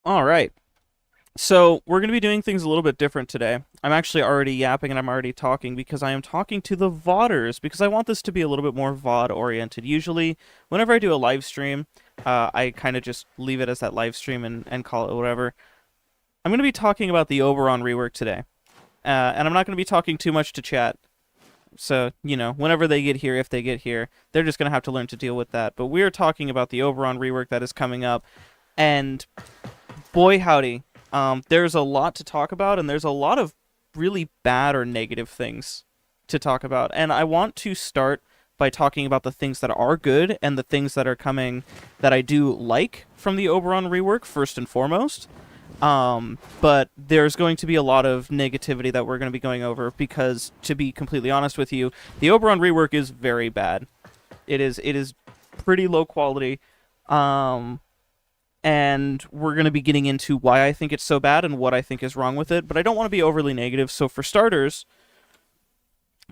All right. So we're going to be doing things a little bit different today. I'm actually already yapping and I'm already talking because I am talking to the VODers because I want this to be a little bit more VOD oriented. Usually, whenever I do a live stream, I kind of just leave it as that live stream and call it whatever. I'm going to be talking about the Oberon rework today. And I'm not going to be talking too much to chat. So, whenever they get here, if they get here, they're just going to have to learn to deal with that. But we're talking about the Oberon rework that is coming up. And boy howdy, there's a lot to talk about, and there's a lot of really bad or negative things to talk about. And I want to start by talking about the things that are good and the things that are coming that I do like from the Oberon rework first and foremost. But there's going to be a lot of negativity that we're going to be going over because, to be completely honest with you, the Oberon rework is very bad. It is pretty low quality. Um, and we're going to be getting into why I think it's so bad and what I think is wrong with it. But I don't want to be overly negative. So for starters,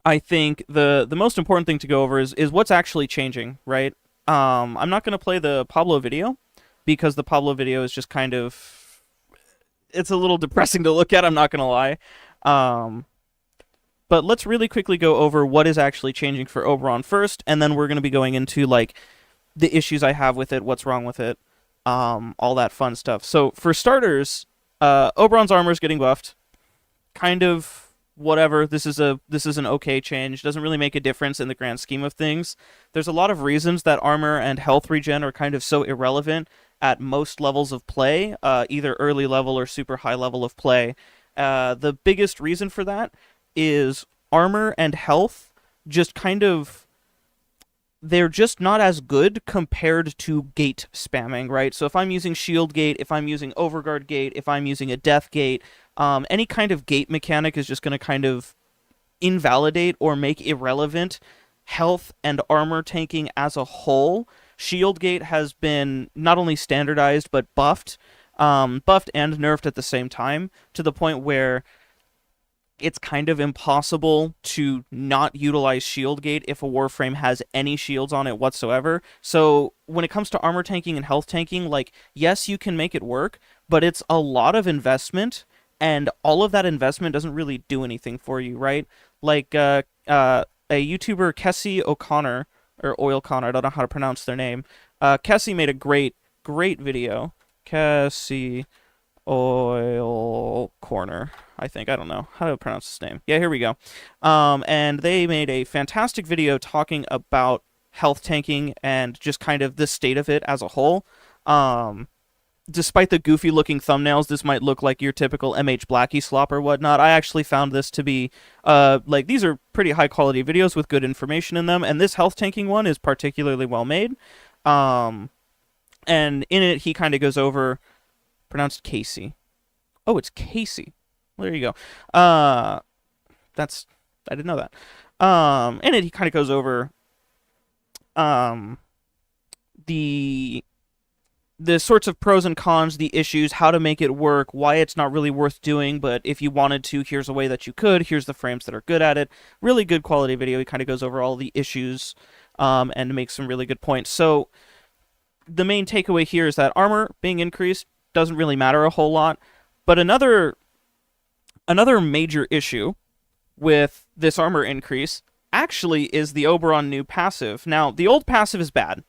I think the most important thing to go over is what's actually changing, right? I'm not going to play the Pablo video because the Pablo video is just kind of it's a little depressing to look at. I'm not going to lie. Um, but let's really quickly go over what is actually changing for Oberon first, and then we're going to be going into like the issues I have with it, what's wrong with it, all that fun stuff. So for starters, Oberon's armor is getting buffed. Kind of whatever. This is an okay change. Doesn't really make a difference in the grand scheme of things. There's a lot of reasons that armor and health regen are kind of so irrelevant at most levels of play, either early level or super high level of play. The biggest reason for that is armor and health just kind of they're just not as good compared to gate spamming, right? So if I'm using shield gate, if I'm using overguard gate, if I'm using a death gate, any kind of gate mechanic is just going to kind of invalidate or make irrelevant health and armor tanking as a whole. Shield gate has been not only standardized but buffed and nerfed at the same time to the point where it's kind of impossible to not utilize shield gate if a warframe has any shields on it whatsoever. So when it comes to armor tanking and health tanking, like, yes, you can make it work, but it's a lot of investment, and all of that investment doesn't really do anything for you, right? Like a YouTuber, Kessie O'Connor, or Oil Connor, I don't know how to pronounce their name. Kessie made a great video. Kessie Oil Corner, I think. I don't know how to pronounce his name. Yeah, here we go. And they made a fantastic video talking about health tanking and just kind of the state of it as a whole. Um, Despite the goofy looking thumbnails, this might look like your typical MH Blackie slop or whatnot. I actually found this to be, like, these are pretty high quality videos with good information in them, and this health tanking one is particularly well made. Um, and in it, he kind of goes over, pronounced Casey. Oh, it's Casey. Well, there you go. That's I didn't know that. In it, he kind of goes over um the the sorts of pros and cons, the issues, how to make it work, why it's not really worth doing, but if you wanted to, here's a way that you could. Here's the frames that are good at it. Really good quality video. He kind of goes over all the issues, and makes some really good points. So the main takeaway here is that armor being increased doesn't really matter a whole lot. But another major issue with this armor increase actually is the Oberon new passive. Now, the old passive is bad.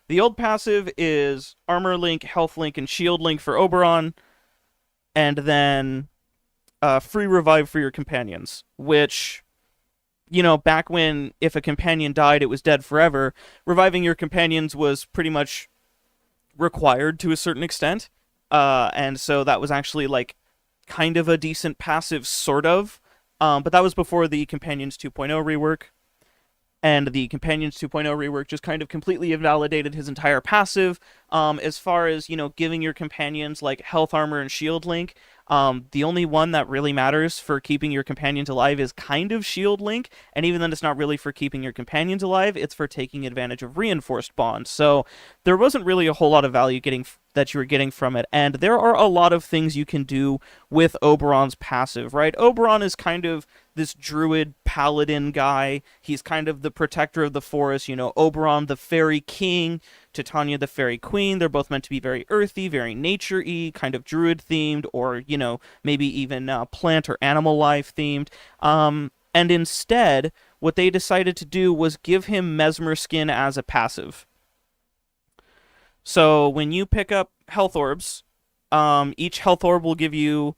The old passive is armor link, health link, and shield link for Oberon, and then free revive for your companions, which, back when if a companion died, it was dead forever, reviving your companions was pretty much required to a certain extent. And so that was actually like kind of a decent passive, sort of. But that was before the Companions 2.0 rework. And the Companions 2.0 rework just kind of completely invalidated his entire passive. As far as, giving your companions like health, armor, and shield link, the only one that really matters for keeping your companions alive is kind of shield link. And even then, it's not really for keeping your companions alive, it's for taking advantage of reinforced bonds. So there wasn't really a whole lot of value that you were getting from it. And there are a lot of things you can do with Oberon's passive, right? Oberon is kind of this druid paladin guy. He's kind of the protector of the forest, Oberon, the fairy king, Titania the Fairy Queen. They're both meant to be very earthy, very nature-y, kind of druid themed, or, maybe even plant or animal life themed. And instead, what they decided to do was give him Mesmer Skin as a passive. So when you pick up health orbs, each health orb will give you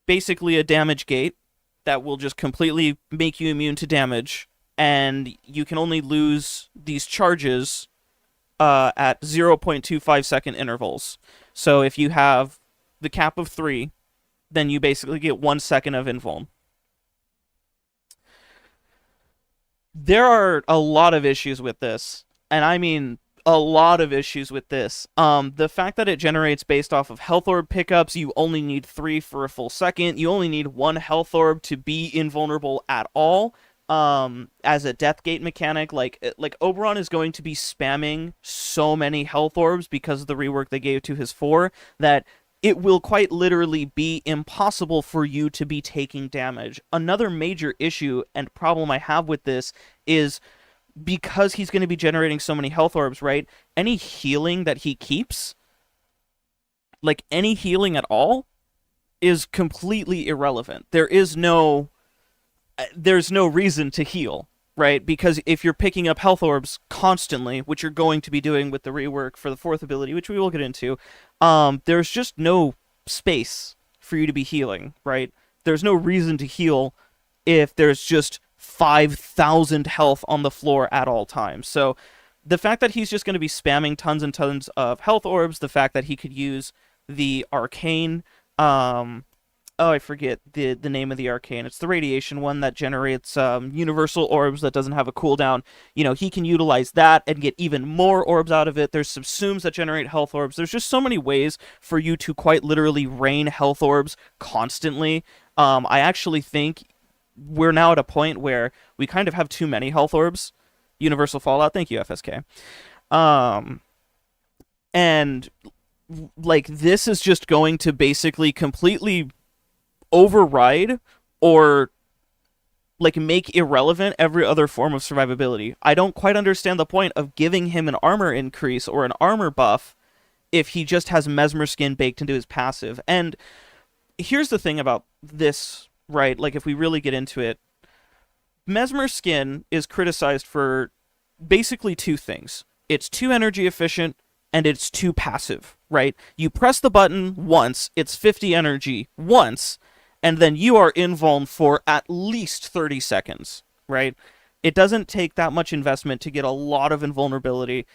basically a damage gate that will just completely make you immune to damage, and you can only lose these charges at 0.25 second intervals. So if you have the cap of 3, then you basically get 1 second of invuln. There are a lot of issues with this, and I mean a lot of issues with this. The fact that it generates based off of health orb pickups, you only need 3 for a full second. You only need 1 health orb to be invulnerable at all. As a death gate mechanic, like Oberon is going to be spamming so many health orbs because of the rework they gave to his 4 that it will quite literally be impossible for you to be taking damage. Another major issue and problem I have with this is because he's going to be generating so many health orbs, right? Any healing that he keeps, like any healing at all, is completely irrelevant. There's no reason to heal, right? Because if you're picking up health orbs constantly, which you're going to be doing with the rework for the 4th ability, which we will get into, there's just no space for you to be healing, right? There's no reason to heal if there's just 5,000 health on the floor at all times. So the fact that he's just going to be spamming tons and tons of health orbs, the fact that he could use the arcane, I forget the name of the arcane. It's the radiation one that generates universal orbs that doesn't have a cooldown. He can utilize that and get even more orbs out of it. There's subsumes that generate health orbs. There's just so many ways for you to quite literally rain health orbs constantly. I actually think we're now at a point where we kind of have too many health orbs. Universal Fallout. Thank you, FSK. And like this is just going to basically completely override or like make irrelevant every other form of survivability. I don't quite understand the point of giving him an armor increase or an armor buff if he just has Mesmer Skin baked into his passive. And here's the thing about this, right? Like if we really get into it, Mesmer Skin is criticized for basically 2 things. It's too energy efficient and it's too passive, right? You press the button once, it's 50 energy once, and then you are invuln for at least 30 seconds, right? It doesn't take that much investment to get a lot of invulnerability.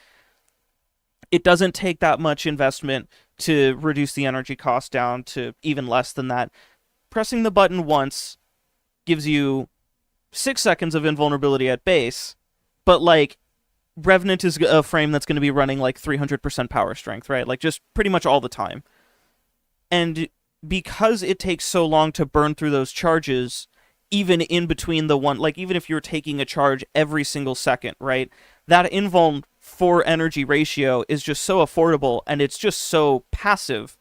It doesn't take that much investment to reduce the energy cost down to even less than that. Pressing the button once gives you 6 seconds of invulnerability at base, but like Revenant is a frame that's going to be running like 300% power strength, right? Like just pretty much all the time. And because it takes so long to burn through those charges, even in between the one, like even if you're taking a charge every single second, right? That invuln for energy ratio is just so affordable and it's just so passive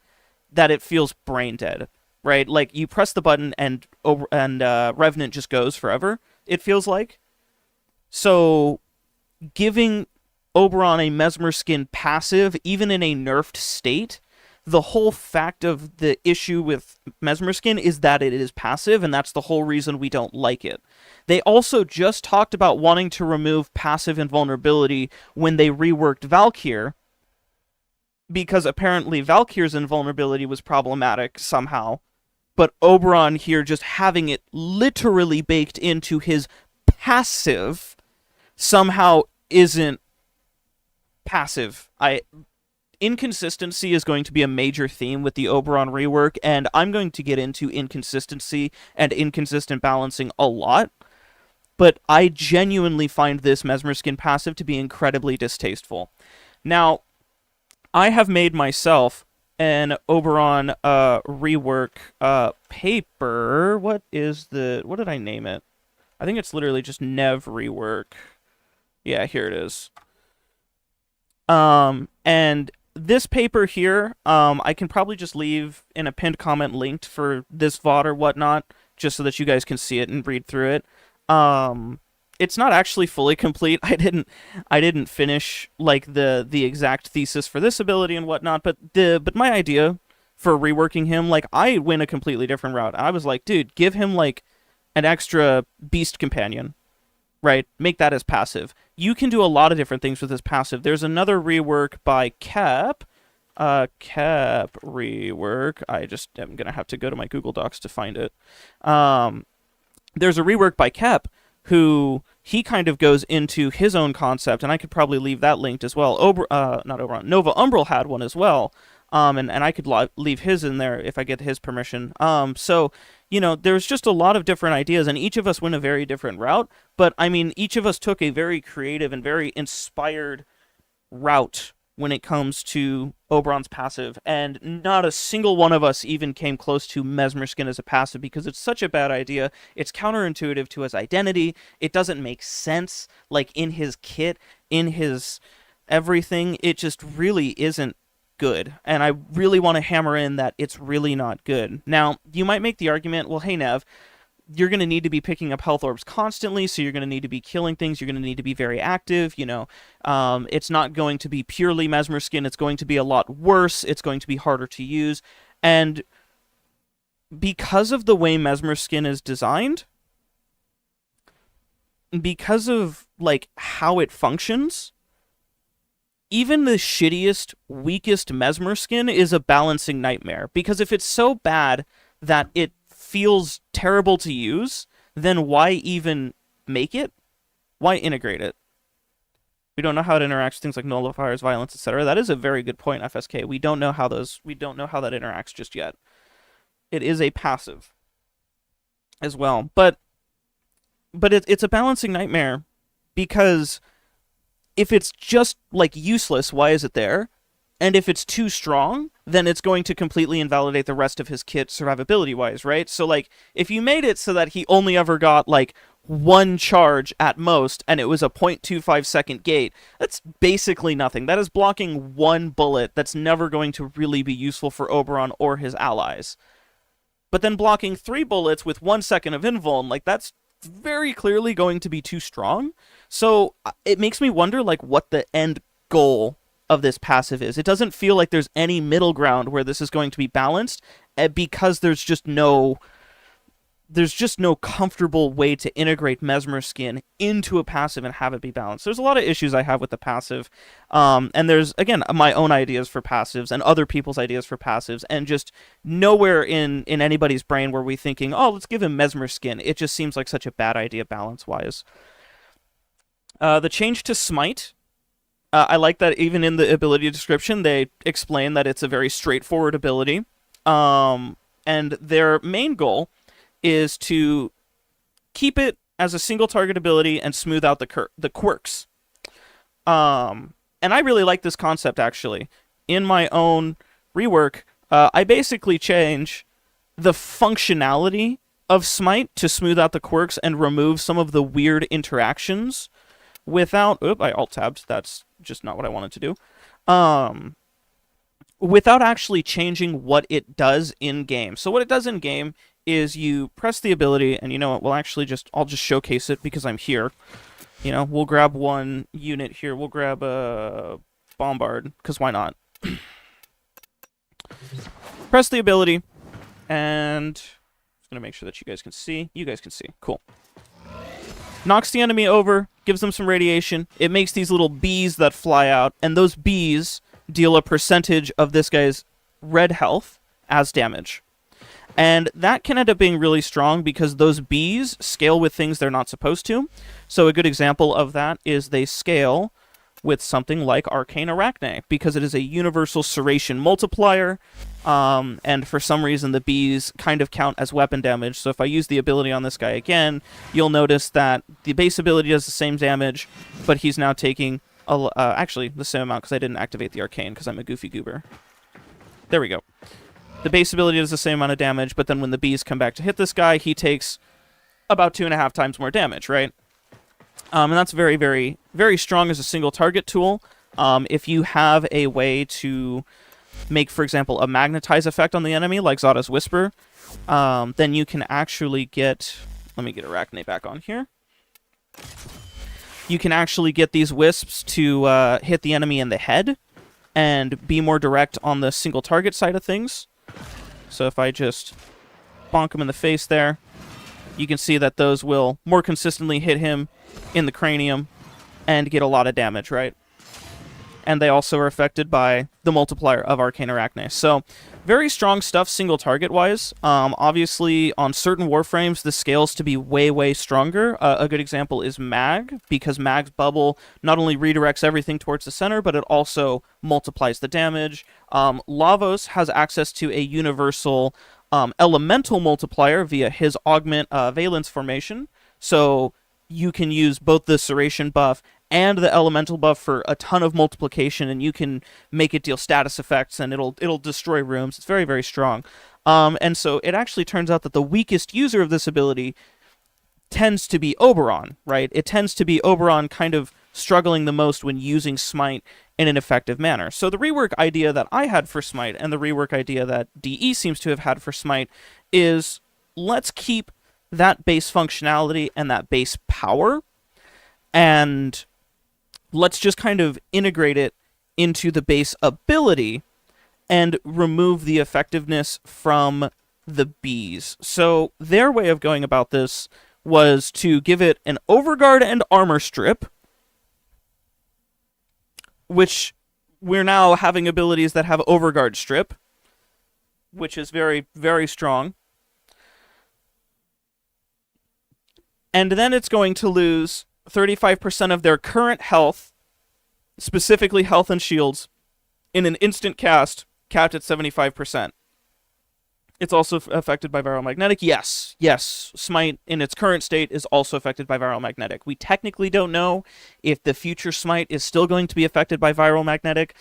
that it feels brain dead, right? Like you press the button and Revenant just goes forever, it feels like. So giving Oberon a Mesmer Skin passive, even in a nerfed state, the whole fact of the issue with Mesmer Skin is that it is passive, and that's the whole reason we don't like it. They also just talked about wanting to remove passive invulnerability when they reworked Valkyr, because apparently Valkyr's invulnerability was problematic somehow, but Oberon here just having it literally baked into his passive somehow isn't passive. Inconsistency is going to be a major theme with the Oberon rework, and I'm going to get into inconsistency and inconsistent balancing a lot, but I genuinely find this Mesmer Skin passive to be incredibly distasteful. Now, I have made myself an Oberon rework paper. What did I name it? I think it's literally just Nev Rework. Yeah, here it is. And this paper here, I can probably just leave in a pinned comment linked for this VOD or whatnot, just so that you guys can see it and read through it. it's not actually fully complete. I didn't finish like the exact thesis for this ability and whatnot, but my idea for reworking him, like I went a completely different route. I was like, dude, give him like an extra beast companion, right? Make that as passive. You can do a lot of different things with his passive. There's another rework by Cap. Cap rework. I just am gonna have to go to my Google Docs to find it. There's a rework by Cap who he kind of goes into his own concept, and I could probably leave that linked as well. Not Oberon, Nova Umbral had one as well, and I could leave his in there if I get his permission. So, you know, there's just a lot of different ideas, and each of us went a very different route, but, I mean, each of us took a very creative and very inspired route when it comes to Oberon's passive, and not a single one of us even came close to Mesmer Skin as a passive because it's such a bad idea. It's counterintuitive to his identity. It doesn't make sense, like, in his kit, in his everything. It just really isn't good, and I really want to hammer in that it's really not good. Now, you might make the argument, well, hey, Nev, you're going to need to be picking up health orbs constantly, so you're going to need to be killing things, you're going to need to be very active, you know. It's not going to be purely Mesmer Skin, it's going to be a lot worse, it's going to be harder to use, and because of the way Mesmer Skin is designed, because of, like, how it functions, even the shittiest, weakest Mesmer Skin is a balancing nightmare, because if it's so bad that it feels terrible to use, then why even make it? Why integrate it? We don't know how it interacts with things like nullifiers, violence, etc. That is a very good point, FSK. We don't know how that interacts just yet. It is a passive as well, but it's a balancing nightmare, because if it's just like useless, why is it there? And if it's too strong, then it's going to completely invalidate the rest of his kit survivability-wise, right? So, like, if you made it so that he only ever got, like, one charge at most, and it was a 0.25-second gate, that's basically nothing. That is blocking one bullet that's never going to really be useful for Oberon or his allies. But then blocking 3 bullets with 1 second of invuln, like, that's very clearly going to be too strong. So, it makes me wonder, like, what the end goal of this passive is. It doesn't feel like there's any middle ground where this is going to be balanced, because there's just no comfortable way to integrate Mesmer Skin into a passive and have it be balanced. There's a lot of issues I have with the passive, and there's, again, my own ideas for passives and other people's ideas for passives, and just nowhere in anybody's brain were we thinking, oh, let's give him Mesmer Skin. It just seems like such a bad idea balance-wise. The change to Smite, I like that even in the ability description, they explain that it's a very straightforward ability. And their main goal is to keep it as a single target ability and smooth out the quirks. And I really like this concept, actually. In my own rework, I basically change the functionality of Smite to smooth out the quirks and remove some of the weird interactions without... Oop, I alt-tabbed. That's just not what I wanted to do. Without actually changing what it does in-game. So what it does in-game is you press the ability, and you know what, I'll just showcase it because I'm here. You know, we'll grab one unit here. We'll grab a Bombard, because why not? Press the ability, and just gonna make sure that you guys can see. You guys can see. Cool. Knocks the enemy over, gives them some radiation. It makes these little bees that fly out, and those bees deal a percentage of this guy's red health as damage. And that can end up being really strong because those bees scale with things they're not supposed to. So a good example of that is they scale with something like Arcane Arachne, because it is a universal serration multiplier, and for some reason the bees kind of count as weapon damage. So if I use the ability on this guy again, you'll notice that the base ability does the same damage, but he's now taking actually the same amount because I didn't activate the Arcane because I'm a goofy goober. There we go. The base ability does the same amount of damage, but then when the bees come back to hit this guy, he takes about 2.5 times more damage, right? And that's very, very, very strong as a single target tool. If you have a way to make, for example, a magnetize effect on the enemy, like Zada's Whisper, then you can actually get... Let me get Arachne back on here. you can actually get these wisps to hit the enemy in the head and be more direct on the single target side of things. So if I just bonk him in the face there, you can see that those will more consistently hit him in the cranium and get a lot of damage, right? And they also are affected by the multiplier of Arcane Arachne. So, very strong stuff single target-wise. Obviously, on certain warframes, this scales to be way, way stronger. A good example is Mag, because Mag's bubble not only redirects everything towards the center, but it also multiplies the damage. Lavos has access to a universal elemental multiplier via his augment valence formation. So, you can use both the Serration buff and the elemental buff for a ton of multiplication, and you can make it deal status effects, and it'll destroy rooms. It's very, very strong. And so it actually turns out that the weakest user of this ability tends to be Oberon, right? It tends to be Oberon kind of struggling the most when using Smite in an effective manner. So the rework idea that I had for Smite, and the rework idea that DE seems to have had for Smite, is let's keep that base functionality and that base power, and let's just kind of integrate it into the base ability and remove the effectiveness from the bees. So their way of going about this was to give it an overguard and armor strip, which we're now having abilities that have overguard strip, which is very, very strong. And then it's going to lose 35% of their current health, specifically health and shields, in an instant cast, capped at 75%. It's also affected by Viral Magnetic. Yes, Smite in its current state is also affected by Viral Magnetic. We technically don't know if the future Smite is still going to be affected by Viral Magnetic,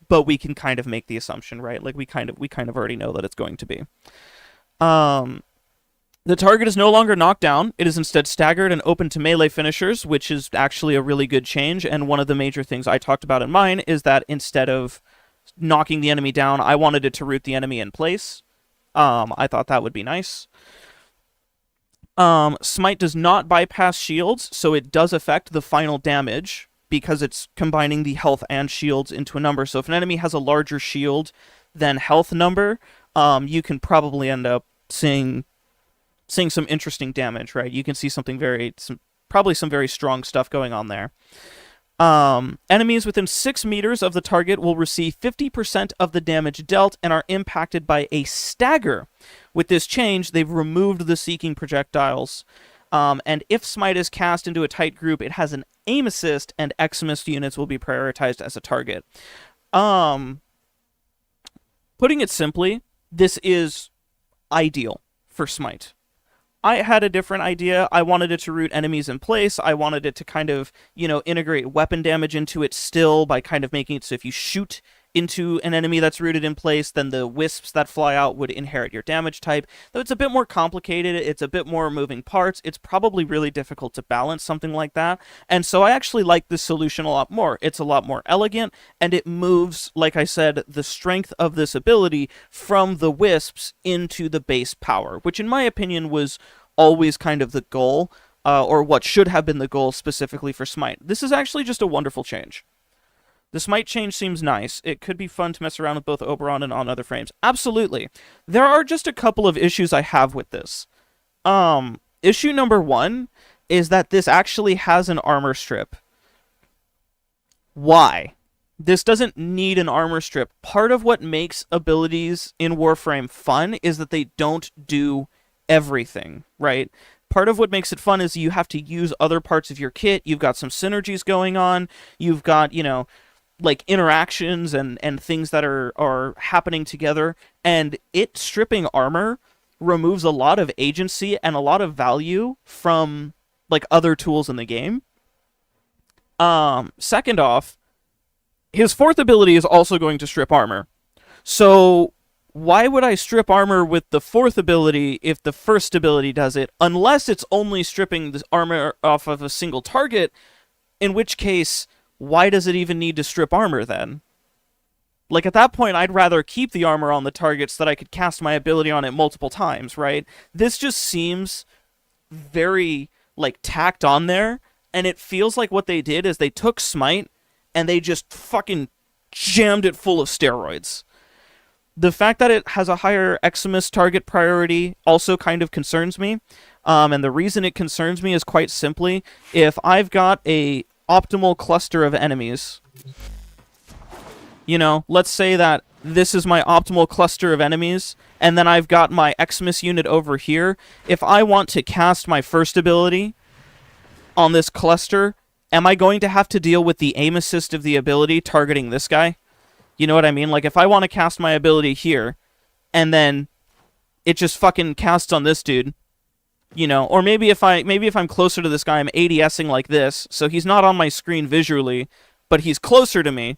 but we can kind of make the assumption, right? Like we kind of already know that it's going to be. The target is no longer knocked down. It is instead staggered and open to melee finishers, which is actually a really good change. And one of the major things I talked about in mine is that instead of knocking the enemy down, I wanted it to root the enemy in place. I thought that would be nice. Smite does not bypass shields, so it does affect the final damage because it's combining the health and shields into a number. So if an enemy has a larger shield than health number, you can probably end up seeing some interesting damage, right? You can see probably some very strong stuff going on there. Enemies within 6 meters of the target will receive 50% of the damage dealt and are impacted by a stagger. With this change, they've removed the seeking projectiles. And if Smite is cast into a tight group, it has an aim assist, and Xmas units will be prioritized as a target. Putting it simply, this is ideal for Smite. I had a different idea. I wanted it to root enemies in place. I wanted it to kind of, integrate weapon damage into it still by kind of making it so if you shoot into an enemy that's rooted in place, then the wisps that fly out would inherit your damage type. Though it's a bit more complicated, it's a bit more moving parts, it's probably really difficult to balance something like that. And so I actually like this solution a lot more. It's a lot more elegant, and it moves, like I said, the strength of this ability from the wisps into the base power, which in my opinion was always kind of the goal, or what should have been the goal specifically for Smite. This is actually just a wonderful change. The Smite change seems nice. It could be fun to mess around with both Oberon and on other frames. Absolutely. There are just a couple of issues I have with this. Issue number 1 is that this actually has an armor strip. Why? This doesn't need an armor strip. Part of what makes abilities in Warframe fun is that they don't do everything, right? Part of what makes it fun is you have to use other parts of your kit. You've got some synergies going on. You've got, like interactions and things that are happening together, and it stripping armor removes a lot of agency and a lot of value from like other tools in the game. Second off, his 4th ability is also going to strip armor. So why would I strip armor with the 4th ability if the 1st ability does it, unless it's only stripping the armor off of a single target, in which case, why does it even need to strip armor then? Like, at that point, I'd rather keep the armor on the target so that I could cast my ability on it multiple times, right? This just seems very, tacked on there, And it feels like what they did is they took Smite and they just fucking jammed it full of steroids. The fact that it has a higher Eximus target priority also kind of concerns me. And the reason it concerns me is quite simply, if I've got a optimal cluster of enemies, you know, let's say that this is my optimal cluster of enemies, and then I've got my Eximus unit over here. If I want to cast my first ability on this cluster, am I going to have to deal with the aim assist of the ability targeting this guy? You know what I mean? Like, if I want to cast my ability here, and then it just fucking casts on this dude, you know, or maybe if I'm closer to this guy, I'm ADSing like this, so he's not on my screen visually, but he's closer to me,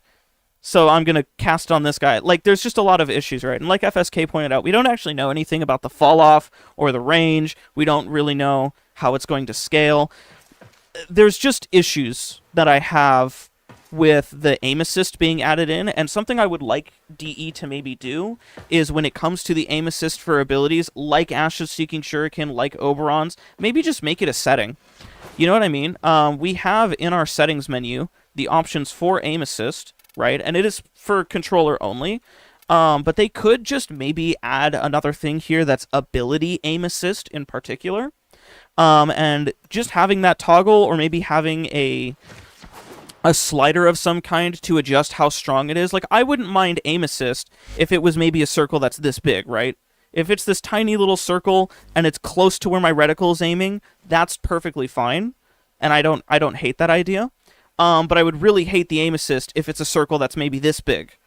so I'm gonna cast on this guy. Like, there's just a lot of issues, right? And like FSK pointed out, we don't actually know anything about the fall off or the range. We don't really know how it's going to scale. There's just issues that I have with the aim assist being added in, and something I would like DE to maybe do is when it comes to the aim assist for abilities like Ashes Seeking Shuriken, like Oberon's, maybe just make it a setting. You know what I mean? We have in our settings menu the options for aim assist, right? And it is for controller only. But they could just maybe add another thing here that's ability aim assist in particular. And just having that toggle, or maybe having a slider of some kind to adjust how strong it is. Like, I wouldn't mind aim assist if it was maybe a circle that's this big, right? If it's this tiny little circle and it's close to where my reticle is aiming, that's perfectly fine. And I don't hate that idea. But I would really hate the aim assist if it's a circle that's maybe this big,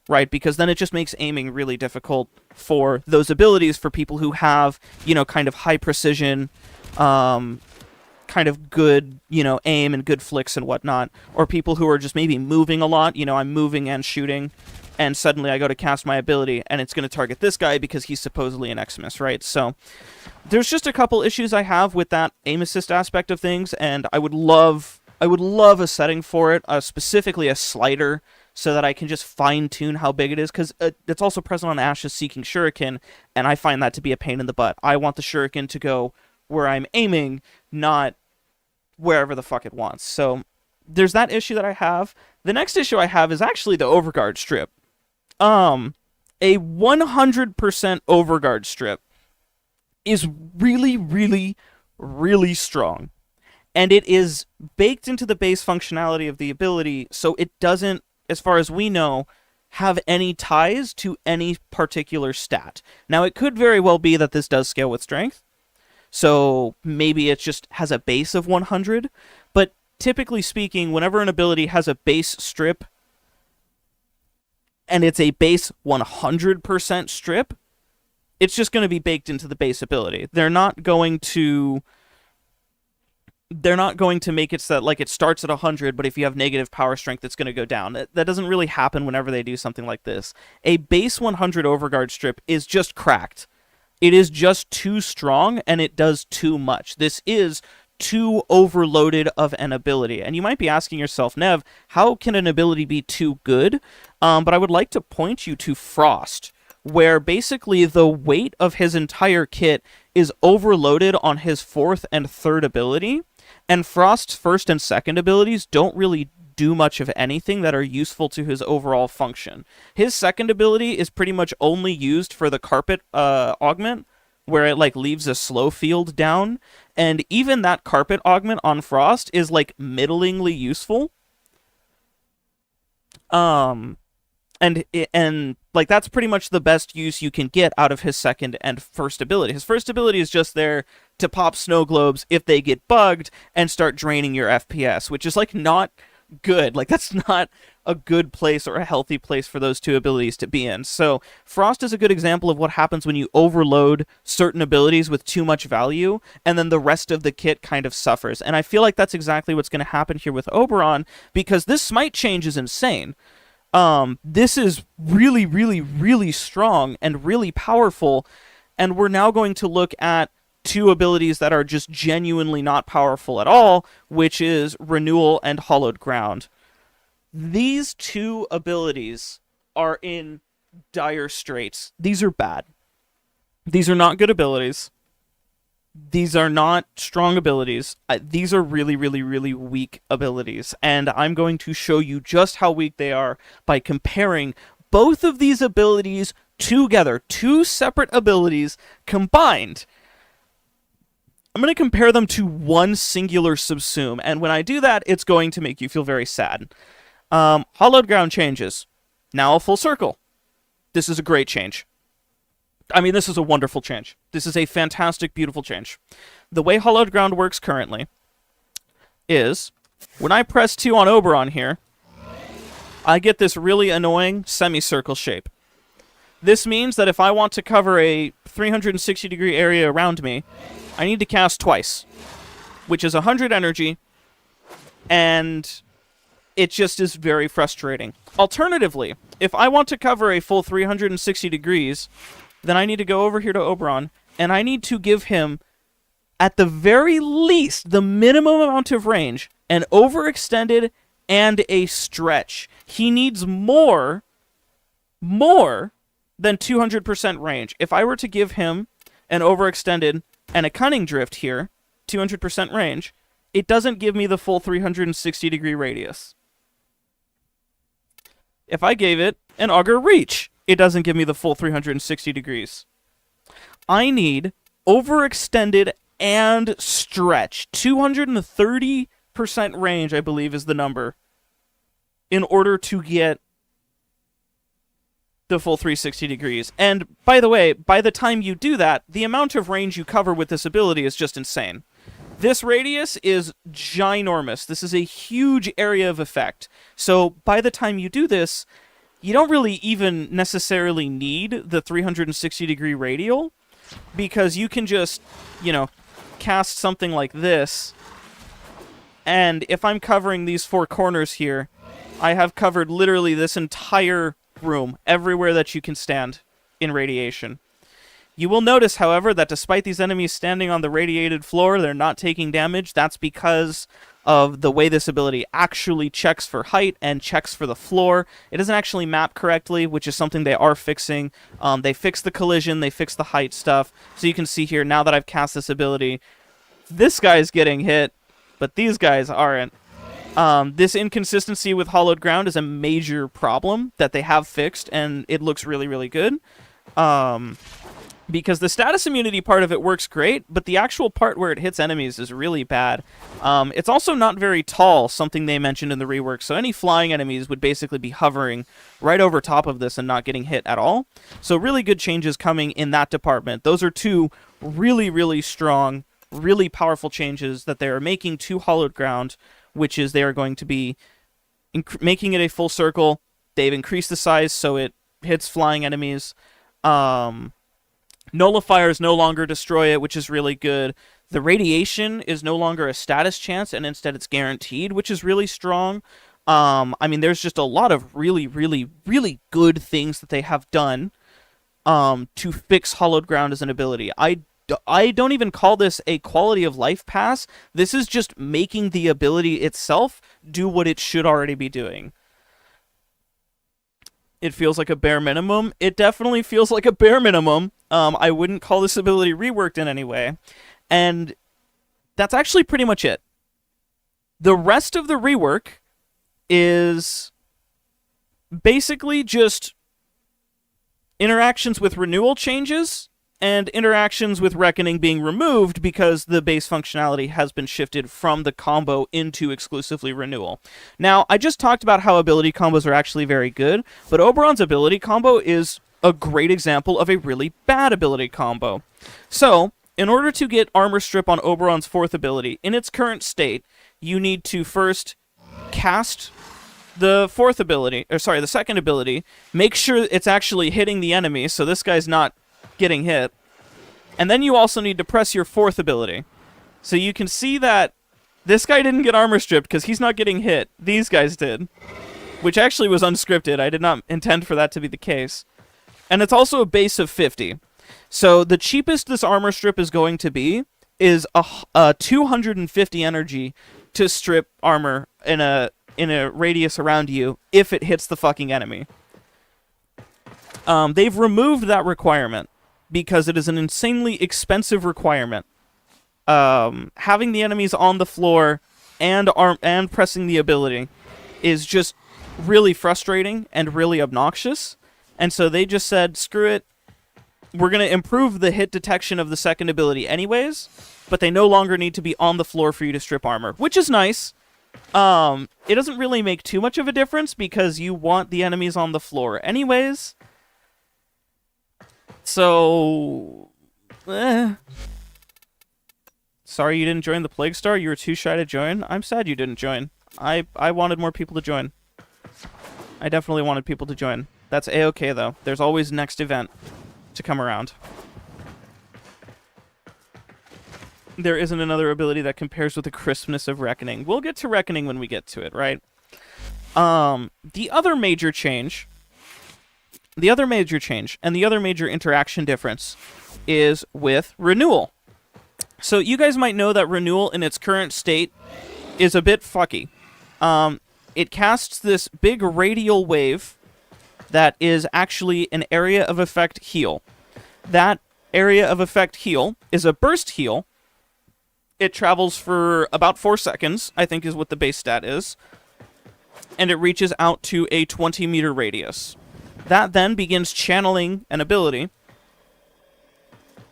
right? Because then it just makes aiming really difficult for those abilities for people who have, you know, kind of high precision, kind of good, you know, aim and good flicks and whatnot, or people who are just maybe moving a lot. You know, I'm moving and shooting, and suddenly I go to cast my ability, and it's going to target this guy because he's supposedly an Eximus, right? So there's just a couple issues I have with that aim assist aspect of things, and I would love a setting for it, specifically a slider, so that I can just fine-tune how big it is, because it's also present on Ashes Seeking Shuriken, and I find that to be a pain in the butt. I want the Shuriken to go where I'm aiming, not wherever the fuck it wants. So there's that issue that I have. The next issue I have is actually the Overguard strip. A 100% Overguard strip is really, really, really strong. And it is baked into the base functionality of the ability, so it doesn't, as far as we know, have any ties to any particular stat. Now, it could very well be that this does scale with strength, so maybe it just has a base of 100, but typically speaking, whenever an ability has a base strip, and it's a base 100% strip, it's just going to be baked into the base ability. They're not going to make it so that, like, it starts at 100, but if you have negative power strength, it's going to go down. That doesn't really happen whenever they do something like this. A base 100 Overguard strip is just cracked. It is just too strong, and it does too much. This is too overloaded of an ability. And you might be asking yourself, Nev, how can an ability be too good? But I would like to point you to Frost, where basically the weight of his entire kit is overloaded on his fourth and third ability, and Frost's first and second abilities don't really do much of anything that are useful to his overall function. His second ability is pretty much only used for the carpet augment, where it, like, leaves a slow field down, and even that carpet augment on Frost is, like, middlingly useful. And like, that's pretty much the best use you can get out of his second and first ability. His first ability is just there to pop snow globes if they get bugged and start draining your FPS, which is, like, not good. Like, that's not a good place or a healthy place for those two abilities to be in. So Frost is a good example of what happens when you overload certain abilities with too much value, and then the rest of the kit kind of suffers. And I feel like that's exactly what's going to happen here with Oberon, because this Smite change is insane. This is really, really, really strong and really powerful, and we're now going to look at two abilities that are just genuinely not powerful at all, which is Renewal and Hallowed Ground. These two abilities are in dire straits. These are bad. These are not good abilities. These are not strong abilities. These are really, really, really weak abilities. And I'm going to show you just how weak they are by comparing both of these abilities together. Two separate abilities combined. I'm going to compare them to one singular subsume. And when I do that, it's going to make you feel very sad. Hallowed ground changes. Now a full circle. This is a great change. I mean, this is a wonderful change. This is a fantastic, beautiful change. The way Hallowed Ground works currently is, when I press 2 on Oberon here, I get this really annoying semicircle shape. This means that if I want to cover a 360-degree area around me, I need to cast twice, which is 100 energy, and it just is very frustrating. Alternatively, if I want to cover a full 360 degrees, then I need to go over here to Oberon, and I need to give him, at the very least, the minimum amount of range, an overextended and a stretch. He needs more than 200% range. If I were to give him an overextended and a cunning drift here, 200% range, it doesn't give me the full 360 degree radius. If I gave it an augur reach, it doesn't give me the full 360 degrees. I need overextended and stretch. 230% range, I believe, is the number, in order to get the full 360 degrees. And, by the way, by the time you do that, the amount of range you cover with this ability is just insane. This radius is ginormous. This is a huge area of effect. So, by the time you do this, you don't really even necessarily need the 360 degree radial, because you can just, cast something like this, and if I'm covering these 4 corners here, I have covered literally this entire room, everywhere that you can stand in radiation. You will notice, however, that despite these enemies standing on the radiated floor, they're not taking damage. That's because of the way this ability actually checks for height and checks for the floor. It doesn't actually map correctly, which is something they are fixing. They fixed the collision, they fixed the height stuff. So you can see here, now that I've cast this ability, this guy's getting hit, but these guys aren't. This inconsistency with Hallowed Ground is a major problem that they have fixed, and it looks really, really good. Because the status immunity part of it works great, but the actual part where it hits enemies is really bad. It's also not very tall, something they mentioned in the rework, so any flying enemies would basically be hovering right over top of this and not getting hit at all. So really good changes coming in that department. Those are two really, really strong, really powerful changes that they are making to Hallowed Ground, which is they are going to be making it a full circle. They've increased the size so it hits flying enemies. Nullifiers no longer destroy it, which is really good. The radiation is no longer a status chance, and instead it's guaranteed, which is really strong. There's just a lot of really, really, really good things that they have done to fix Hallowed Ground as an ability. I don't even call this a quality of life pass. This is just making the ability itself do what it should already be doing. It feels like a bare minimum. It definitely feels like a bare minimum. I wouldn't call this ability reworked in any way. And that's actually pretty much it. The rest of the rework is basically just interactions with Renewal changes and interactions with Reckoning being removed because the base functionality has been shifted from the combo into exclusively Renewal. Now, I just talked about how ability combos are actually very good, but Oberon's ability combo is a great example of a really bad ability combo. So, in order to get Armor Strip on Oberon's 4th ability, in its current state, you need to first cast the 2nd ability, make sure it's actually hitting the enemy, so this guy's not getting hit, and then you also need to press your 4th ability. So you can see that this guy didn't get armor stripped because he's not getting hit. These guys did, which actually was unscripted. I did not intend for that to be the case. And it's also a base of 50. So the cheapest this armor strip is going to be is a 250 energy to strip armor in a radius around you if it hits the fucking enemy. They've removed that requirement because it is an insanely expensive requirement. having the enemies on the floor and pressing the ability is just really frustrating and really obnoxious. And so they just said, screw it, we're going to improve the hit detection of the second ability anyways, but they no longer need to be on the floor for you to strip armor, which is nice. It doesn't really make too much of a difference because you want the enemies on the floor anyways. So, sorry you didn't join the Plague Star. You were too shy to join. I'm sad you didn't join. I wanted more people to join. I definitely wanted people to join. That's A-okay, though. There's always next event to come around. There isn't another ability that compares with the crispness of Reckoning. We'll get to Reckoning when we get to it, right? The other major change and the other major interaction difference is with Renewal. So you guys might know that Renewal in its current state is a bit fucky. It casts this big radial wave that is actually an area of effect heal. That area of effect heal is a burst heal. It travels for about 4 seconds, I think is what the base stat is. And it reaches out to a 20-meter radius. That then begins channeling an ability.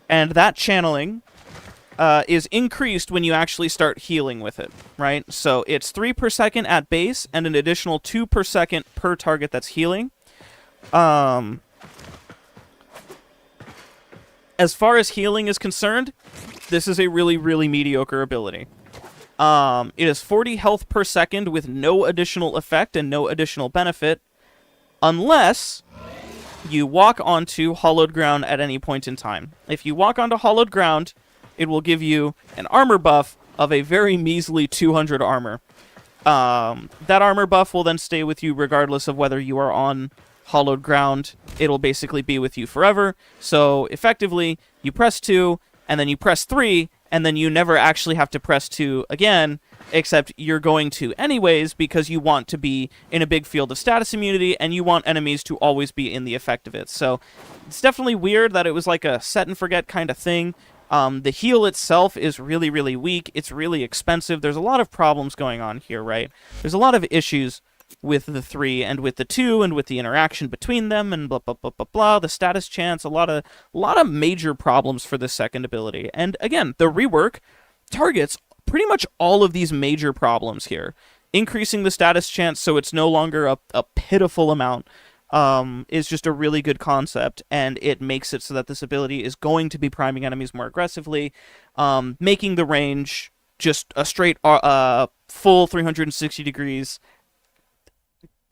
And that channeling is increased when you actually start healing with it, right? So it's 3 per second at base and an additional 2 per second per target that's healing. As far as healing is concerned, this is a really, really mediocre ability. It is 40 health per second with no additional effect and no additional benefit, unless you walk onto Hallowed Ground at any point in time. If you walk onto Hallowed Ground, it will give you an armor buff of a very measly 200 armor. That armor buff will then stay with you regardless of whether you are on Hallowed Ground. It'll basically be with you forever. So effectively, you press 2, and then you press 3, and then you never actually have to press 2 again, except you're going to anyways because you want to be in a big field of status immunity, and you want enemies to always be in the effect of it. So it's definitely weird that it was like a set and forget kind of thing. The heal itself is really, really weak. It's really expensive. There's a lot of problems going on here, right? There's a lot of issues with the 3 and with the 2 and with the interaction between them and blah, blah, blah, blah, blah, the status chance, a lot of major problems for the second ability. And again, the rework targets pretty much all of these major problems here. Increasing the status chance so it's no longer a pitiful amount is just a really good concept, and it makes it so that this ability is going to be priming enemies more aggressively, making the range just a straight full 360 degrees.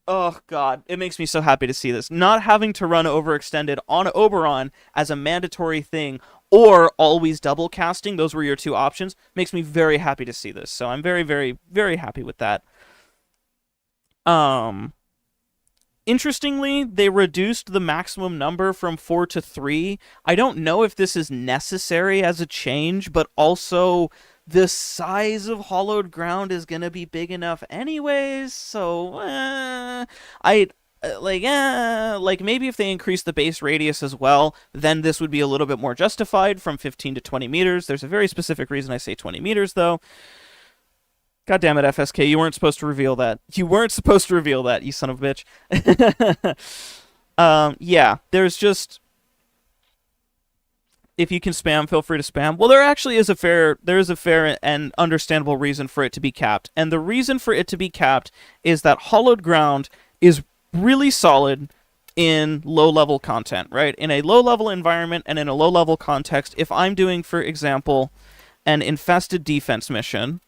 Oh, God, it makes me so happy to see this. Not having to run overextended on Oberon as a mandatory thing, or always double casting, those were your two options, makes me very happy to see this. So I'm very, very, very happy with that. Interestingly, they reduced the maximum number from 4 to 3. I don't know if this is necessary as a change, but also the size of Hallowed Ground is gonna be big enough anyways, so like maybe if they increase the base radius as well, then this would be a little bit more justified from 15 to 20 meters. There's a very specific reason I say 20 meters, though. God damn it, FSK, you weren't supposed to reveal that. You weren't supposed to reveal that, you son of a bitch. Yeah, there's just... If you can spam, feel free to spam. Well, there actually is a fair and understandable reason for it to be capped. And the reason for it to be capped is that Hallowed Ground is really solid in low-level content, right? In a low-level environment and in a low-level context, if I'm doing, for example, an infested defense mission,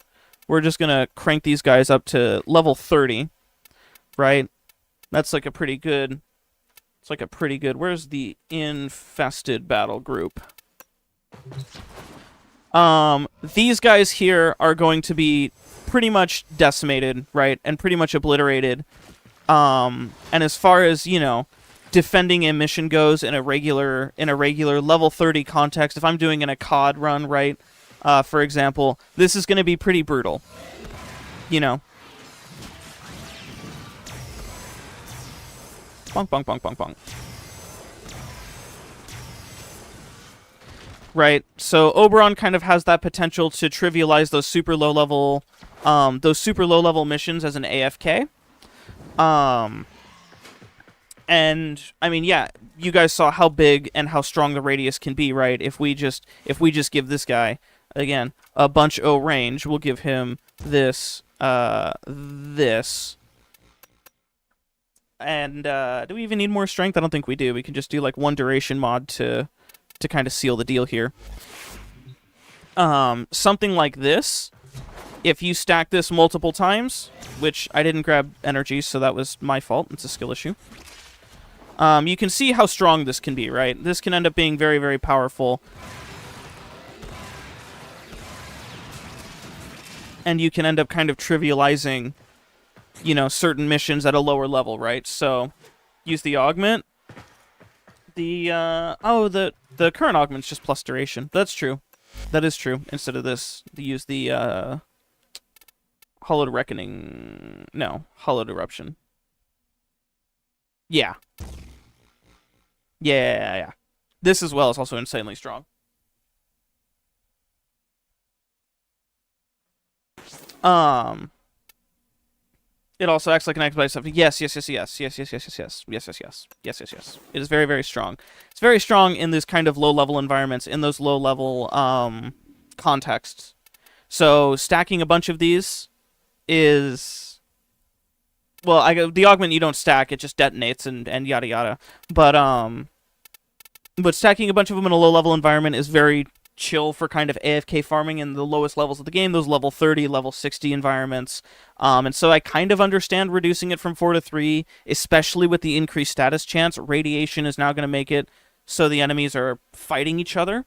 we're just going to crank these guys up to level 30, right? That's like a pretty good... It's like a pretty good... Where's the infested battle group? These guys here are going to be pretty much decimated, right? And pretty much obliterated. And as far as, you know, defending a mission goes in a regular level 30 context, if I'm doing an COD run, right? For example, this is going to be pretty brutal. You know. Bonk, bonk, bonk, bonk, bonk. right? So Oberon kind of has that potential to trivialize those super low level missions as an AFK. Um, and I mean, yeah, you guys saw how big and how strong the radius can be, right? If we just give this guy again a bunch O range, we'll give him this. And do we even need more strength? I don't think we do. We can just do like one duration mod to kind of seal the deal here. Something like this. If you stack this multiple times, which I didn't grab energy, so that was my fault. It's a skill issue. You can see how strong this can be, right? This can end up being very, very powerful. And you can end up kind of trivializing, you know, certain missions at a lower level, right? So, use the augment. The current augment's just plus duration. That's true. That is true. Instead of this, use the, Hallowed Reckoning... No, Hallowed Eruption. Yeah. Yeah. This as well is also insanely strong. It also acts like an activated stuff. Yes. It is very, very strong. It's very strong in this kind of low-level environments, in those low-level contexts. So stacking a bunch of these is... Well, the augment you don't stack, it just detonates and yada yada. But stacking a bunch of them in a low-level environment is very chill for kind of AFK farming in the lowest levels of the game, those level 30, level 60 environments. And so I kind of understand reducing it from 4 to 3, especially with the increased status chance. Radiation is now going to make it so the enemies are fighting each other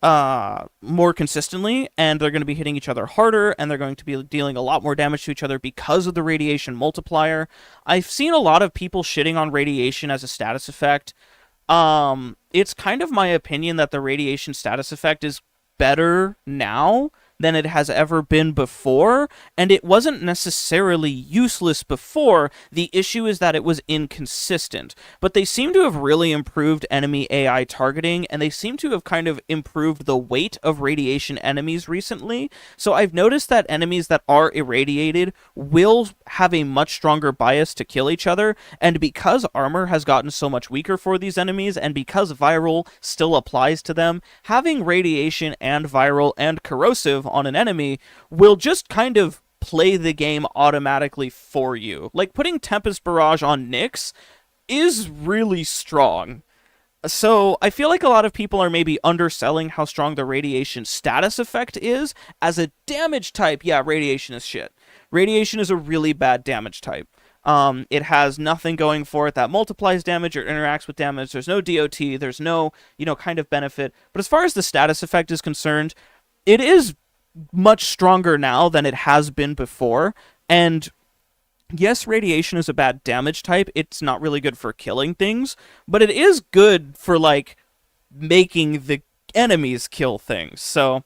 more consistently, and they're going to be hitting each other harder, and they're going to be dealing a lot more damage to each other because of the radiation multiplier. I've seen a lot of people shitting on radiation as a status effect. It's kind of my opinion that the radiation status effect is better now than it has ever been before, and it wasn't necessarily useless before. The issue is that it was inconsistent. But they seem to have really improved enemy AI targeting, and they seem to have kind of improved the weight of radiation enemies recently. So I've noticed that enemies that are irradiated will have a much stronger bias to kill each other, and because armor has gotten so much weaker for these enemies, and because viral still applies to them, having radiation and viral and corrosive on an enemy will just kind of play the game automatically for you. Like, putting Tempest Barrage on Nyx is really strong. So I feel like a lot of people are maybe underselling how strong the radiation status effect is. As a damage type, yeah, radiation is shit. Radiation is a really bad damage type. It has nothing going for it that multiplies damage or interacts with damage. There's no DOT. There's no, kind of benefit. But as far as the status effect is concerned, it is much stronger now than it has been before. And yes, radiation is a bad damage type. It's not really good for killing things, but it is good for, like, making the enemies kill things. So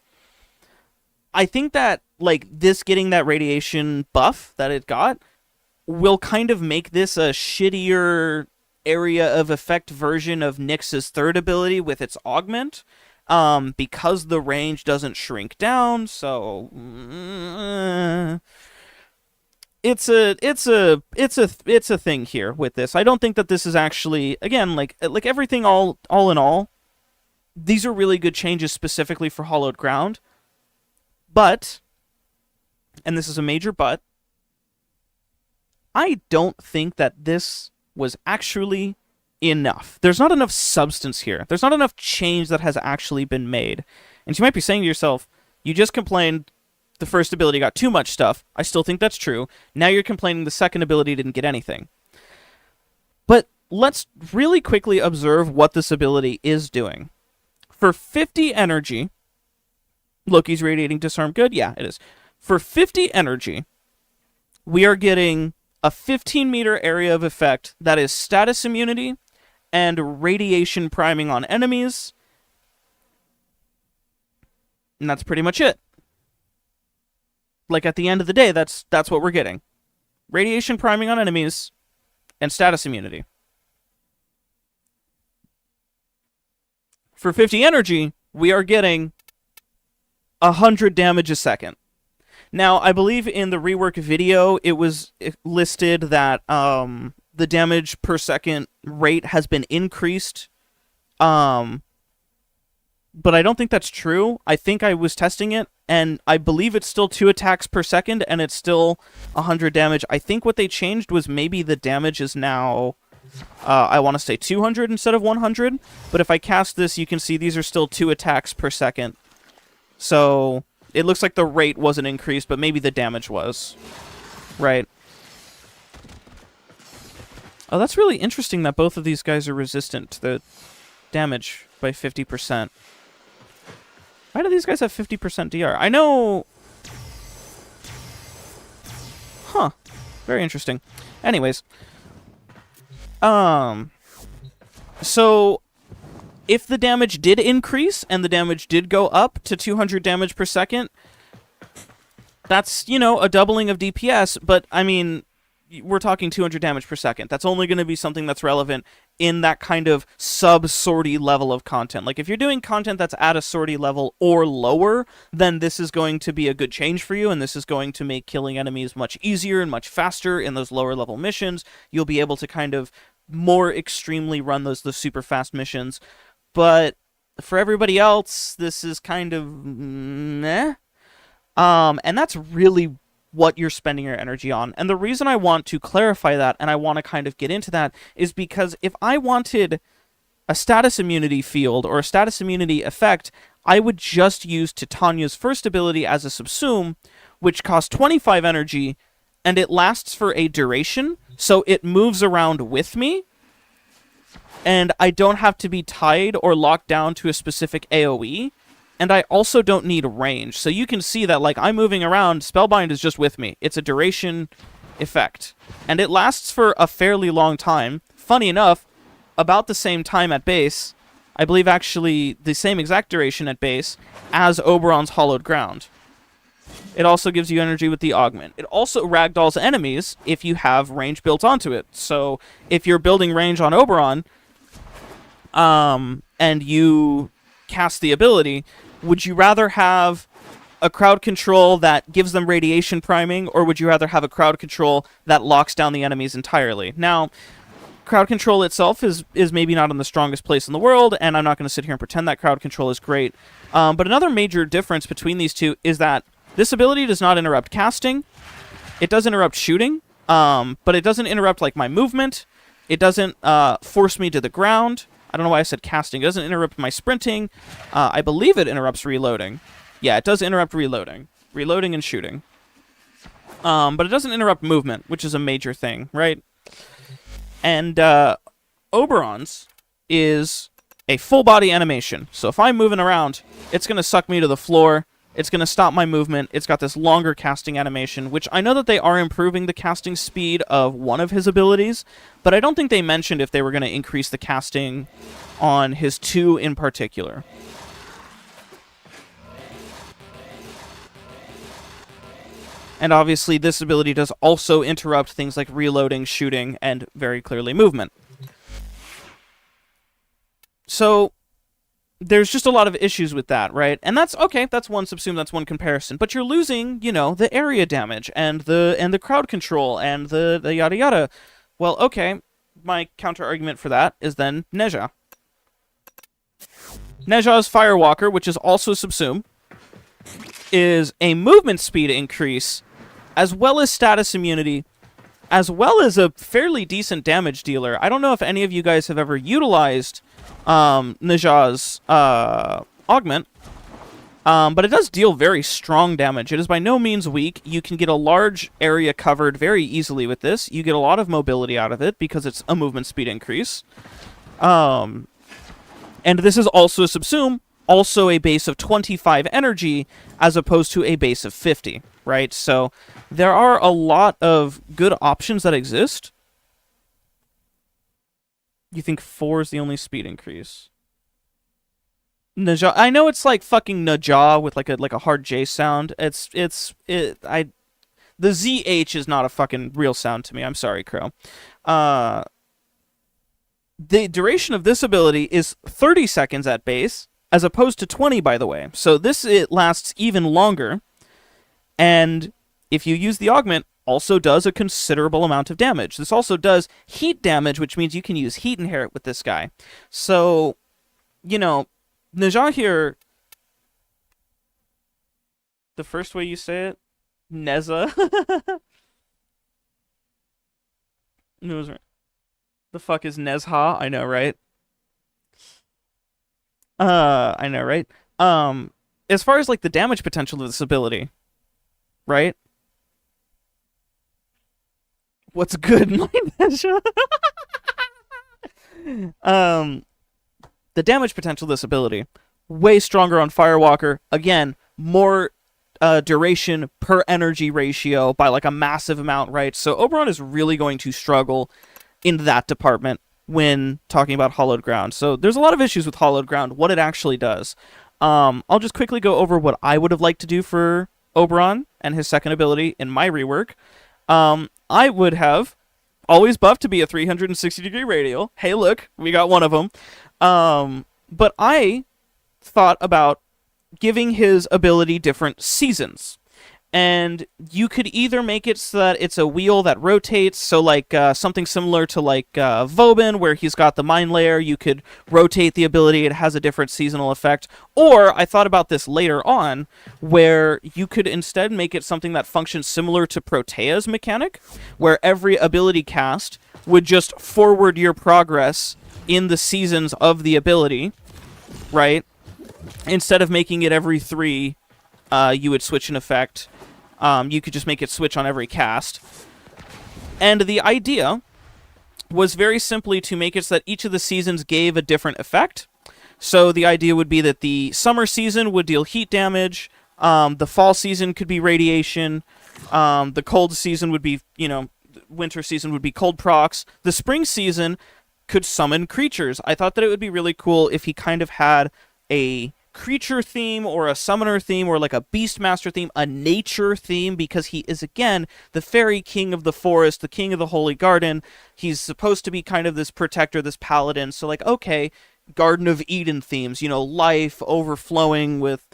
I think that, like, this getting that radiation buff that it got will kind of make this a shittier area of effect version of Nyx's third ability with its augment. Because the range doesn't shrink down, so it's a thing here with this. I don't think that this is actually, again, like everything all in all, these are really good changes specifically for Hallowed Ground. But, and this is a major but, I don't think that this was actually enough. There's not enough substance here. There's not enough change that has actually been made. And you might be saying to yourself, you just complained the first ability got too much stuff. I still think that's true. Now you're complaining the second ability didn't get anything. But let's really quickly observe what this ability is doing. For 50 energy, Loki's radiating disarm good? Yeah, it is. For 50 energy, we are getting a 15-meter area of effect that is status immunity and radiation priming on enemies. And that's pretty much it. Like, at the end of the day, that's what we're getting. Radiation priming on enemies and status immunity. For 50 energy, we are getting 100 damage a second. Now, I believe in the rework video, it was listed that the damage per second rate has been increased. But I don't think that's true. I think I was testing it, and I believe it's still 2 attacks per second, and it's still 100 damage. I think what they changed was maybe the damage is now, I want to say 200 instead of 100. But if I cast this, you can see these are still 2 attacks per second. So it looks like the rate wasn't increased, but maybe the damage was. Right. Oh, that's really interesting that both of these guys are resistant to the damage by 50%. Why do these guys have 50% DR? I know... Huh. Very interesting. Anyways. So, if the damage did increase, and the damage did go up to 200 damage per second, that's, you know, a doubling of DPS, but, I mean, we're talking 200 damage per second. That's only going to be something that's relevant in that kind of sub-sortie level of content. Like, if you're doing content that's at a sortie level or lower, then this is going to be a good change for you, and this is going to make killing enemies much easier and much faster in those lower level missions. You'll be able to kind of more extremely run those super fast missions. But for everybody else, this is kind of meh. And that's really what you're spending your energy on. And the reason I want to clarify that, and I want to kind of get into that, is because if I wanted a status immunity field or a status immunity effect, I would just use Titania's first ability as a subsume, which costs 25 energy, and it lasts for a duration, so it moves around with me, and I don't have to be tied or locked down to a specific AoE. And I also don't need range. So you can see that, like, I'm moving around, Spellbind is just with me. It's a duration effect. And it lasts for a fairly long time. Funny enough, about the same time at base, I believe actually the same exact duration at base as Oberon's Hallowed Ground. It also gives you energy with the augment. It also ragdolls enemies if you have range built onto it. So if you're building range on Oberon, and you cast the ability, would you rather have a crowd control that gives them radiation priming, or would you rather have a crowd control that locks down the enemies entirely? Now, crowd control itself is maybe not in the strongest place in the world, and I'm not going to sit here and pretend that crowd control is great. But another major difference between these two is that this ability does not interrupt casting. It does interrupt shooting, but it doesn't interrupt, like, my movement. It doesn't force me to the ground. I don't know why I said casting. It doesn't interrupt my sprinting. I believe it interrupts reloading. Yeah, it does interrupt reloading. Reloading and shooting. But it doesn't interrupt movement, which is a major thing, right? And Oberon's is a full body animation. So if I'm moving around, it's going to suck me to the floor. It's going to stop my movement. It's got this longer casting animation, which I know that they are improving the casting speed of one of his abilities, but I don't think they mentioned if they were going to increase the casting on his 2 in particular. And obviously this ability does also interrupt things like reloading, shooting, and very clearly movement. So there's just a lot of issues with that, right? And that's okay, that's one subsume, that's one comparison. But you're losing, you know, the area damage and the crowd control and the yada yada. Well, okay, my counter argument for that is then Neja. Neja's Firewalker, which is also subsume, is a movement speed increase, as well as status immunity, as well as a fairly decent damage dealer. I don't know if any of you guys have ever utilized Neja's augment, but it does deal very strong damage. It is by no means weak. You can get a large area covered very easily with this. You get a lot of mobility out of it because it's a movement speed increase. And this is also a subsume, also a base of 25 energy as opposed to a base of 50, right? So there are a lot of good options that exist. You think 4 is the only speed increase? Naja, I know it's like fucking Naja with like a hard J sound. The ZH is not a fucking real sound to me. I'm sorry, Crow. The duration of this ability is 30 seconds at base, as opposed to 20, by the way. So this, it lasts even longer, and if you use the augment, also does a considerable amount of damage. This also does heat damage, which means you can use heat inherit with this guy. So, you know, Najah here, the first way you say it, Neza. The fuck is Nezha? I know, right? I know, right? As far as like the damage potential of this ability, right? What's good, my Nezha? um, the damage potential of this ability, way stronger on Firewalker. Again, more duration per energy ratio by like a massive amount, right? So Oberon is really going to struggle in that department when talking about Hallowed Ground. So there's a lot of issues with Hallowed Ground, what it actually does. I'll just quickly go over what I would have liked to do for Oberon and his second ability in my rework. I would have always buffed to be a 360-degree radial. Hey, look, we got one of them. But I thought about giving his ability different seasons. And you could either make it so that it's a wheel that rotates, so like something similar to like Vauban, where he's got the Mind Layer, you could rotate the ability, it has a different seasonal effect. Or, I thought about this later on, where you could instead make it something that functions similar to Protea's mechanic, where every ability cast would just forward your progress in the seasons of the ability, right? Instead of making it every 3, you would switch an effect. You could just make it switch on every cast. And the idea was very simply to make it so that each of the seasons gave a different effect. So the idea would be that the summer season would deal heat damage, the fall season could be radiation, the cold season would be, winter season would be cold procs, the spring season could summon creatures. I thought that it would be really cool if he kind of had a creature theme or a summoner theme or like a beastmaster theme, a nature theme, because he is again the fairy king of the forest, the king of the holy garden. He's supposed to be kind of this protector, this paladin. So like, okay, Garden of Eden themes, life overflowing with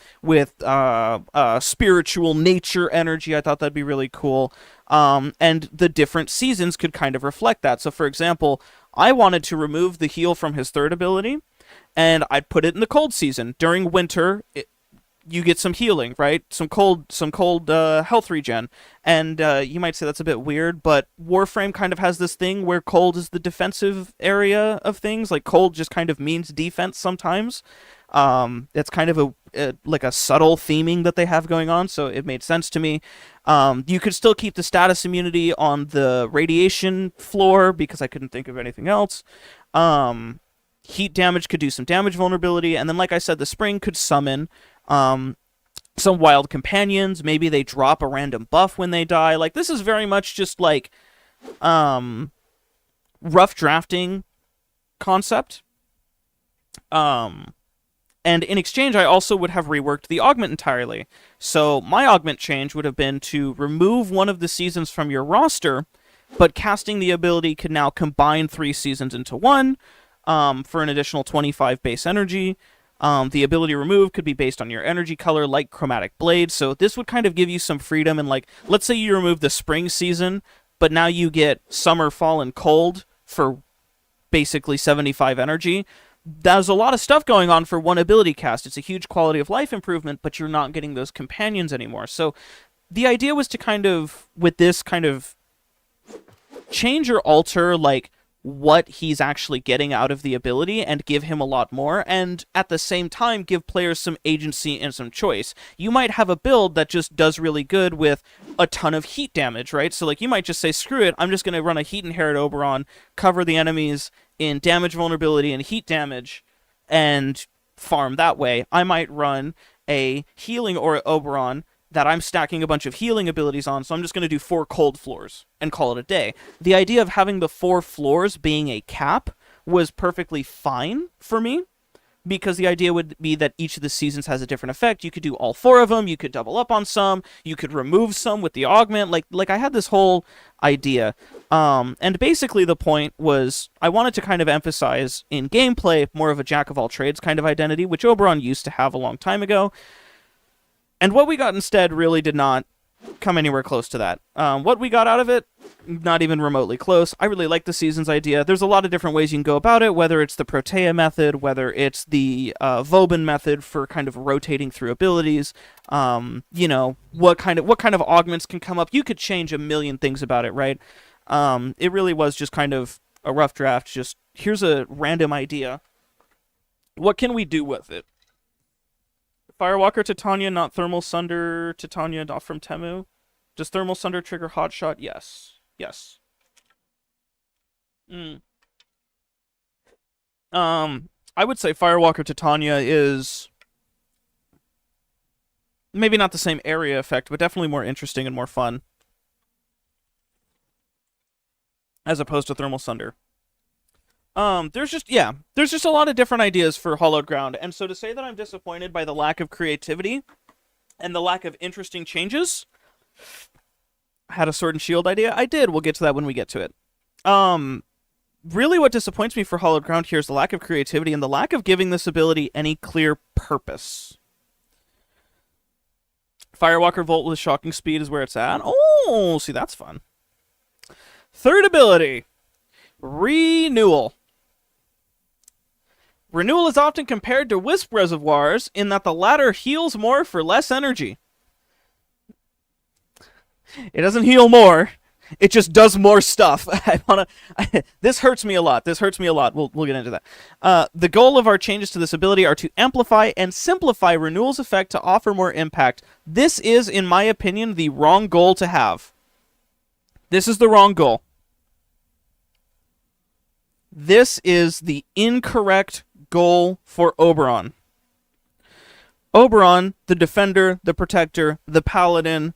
spiritual nature energy. I thought that'd be really cool. And the different seasons could kind of reflect that. So for example, I wanted to remove the heal from his third ability, and I'd put it in the cold season. During winter, you get some healing, right? Some cold health regen. And you might say that's a bit weird, but Warframe kind of has this thing where cold is the defensive area of things. Like, cold just kind of means defense sometimes. It's kind of like a subtle theming that they have going on, so it made sense to me. You could still keep the status immunity on the radiation floor, because I couldn't think of anything else. Heat damage could do some damage vulnerability, and then, like I said, the spring could summon some wild companions. Maybe they drop a random buff when they die. Like, this is very much just like rough drafting concept. And in exchange, I also would have reworked the augment entirely. So my augment change would have been to remove one of the seasons from your roster, but casting the ability could now combine 3 seasons into one. For an additional 25 base energy. The ability removed could be based on your energy color, like Chromatic Blade. So this would kind of give you some freedom. And like, let's say you remove the spring season, but now you get summer, fall, and cold for basically 75 energy. There's a lot of stuff going on for one ability cast. It's a huge quality of life improvement, but you're not getting those companions anymore. So the idea was to kind of, with this, kind of change or alter, like, what he's actually getting out of the ability and give him a lot more, and at the same time give players some agency and some choice. You might have a build that just does really good with a ton of heat damage, right? So like, you might just say, screw it, I'm just going to run a heat inherit Oberon, cover the enemies in damage vulnerability and heat damage, and farm that way. I might run a healing or Oberon that I'm stacking a bunch of healing abilities on, so I'm just going to do 4 cold floors and call it a day. The idea of having the 4 floors being a cap was perfectly fine for me. because the idea would be that each of the seasons has a different effect. You could do all 4 of them, you could double up on some, you could remove some with the augment. Like I had this whole idea. And basically the point was I wanted to kind of emphasize in gameplay more of a jack of all trades kind of identity, which Oberon used to have a long time ago. And what we got instead really did not come anywhere close to that. What we got out of it, not even remotely close. I really like the seasons idea. There's a lot of different ways you can go about it, whether it's the Protea method, whether it's the Vauban method for kind of rotating through abilities. You know, what kind of augments can come up. You could change a million things about it, right? It really was just kind of a rough draft. Just here's a random idea. What can we do with it? Firewalker Titania, not Thermal Sunder Titania, not from Temu. Does Thermal Sunder trigger Hot Shot? Yes. Yes. I would say Firewalker Titania is maybe not the same area effect, but definitely more interesting and more fun. As opposed to Thermal Sunder. There's just a lot of different ideas for Hallowed Ground, and so to say that I'm disappointed by the lack of creativity and the lack of interesting changes, I had a Sword and Shield idea. I did. We'll get to that when we get to it. Really what disappoints me for Hallowed Ground here is the lack of creativity and the lack of giving this ability any clear purpose. Firewalker Volt with shocking speed is where it's at. Oh, see, that's fun. Third ability, Renewal. Renewal is often compared to Wisp Reservoirs in that the latter heals more for less energy. It doesn't heal more. It just does more stuff. This hurts me a lot. We'll get into that. The goal of our changes to this ability are to amplify and simplify Renewal's effect to offer more impact. This is, in my opinion, the wrong goal to have. This is the wrong goal. This is the incorrect goal for Oberon. Oberon, the defender, the protector, the paladin,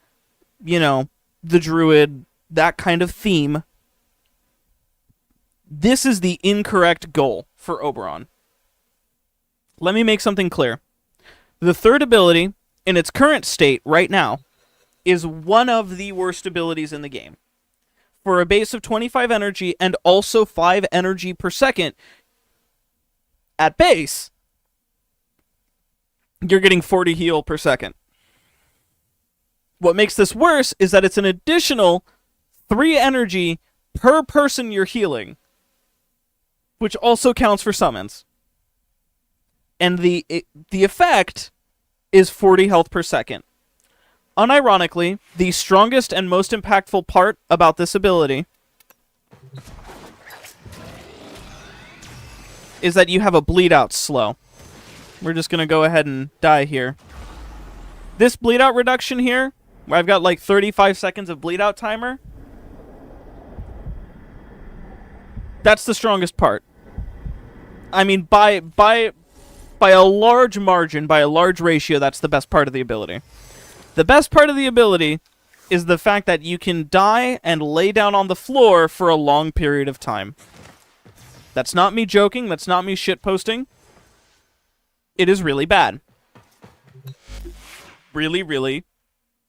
you know, the druid, that kind of theme. This is the incorrect goal for Oberon. Let me make something clear. The third ability, in its current state right now, is one of the worst abilities in the game. For a base of 25 energy and also 5 energy per second, at base, you're getting 40 heal per second. What makes this worse is that it's an additional 3 energy per person you're healing, which also counts for summons. And the effect is 40 health per second. Unironically, the strongest and most impactful part about this ability is that you have a bleed out slow. We're just going to go ahead and die here. This bleed out reduction here, where I've got like 35 seconds of bleed out timer, that's the strongest part. I mean, by a large margin, by a large ratio, that's the best part of the ability. The best part of the ability is the fact that you can die and lay down on the floor for a long period of time. That's not me joking. That's not me shitposting. It is really bad. Really, really,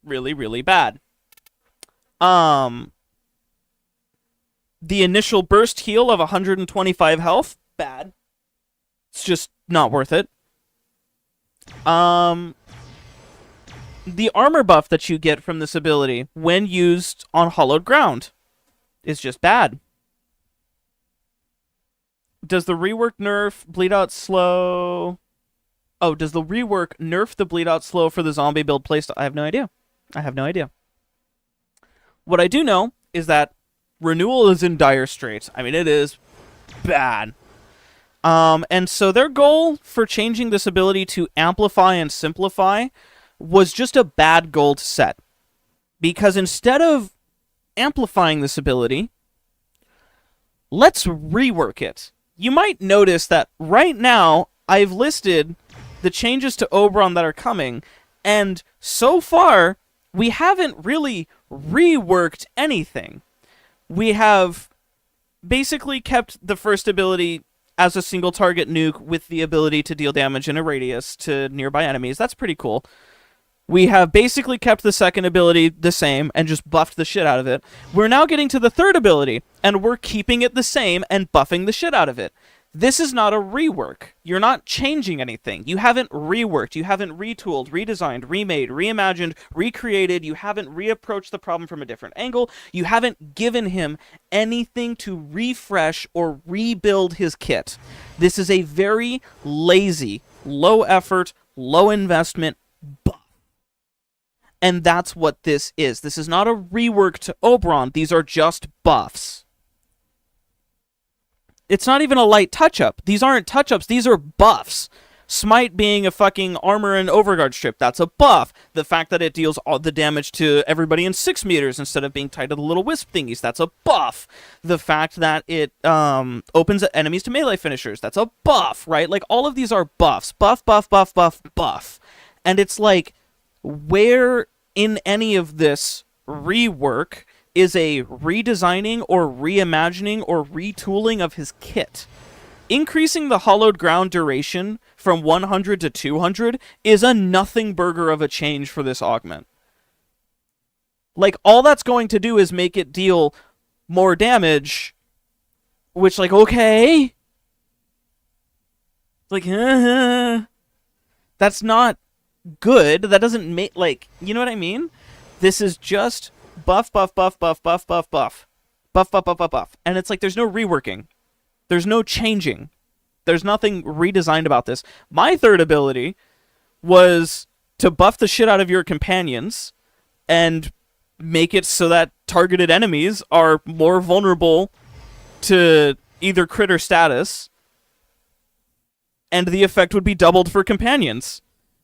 really, really bad. The initial burst heal of 125 health, bad. It's just not worth it. The armor buff that you get from this ability when used on Hallowed Ground is just bad. Does the rework nerf bleed out slow? Oh, does the rework nerf the bleed out slow for the zombie build playstyle? I have no idea. What I do know is that Renewal is in dire straits. I mean, it is bad. And so their goal for changing this ability to amplify and simplify was just a bad goal to set. Because instead of amplifying this ability, let's rework it. You might notice that right now I've listed the changes to Oberon that are coming, and so far we haven't really reworked anything. We have basically kept the first ability as a single target nuke with the ability to deal damage in a radius to nearby enemies. That's pretty cool. We have basically kept the second ability the same and just buffed the shit out of it. We're now getting to the third ability, and we're keeping it the same and buffing the shit out of it. This is not a rework. You're not changing anything. You haven't reworked. You haven't retooled, redesigned, remade, reimagined, recreated. You haven't reapproached the problem from a different angle. You haven't given him anything to refresh or rebuild his kit. This is a very lazy, low effort, low investment buff. And that's what this is. This is not a rework to Oberon. These are just buffs. It's not even a light touch-up. These aren't touch-ups. These are buffs. Smite being a fucking armor and overguard strip, that's a buff. The fact that it deals all the damage to everybody in 6 meters instead of being tied to the little wisp thingies, that's a buff. The fact that it opens enemies to melee finishers, that's a buff, right? Like, all of these are buffs. Buff, buff, buff, buff, buff. And it's like, where in any of this rework is a redesigning or reimagining or retooling of his kit? Increasing the Hallowed ground duration from 100 to 200 is a nothing burger of a change for this augment. Like, all that's going to do is make it deal more damage, which, like, okay. Like, that's not good. That doesn't make, like, you know what I mean? This is just buff, buff, buff, buff, buff, buff, buff. Buff, buff, buff, buff, buff. And it's like, there's no reworking. There's no changing. There's nothing redesigned about this. My third ability was to buff the shit out of your companions and make it so that targeted enemies are more vulnerable to either crit or status. And the effect would be doubled for companions.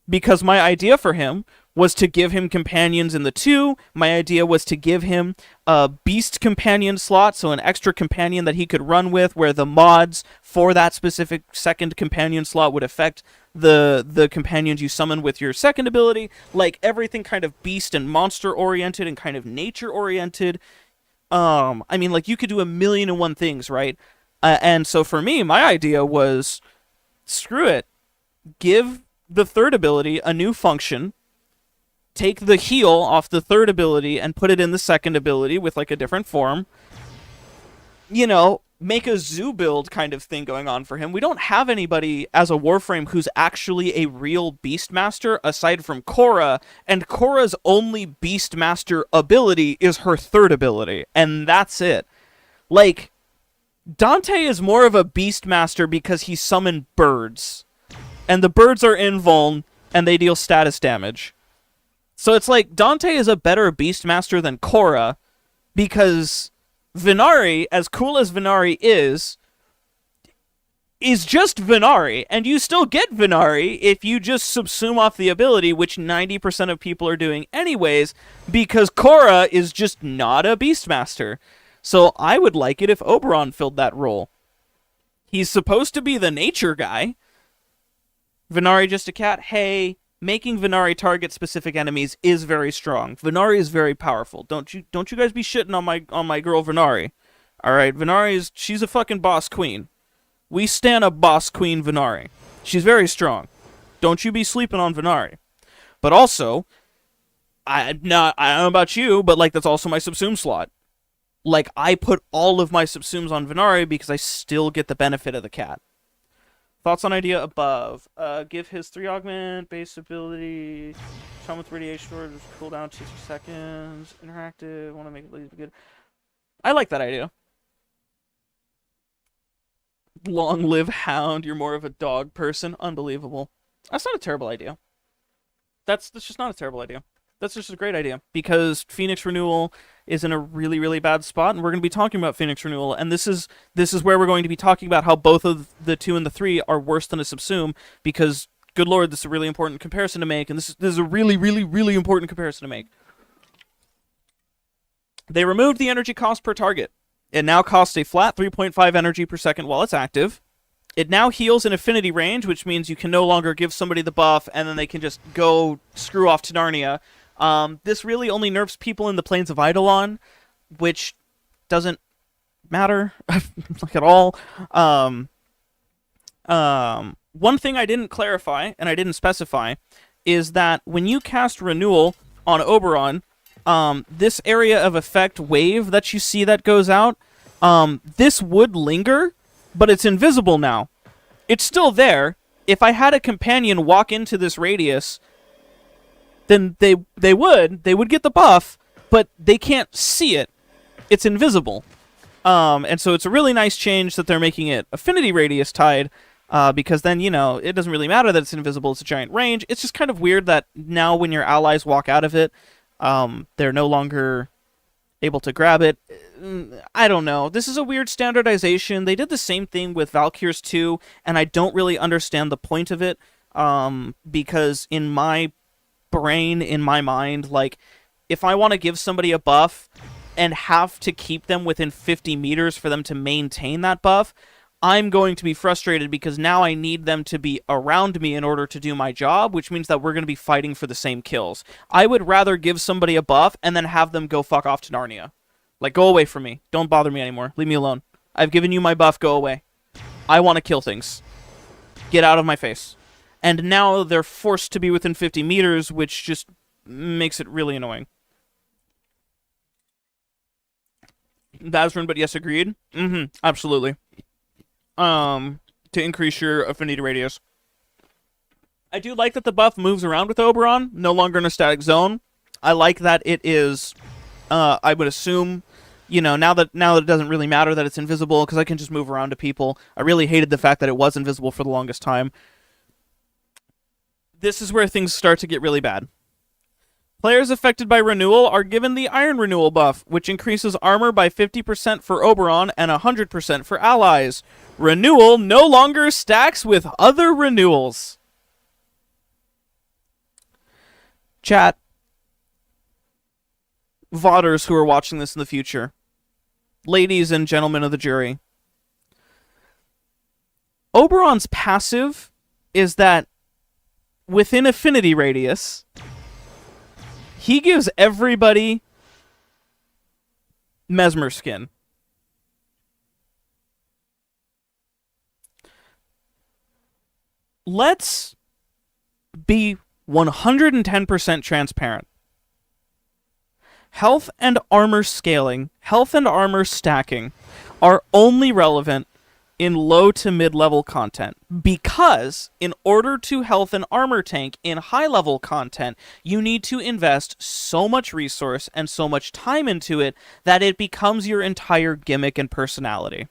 Because my idea for him was to give him companions in the 2. My idea was to give him a beast companion slot, so an extra companion that he could run with, where the mods for that specific second companion slot would affect the companions you summon with your second ability. Like, everything kind of beast and monster oriented and kind of nature oriented. I mean, like, you could do 1,000,001 things, right? And so for me, my idea was, screw it. Give the third ability a new function, take the heal off the third ability and put it in the second ability with, like, a different form. You know, make a zoo build kind of thing going on for him. We don't have anybody as a Warframe who's actually a real Beastmaster aside from Korra, and Korra's only Beastmaster ability is her third ability, and that's it. Like, Dante is more of a Beastmaster because he summoned birds. And the birds are invuln, and they deal status damage. So it's like, Dante is a better Beastmaster than Korra, because Venari, as cool as Venari is just Venari, and you still get Venari if you just subsume off the ability, which 90% of people are doing anyways, because Korra is just not a Beastmaster. So I would like it if Oberon filled that role. He's supposed to be the nature guy. Venari just a cat? Hey, making Venari target specific enemies is very strong. Venari is very powerful. Don't you guys be shitting on my girl Venari. Alright, she's a fucking boss queen. We stan a boss queen Venari. She's very strong. Don't you be sleeping on Venari. But also, I don't know about you, but, like, that's also my subsume slot. Like, I put all of my subsumes on Venari because I still get the benefit of the cat. Thoughts on idea above. Give his 3 augment, base ability, come with radiation storage, cooldown 60 seconds, interactive, want to make it good. I like that idea. Long live Hound, you're more of a dog person. Unbelievable. That's not a terrible idea. That's just not a terrible idea. That's just a great idea, because Phoenix Renewal is in a really, really bad spot, and we're going to be talking about Phoenix Renewal, and this is where we're going to be talking about how both of the 2 and the 3 are worse than a subsume, because, good lord, this is a really important comparison to make, and this is a really, really, really important comparison to make. They removed the energy cost per target. It now costs a flat 3.5 energy per second while it's active. It now heals in affinity range, which means you can no longer give somebody the buff, and then they can just go screw off to Narnia. This really only nerfs people in the plains of Eidolon, which doesn't matter, like, at all. One thing I didn't clarify and I didn't specify is that when you cast Renewal on Oberon, this area of effect wave that you see that goes out, this would linger, but it's invisible now. It's still there. If I had a companion walk into this radius, then they would get the buff, but they can't see it. It's invisible. And so it's a really nice change that they're making it affinity radius tied, because then, it doesn't really matter that it's invisible, it's a giant range. It's just kind of weird that now when your allies walk out of it, they're no longer able to grab it. I don't know. This is a weird standardization. They did the same thing with Valkyries 2, and I don't really understand the point of it, because in my brain, in my mind, like, if I want to give somebody a buff and have to keep them within 50 meters for them to maintain that buff, I'm going to be frustrated because now I need them to be around me in order to do my job, which means that we're going to be fighting for the same kills. I would rather give somebody a buff and then have them go fuck off to Narnia. Like, go away from me. Don't bother me anymore. Leave me alone. I've given you my buff. Go away. I want to kill things. Get out of my face. And now they're forced to be within 50 meters, which just makes it really annoying. Bazrin, but yes, agreed. Absolutely. To increase your affinity radius. I do like that the buff moves around with Oberon, no longer in a static zone. I like that it is, I would assume, now that it doesn't really matter that it's invisible, because I can just move around to people. I really hated the fact that it was invisible for the longest time. This is where things start to get really bad. Players affected by Renewal are given the Iron Renewal buff, which increases armor by 50% for Oberon and 100% for allies. Renewal no longer stacks with other renewals. Chat. Vodders who are watching this in the future. Ladies and gentlemen of the jury. Oberon's passive is that within affinity radius, he gives everybody Mesmer skin. Let's be 110% transparent. Health and armor scaling, health and armor stacking are only relevant in low to mid-level content, because in order to health and armor tank in high-level content, you need to invest so much resource and so much time into it that it becomes your entire gimmick and personality.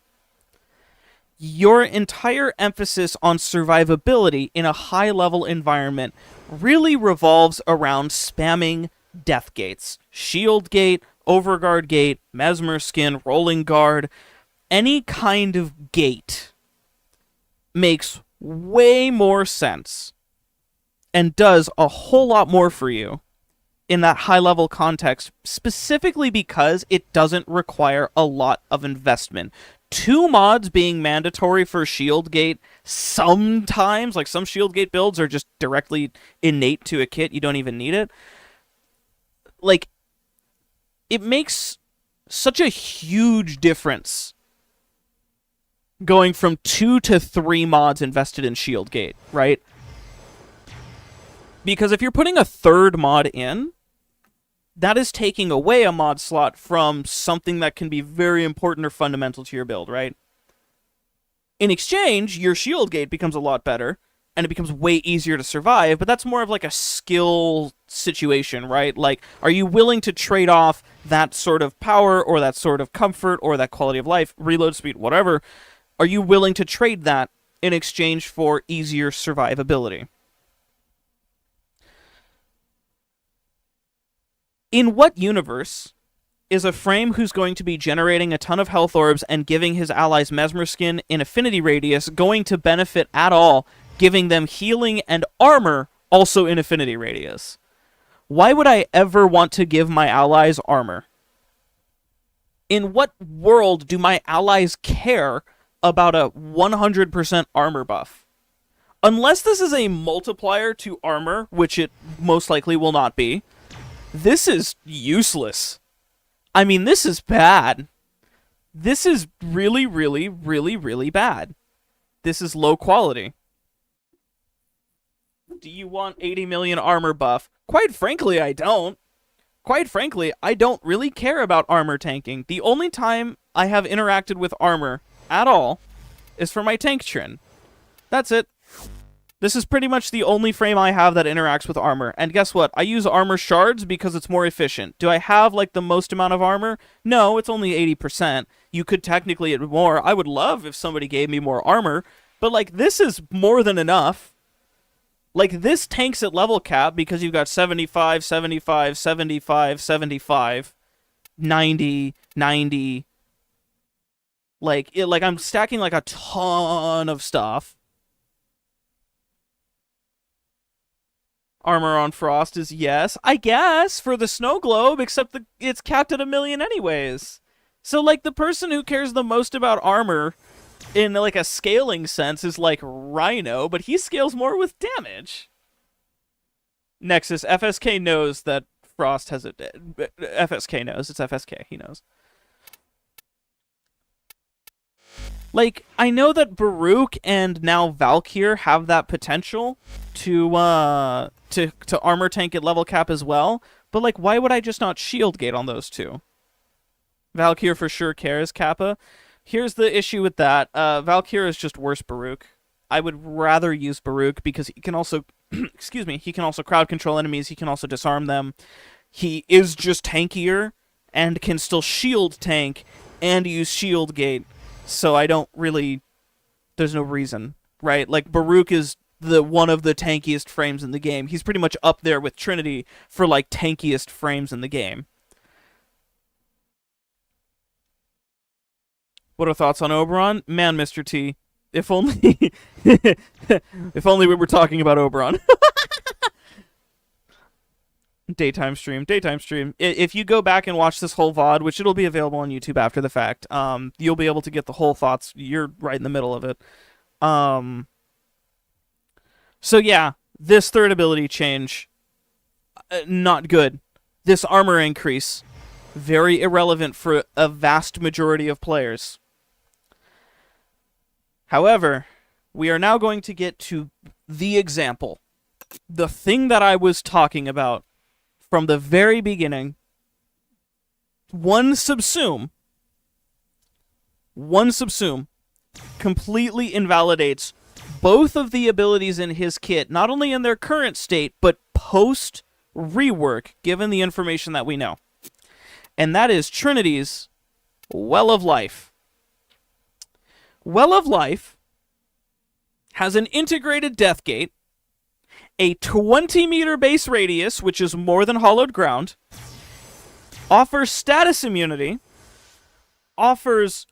Your entire emphasis on survivability in a high-level environment really revolves around spamming death gates. Shield gate, overguard gate, mesmer skin, rolling guard. Any kind of gate makes way more sense and does a whole lot more for you in that high-level context, specifically because it doesn't require a lot of investment. 2 mods being mandatory for shield gate sometimes, like some shield gate builds are just directly innate to a kit, you don't even need it. Like, it makes such a huge difference going from 2 to 3 mods invested in shield gate, right? Because if you're putting a 3rd mod in, that is taking away a mod slot from something that can be very important or fundamental to your build, right? In exchange, your shield gate becomes a lot better, and it becomes way easier to survive, but that's more of like a skill situation, right? Like, are you willing to trade off that sort of power, or that sort of comfort, or that quality of life, reload speed, whatever? Are you willing to trade that in exchange for easier survivability? In what universe is a frame who's going to be generating a ton of health orbs and giving his allies mesmer skin in affinity radius going to benefit at all, giving them healing and armor also in affinity radius? Why would I ever want to give my allies armor? In what world do my allies care about a 100% armor buff? Unless this is a multiplier to armor, which it most likely will not be, this is useless. I mean, this is bad. This is really, really, really, really bad. This is low quality. Do you want 80 million armor buff? Quite frankly, I don't. Quite frankly, I don't really care about armor tanking. The only time I have interacted with armor at all is for my tank trin. That's it. This is pretty much the only frame I have that interacts with armor. And guess what? I use armor shards because it's more efficient. Do I have, like, the most amount of armor? No, it's only 80%. You could technically get more. I would love if somebody gave me more armor. But, like, this is more than enough. Like, this tanks at level cap because you've got 75, 75, 75, 75, 90, 90. Like, I'm stacking, like, a ton of stuff. Armor on Frost is yes. I guess, for the snow globe, except it's capped at 1 million anyways. So, like, the person who cares the most about armor in, like, a scaling sense is, like, Rhino, but he scales more with damage. Nexus, FSK knows that Frost has it. FSK knows. It's FSK. He knows. Like, I know that Baruch and now Valkyr have that potential to armor tank at level cap as well, but, like, why would I just not shield gate on those two? Valkyr for sure cares, Kappa. Here's the issue with that. Valkyr is just worse Baruch. I would rather use Baruch because he can also, excuse me, he can also crowd control enemies, he can also disarm them. He is just tankier and can still shield tank and use shield gate, so I don't really, there's no reason, right? Like, Baruch is one of the tankiest frames in the game. He's pretty much up there with Trinity for, like, tankiest frames in the game. What are thoughts on Oberon? Man, Mr. T, if only if only we were talking about Oberon. Daytime stream. If you go back and watch this whole VOD, which it'll be available on YouTube after the fact, you'll be able to get the whole thoughts. You're right in the middle of it. So yeah, this third ability change, not good. This armor increase, very irrelevant for a vast majority of players. However, we are now going to get to the example. The thing that I was talking about from the very beginning. One subsume completely invalidates both of the abilities in his kit, not only in their current state, but post-rework, given the information that we know. And that is Trinity's Well of Life. Well of Life has an integrated death gate, a 20-meter base radius, which is more than Hallowed Ground, offers status immunity, offers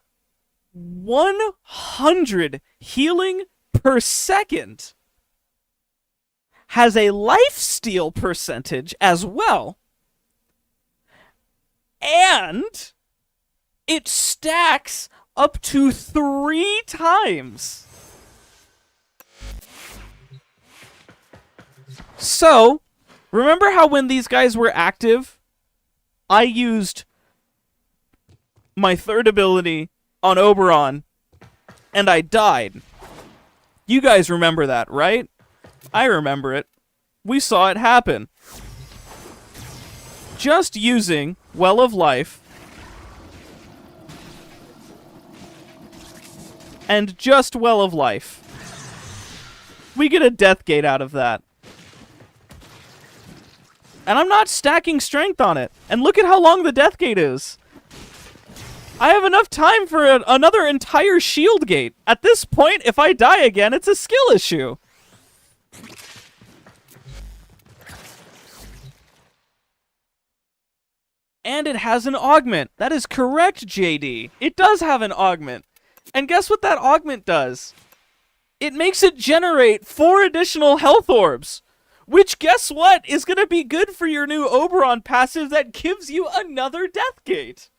100 healing per second, has a lifesteal percentage as well, and it stacks up to 3 times. So, remember how when these guys were active, I used my third ability on Oberon, and I died? You guys remember that, right? I remember it. We saw it happen. Just using Well of Life and just Well of Life, we get a death gate out of that. And I'm not stacking strength on it. And look at how long the death gate is. I have enough time for another entire shield gate. At this point, if I die again, it's a skill issue. And it has an augment. That is correct, JD. It does have an augment. And guess what that augment does? It makes it generate 4 additional health orbs. Which, guess what, is going to be good for your new Oberon passive that gives you another death gate.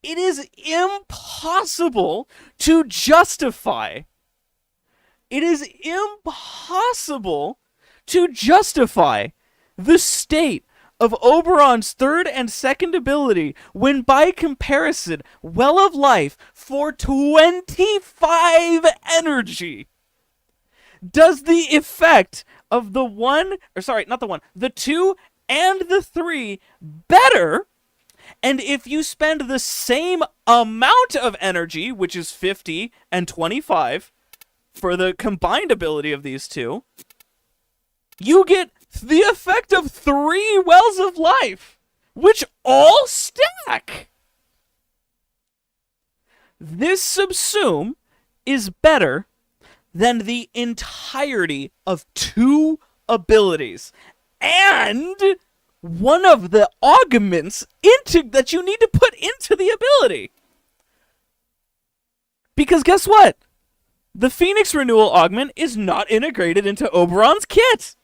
It is impossible to justify. It is impossible to justify the state of Oberon's third and second ability when by comparison, Well of Life for 25 energy does the effect of the the 2 and the 3 better. And if you spend the same amount of energy, which is 50 and 25, for the combined ability of these two, you get the effect of 3 Wells of Life, which all stack. This subsume is better than the entirety of 2 abilities. And one of the augments that you need to put into the ability. Because guess what? The Phoenix Renewal augment is not integrated into Oberon's kit.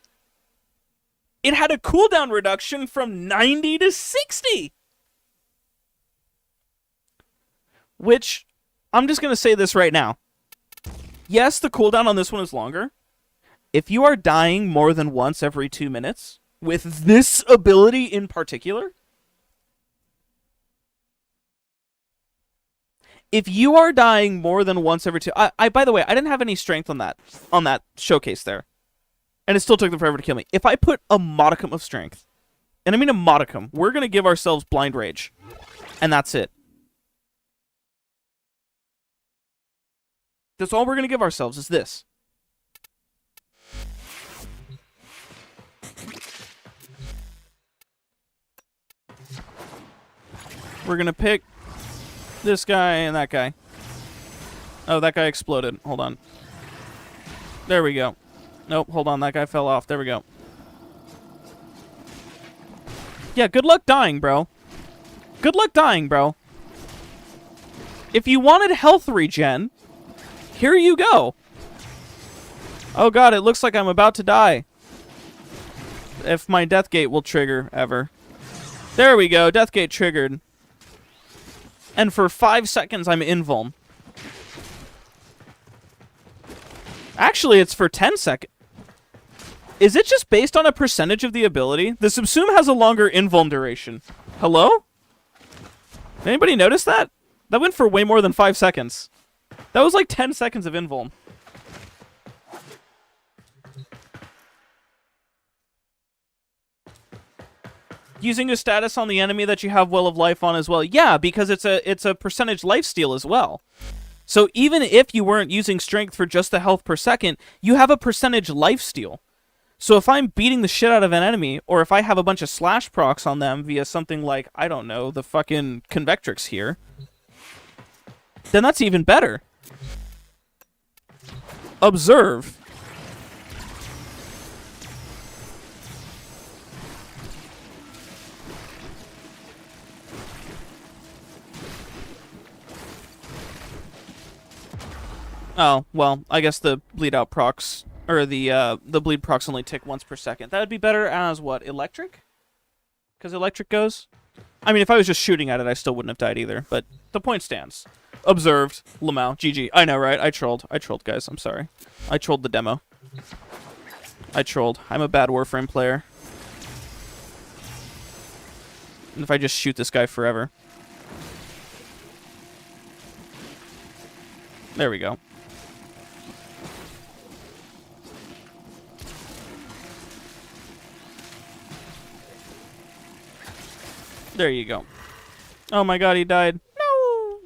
It had a cooldown reduction from 90 to 60. Which, I'm just going to say this right now. Yes, the cooldown on this one is longer. If you are dying more than once every 2 minutes, with this ability in particular, if you are dying more than once every 2... by the way, I didn't have any strength on that showcase there. And it still took them forever to kill me. If I put a modicum of strength, and I mean a modicum, we're going to give ourselves Blind Rage. And that's it. That's all we're going to give ourselves, is this. We're going to pick this guy and that guy. Oh, that guy exploded. Hold on. There we go. Nope, hold on. That guy fell off. There we go. Yeah, good luck dying, bro. Good luck dying, bro. If you wanted health regen, here you go. Oh god, it looks like I'm about to die. If my death gate will trigger ever. There we go. Death gate triggered. And for 5 seconds, I'm invuln. Actually, it's for 10 seconds. Is it just based on a percentage of the ability? The subsume has a longer invuln duration. Hello? Anybody notice that? That went for way more than 5 seconds. That was like 10 seconds of invuln. Using a status on the enemy that you have Well of Life on as well. Yeah, because it's a percentage lifesteal as well. So even if you weren't using strength for just the health per second, you have a percentage lifesteal. So if I'm beating the shit out of an enemy, or if I have a bunch of slash procs on them via something like, I don't know, the fucking Convectrix here, then that's even better. Observe. Oh, well, I guess the bleed out procs, or the bleed procs only tick once per second. That would be better as, what, electric? Because electric goes? I mean, if I was just shooting at it, I still wouldn't have died either, but the point stands. Observed. Lamau. GG. I know, right? I trolled, guys. I'm sorry. I trolled the demo. I trolled. I'm a bad Warframe player. And if I just shoot this guy forever. There we go. There you go. Oh my god, he died. No!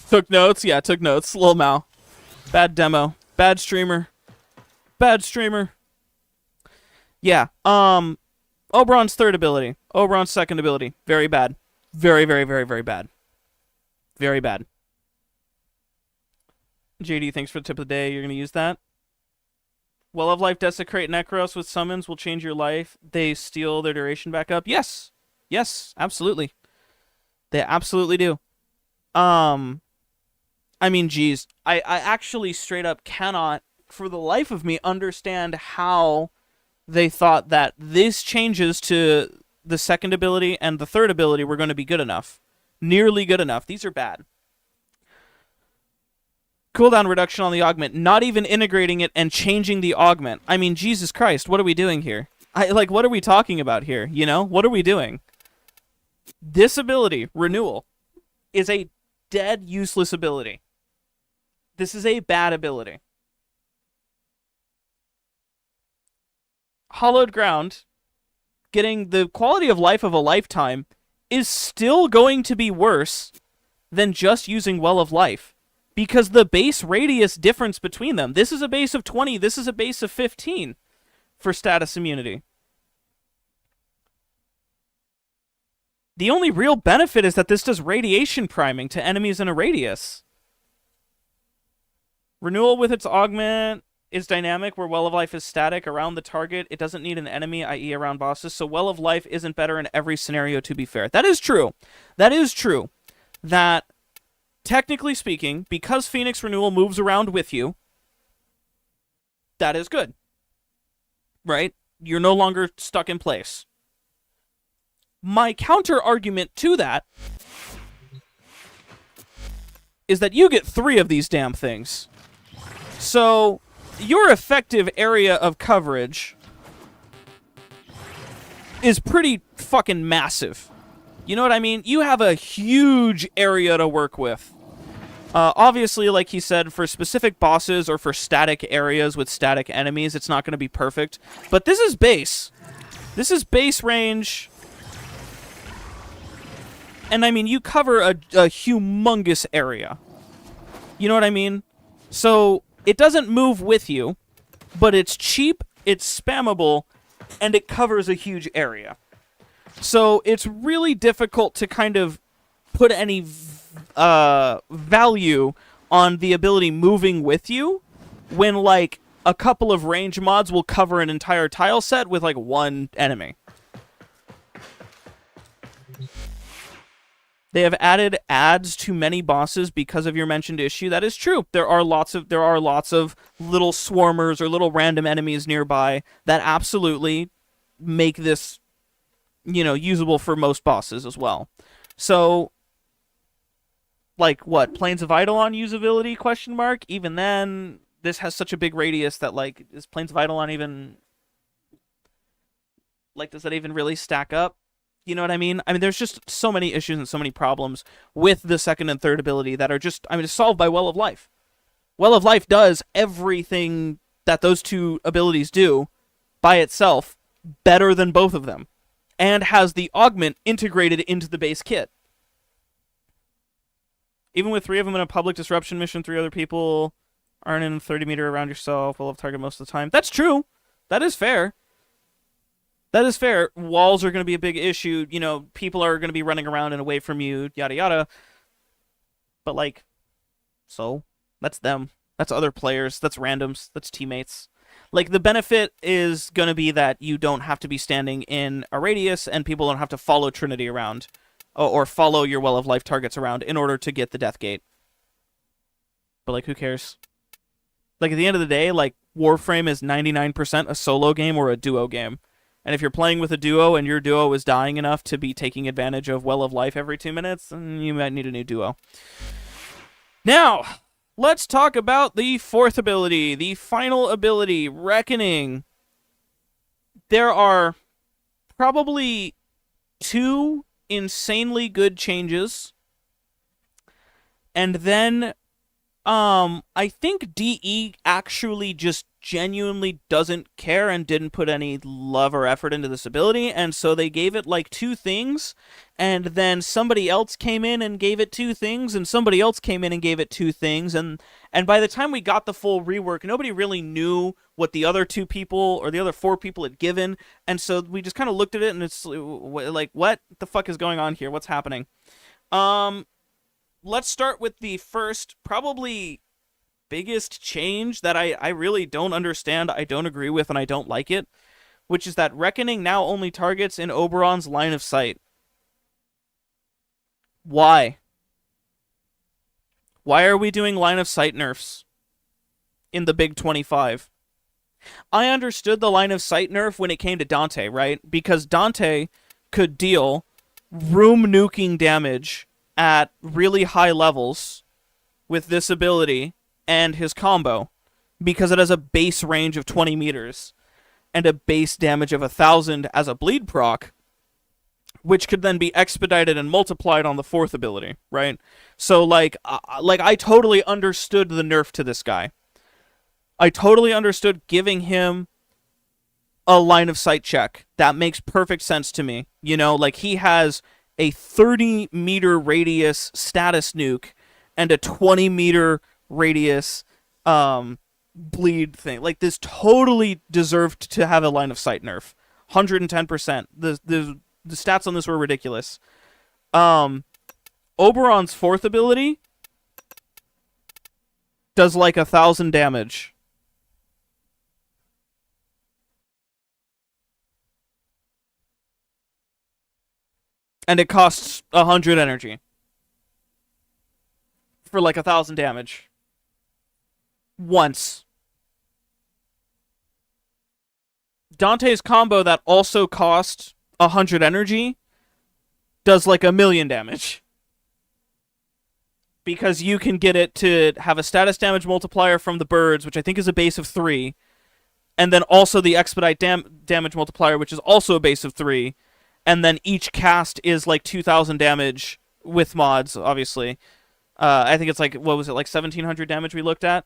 Took notes? Yeah, took notes. Lil Mao. Bad demo. Bad streamer. Bad streamer. Yeah, Oberon's third ability. Oberon's second ability. Very bad. Very, very, very, very bad. Very bad. JD, thanks for the tip of the day. You're going to use that? Well of Life Desecrate Necros with summons will change your life. They steal their duration back up. Yes. Yes, absolutely. They absolutely do. I mean, geez. I actually straight up cannot, for the life of me, understand how they thought that these changes to the second ability and the third ability were going to be good enough. Nearly good enough. These are bad. Cooldown reduction on the augment. Not even integrating it and changing the augment. I mean, Jesus Christ, what are we doing here? Like, what are we talking about here? What are we doing? This ability, Renewal, is a dead useless ability. This is a bad ability. Hallowed Ground, getting the quality of life of a lifetime, is still going to be worse than just using Well of Life, because the base radius difference between them, this is a base of 20, this is a base of 15 for status immunity. The only real benefit is that this does radiation priming to enemies in a radius. Renewal with its augment is dynamic, where Well of Life is static around the target. It doesn't need an enemy, i.e. around bosses, so Well of Life isn't better in every scenario, to be fair. That is true. That is true. That, technically speaking, because Phoenix Renewal moves around with you, that is good. Right? You're no longer stuck in place. My counter-argument to that is that you get 3 of these damn things. So, your effective area of coverage is pretty fucking massive. You know what I mean? You have a huge area to work with. Obviously, like he said, for specific bosses or for static areas with static enemies, it's not going to be perfect. But this is base. This is base range. And I mean, you cover a humongous area. You know what I mean? So, it doesn't move with you, but it's cheap, it's spammable, and it covers a huge area. So, it's really difficult to kind of put any value on the ability moving with you when, like, a couple of range mods will cover an entire tile set with, like, 1 enemy. They have added adds to many bosses because of your mentioned issue. That is true. There are lots of little swarmers or little random enemies nearby that absolutely make this, usable for most bosses as well. So, like, what? Plains of Eidolon usability, question mark? Even then, this has such a big radius that, like, is Plains of Eidolon even... Like, does that even really stack up? You know what I mean? I mean, there's just so many issues and so many problems with the second and third ability that are just, solved by Well of Life. Well of Life does everything that those 2 abilities do by itself better than both of them, and has the augment integrated into the base kit. Even with 3 of them in a public disruption mission, 3 other people aren't in 30 meter around yourself, Well of target most of the time. That's true. That is fair. That is fair. Walls are going to be a big issue. People are going to be running around and away from you, yada yada. But, like, so? That's them. That's other players. That's randoms. That's teammates. Like, the benefit is going to be that you don't have to be standing in a radius, and people don't have to follow Trinity around, or follow your Well of Life targets around in order to get the Death Gate. But, like, who cares? Like, at the end of the day, like, Warframe is 99% a solo game or a duo game. And if you're playing with a duo and your duo is dying enough to be taking advantage of Well of Life every 2 minutes, then you might need a new duo. Now, let's talk about the 4th ability, the final ability, Reckoning. There are probably 2 insanely good changes. And then, I think DE actually just genuinely doesn't care and didn't put any love or effort into this ability, and so they gave it like 2 things, and then somebody else came in and gave it 2 things, and somebody else came in and gave it 2 things, and by the time we got the full rework, nobody really knew what the other 2 people or the other 4 people had given, and so we just kind of looked at it and it's like, what the fuck is going on here? What's happening? Let's start with the first, probably biggest change that I really don't understand, I don't agree with, and I don't like it, which is that Reckoning now only targets in Oberon's line of sight. Why? Why are we doing line of sight nerfs in the big 25? I understood the line of sight nerf when it came to Dante, right? Because Dante could deal room nuking damage at really high levels with this ability and his combo, because it has a base range of 20 meters. and a base damage of 1,000 as a bleed proc, which could then be expedited and multiplied on the fourth ability, right? So like I totally understood the nerf to this guy. I totally understood giving him a line of sight check. That makes perfect sense to me. You know, like he has a 30-meter radius status nuke and a 20-meter radius bleed thing. Like, this totally deserved to have a line of sight nerf. 110%. The stats on this were ridiculous. Oberon's fourth ability does like 1,000 damage. And it costs 100 energy for like 1,000 damage. Once. Dante's combo that also cost 100 energy does like 1,000,000 damage. Because you can get it to have a status damage multiplier from the birds, which I think is a base of 3. And then also the expedite damage multiplier, which is also a base of 3. And then each cast is like 2,000 damage with mods, obviously. I think it's like, what was it, like 1,700 damage we looked at?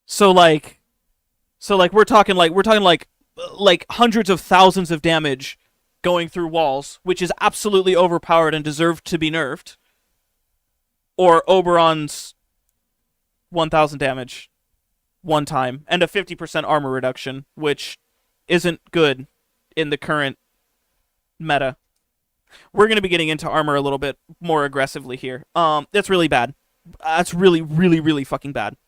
So we're talking like hundreds of thousands of damage going through walls, which is absolutely overpowered and deserved to be nerfed. Or Oberon's 1,000 damage one time and a 50% armor reduction, which isn't good in the current meta. We're going to be getting into armor a little bit more aggressively here. That's really bad. That's really, really, really fucking bad.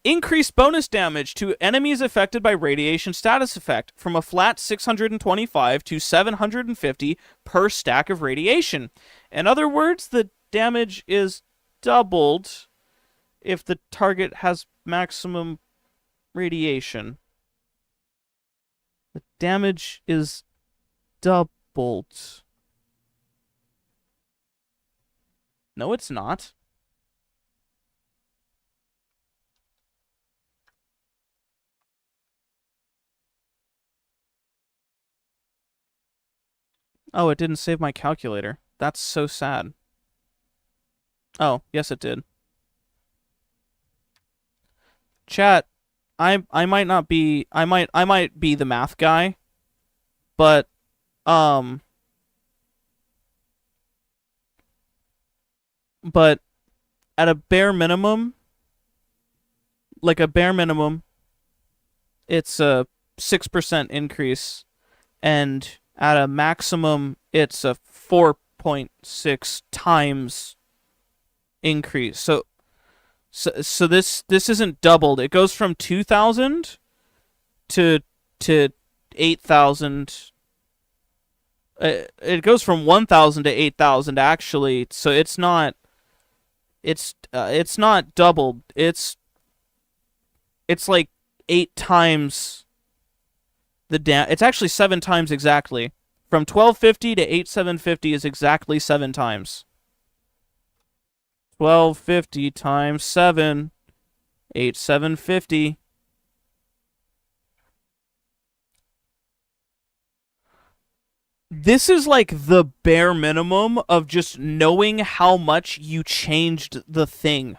Increased bonus damage to enemies affected by radiation status effect from a flat 625 to 750 per stack of radiation. In other words, the damage is doubled if the target has maximum radiation. The damage is doubled. No, it's not. Oh, it didn't save my calculator. That's so sad. Oh, yes it did. Chat, I might not be I might be the math guy, but but at a bare minimum, it's a 6% increase, and at a maximum, it's a 4.6 times increase. So this isn't doubled. It goes from 2,000 to 8,000. It goes from 1,000 to 8,000 actually. So it's not doubled. It's like 8 times it's actually 7 times exactly. From 1,250 to 8,750 is exactly 7 times. 1,250 times 7, 8,750. This is like the bare minimum of just knowing how much you changed the thing.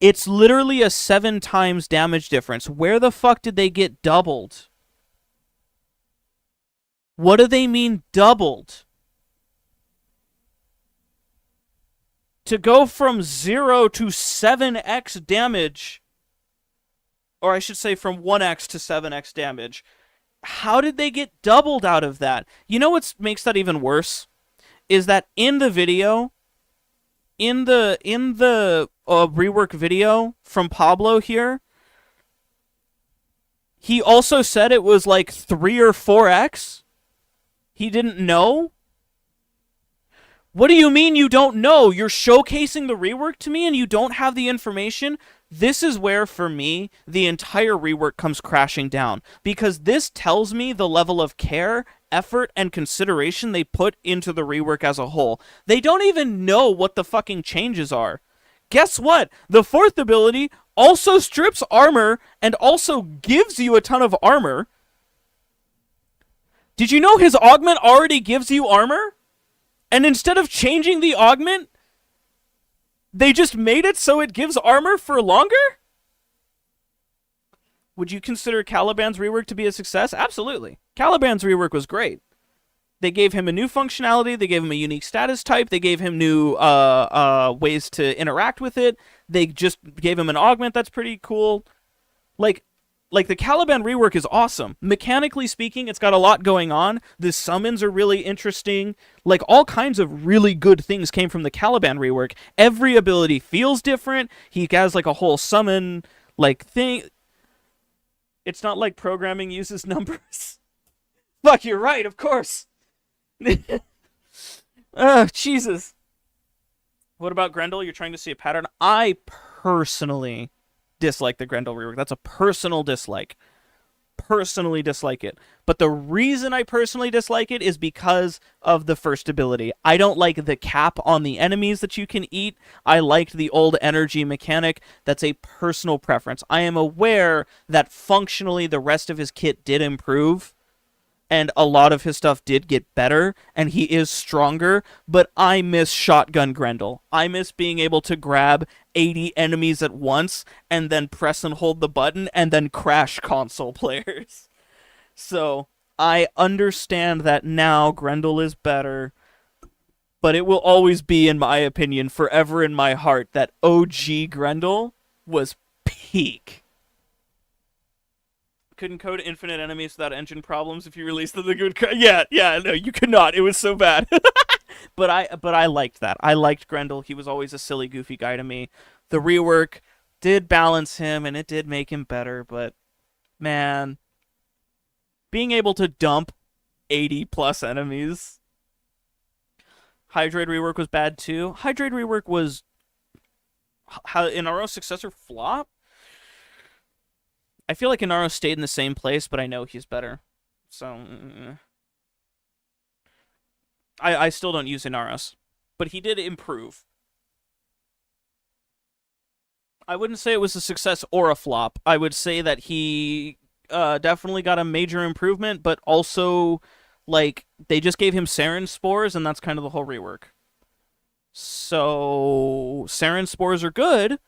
It's literally a 7 times damage difference. Where the fuck did they get doubled? What do they mean doubled? To go from 0 to 7x damage, or I should say from 1x to 7x damage, how did they get doubled out of that? You know what makes that even worse? Is that in the video, in the rework video from Pablo here, he also said it was like 3 or 4x. He didn't know. What do you mean you don't know? You're showcasing the rework to me and you don't have the information? This is where, for me, the entire rework comes crashing down. Because this tells me the level of care, effort, and consideration they put into the rework as a whole. They don't even know what the fucking changes are. guess what? The fourth ability also strips armor and also gives you a ton of armor. Did you know his augment already gives you armor? And instead of changing the augment, they just made it so it gives armor for longer? Would you consider Caliban's rework to be a success? Absolutely. Caliban's rework was great. They gave him a new functionality. They gave him a unique status type. They gave him new ways to interact with it. They just gave him an augment that's pretty cool. Like the Caliban rework is awesome. Mechanically speaking, it's got a lot going on. The summons are really interesting. Like, all kinds of really good things came from the Caliban rework. Every ability feels different. He has like a whole summon like thing. It's not like programming uses numbers. Fuck, you're right, of course. Oh, Jesus. What about Grendel? You're trying to see a pattern? I personally dislike the Grendel rework. That's a personal dislike. Personally dislike it. But the reason I personally dislike it is because of the first ability. I don't like the cap on the enemies that you can eat. I liked the old energy mechanic. That's a personal preference. I am aware that functionally the rest of his kit did improve, and a lot of his stuff did get better, and he is stronger, but I miss Shotgun Grendel. I miss being able to grab 80 enemies at once, and then press and hold the button, and then crash console players. So, I understand that now Grendel is better, but it will always be, in my opinion, forever in my heart, that OG Grendel was peak. Couldn't code infinite enemies without engine problems if you released the good code. Yeah, no, you could not. It was so bad. But I liked that. I liked Grendel. He was always a silly, goofy guy to me. The rework did balance him, and it did make him better, but, man, being able to dump 80-plus enemies. Hydrate rework was bad, too. Hydrate rework was Inaro's successor flop? I feel like Inaro stayed in the same place, but I know he's better. So, I still don't use Inaros. But he did improve. I wouldn't say it was a success or a flop. I would say that he definitely got a major improvement, but also, like, they just gave him Sarin Spores, and that's kind of the whole rework. So, Sarin Spores are good.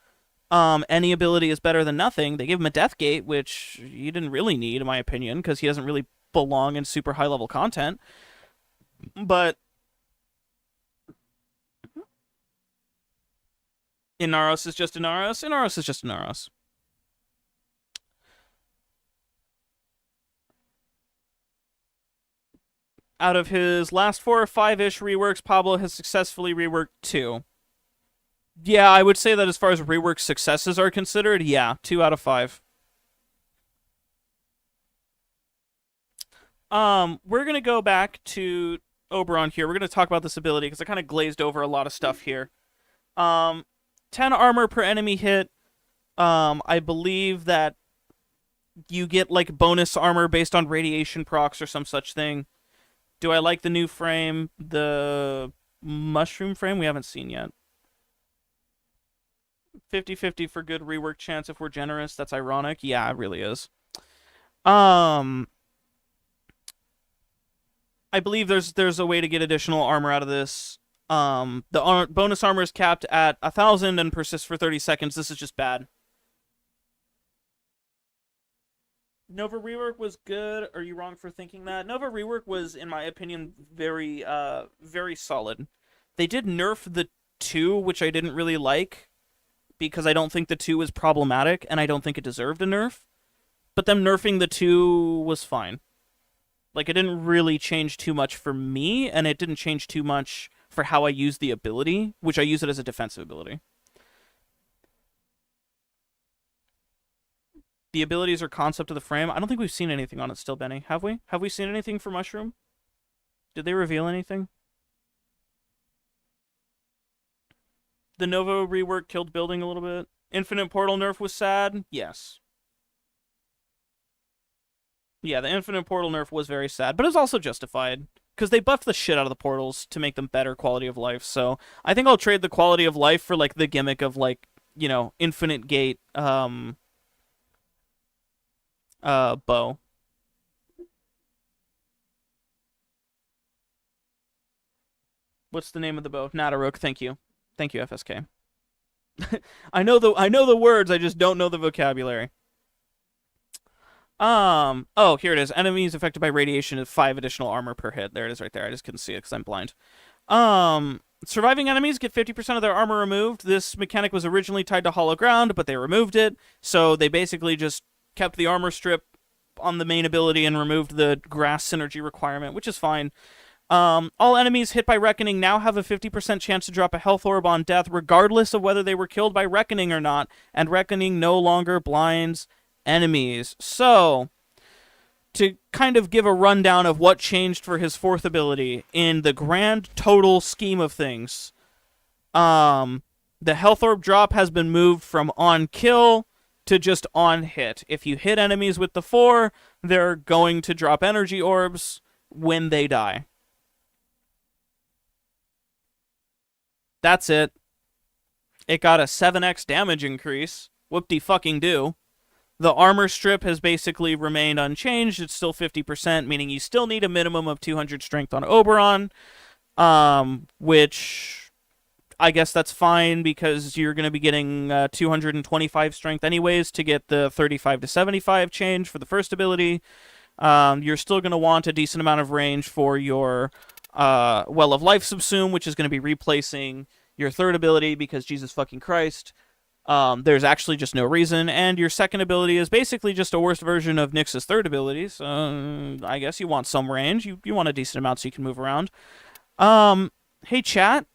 Any ability is better than nothing. They give him a Death Gate, which you didn't really need, in my opinion, because he doesn't really belong in super high-level content. But Inaros is just Inaros. Inaros is just Inaros. Out of his last 4 or 5-ish reworks, Pablo has successfully reworked 2. Yeah, I would say that as far as rework successes are considered, yeah, 2 out of 5. We're gonna go back to Oberon here. We're gonna talk about this ability because I kind of glazed over a lot of stuff here. 10 armor per enemy hit. I believe that you get like bonus armor based on radiation procs or some such thing. Do I like the new frame? The mushroom frame we haven't seen yet. 50-50 for good rework chance if we're generous. That's ironic. Yeah, it really is. I believe there's a way to get additional armor out of this. The bonus armor is capped at 1,000 and persists for 30 seconds. This is just bad. Nova rework was good. Are you wrong for thinking that? Nova rework was, in my opinion, very solid. They did nerf the 2, which I didn't really like, because I don't think the 2 was problematic, and I don't think it deserved a nerf. But them nerfing the 2 was fine. Like, it didn't really change too much for me, and it didn't change too much for how I use the ability, which I use it as a defensive ability. The abilities or concept of the frame, I don't think we've seen anything on it still, Benny. Have we? Have we seen anything for Mushroom? Did they reveal anything? The Nova rework killed building a little bit. Infinite Portal nerf was sad. Yes. Yeah, the Infinite Portal nerf was very sad, but it's also justified. because they buffed the shit out of the portals to make them better quality of life. So I think I'll trade the quality of life for like the gimmick of like, you know, infinite gate bow. What's the name of the bow? Natarok. Thank you. Thank you, FSK. I know the words, I just don't know the vocabulary. Oh, here it is. Enemies affected by radiation have 5 additional armor per hit. There it is right there. I just couldn't see it because I'm blind. Surviving enemies get 50% of their armor removed. This mechanic was originally tied to hollow ground, but they removed it. So they basically just kept the armor strip on the main ability and removed the grass synergy requirement, which is fine. All enemies hit by Reckoning now have a 50% chance to drop a health orb on death, regardless of whether they were killed by Reckoning or not, and Reckoning no longer blinds enemies. So, to kind of give a rundown of what changed for his 4th ability in the grand total scheme of things, the health orb drop has been moved from on kill to just on hit. If you hit enemies with the 4, they're going to drop energy orbs when they die. That's it. It got a 7x damage increase. Whoop-de-fucking-do. The armor strip has basically remained unchanged. It's still 50%, meaning you still need a minimum of 200 strength on Oberon, which I guess that's fine because you're going to be getting 225 strength anyways to get the 35 to 75 change for the first ability. You're still going to want a decent amount of range for your Well of Life Subsume, which is going to be replacing your 3rd ability because Jesus fucking Christ. There's actually just no reason, and your 2nd ability is basically just a worse version of Nyx's 3rd ability, so I guess you want some range. You want a decent amount so you can move around. Hey, chat.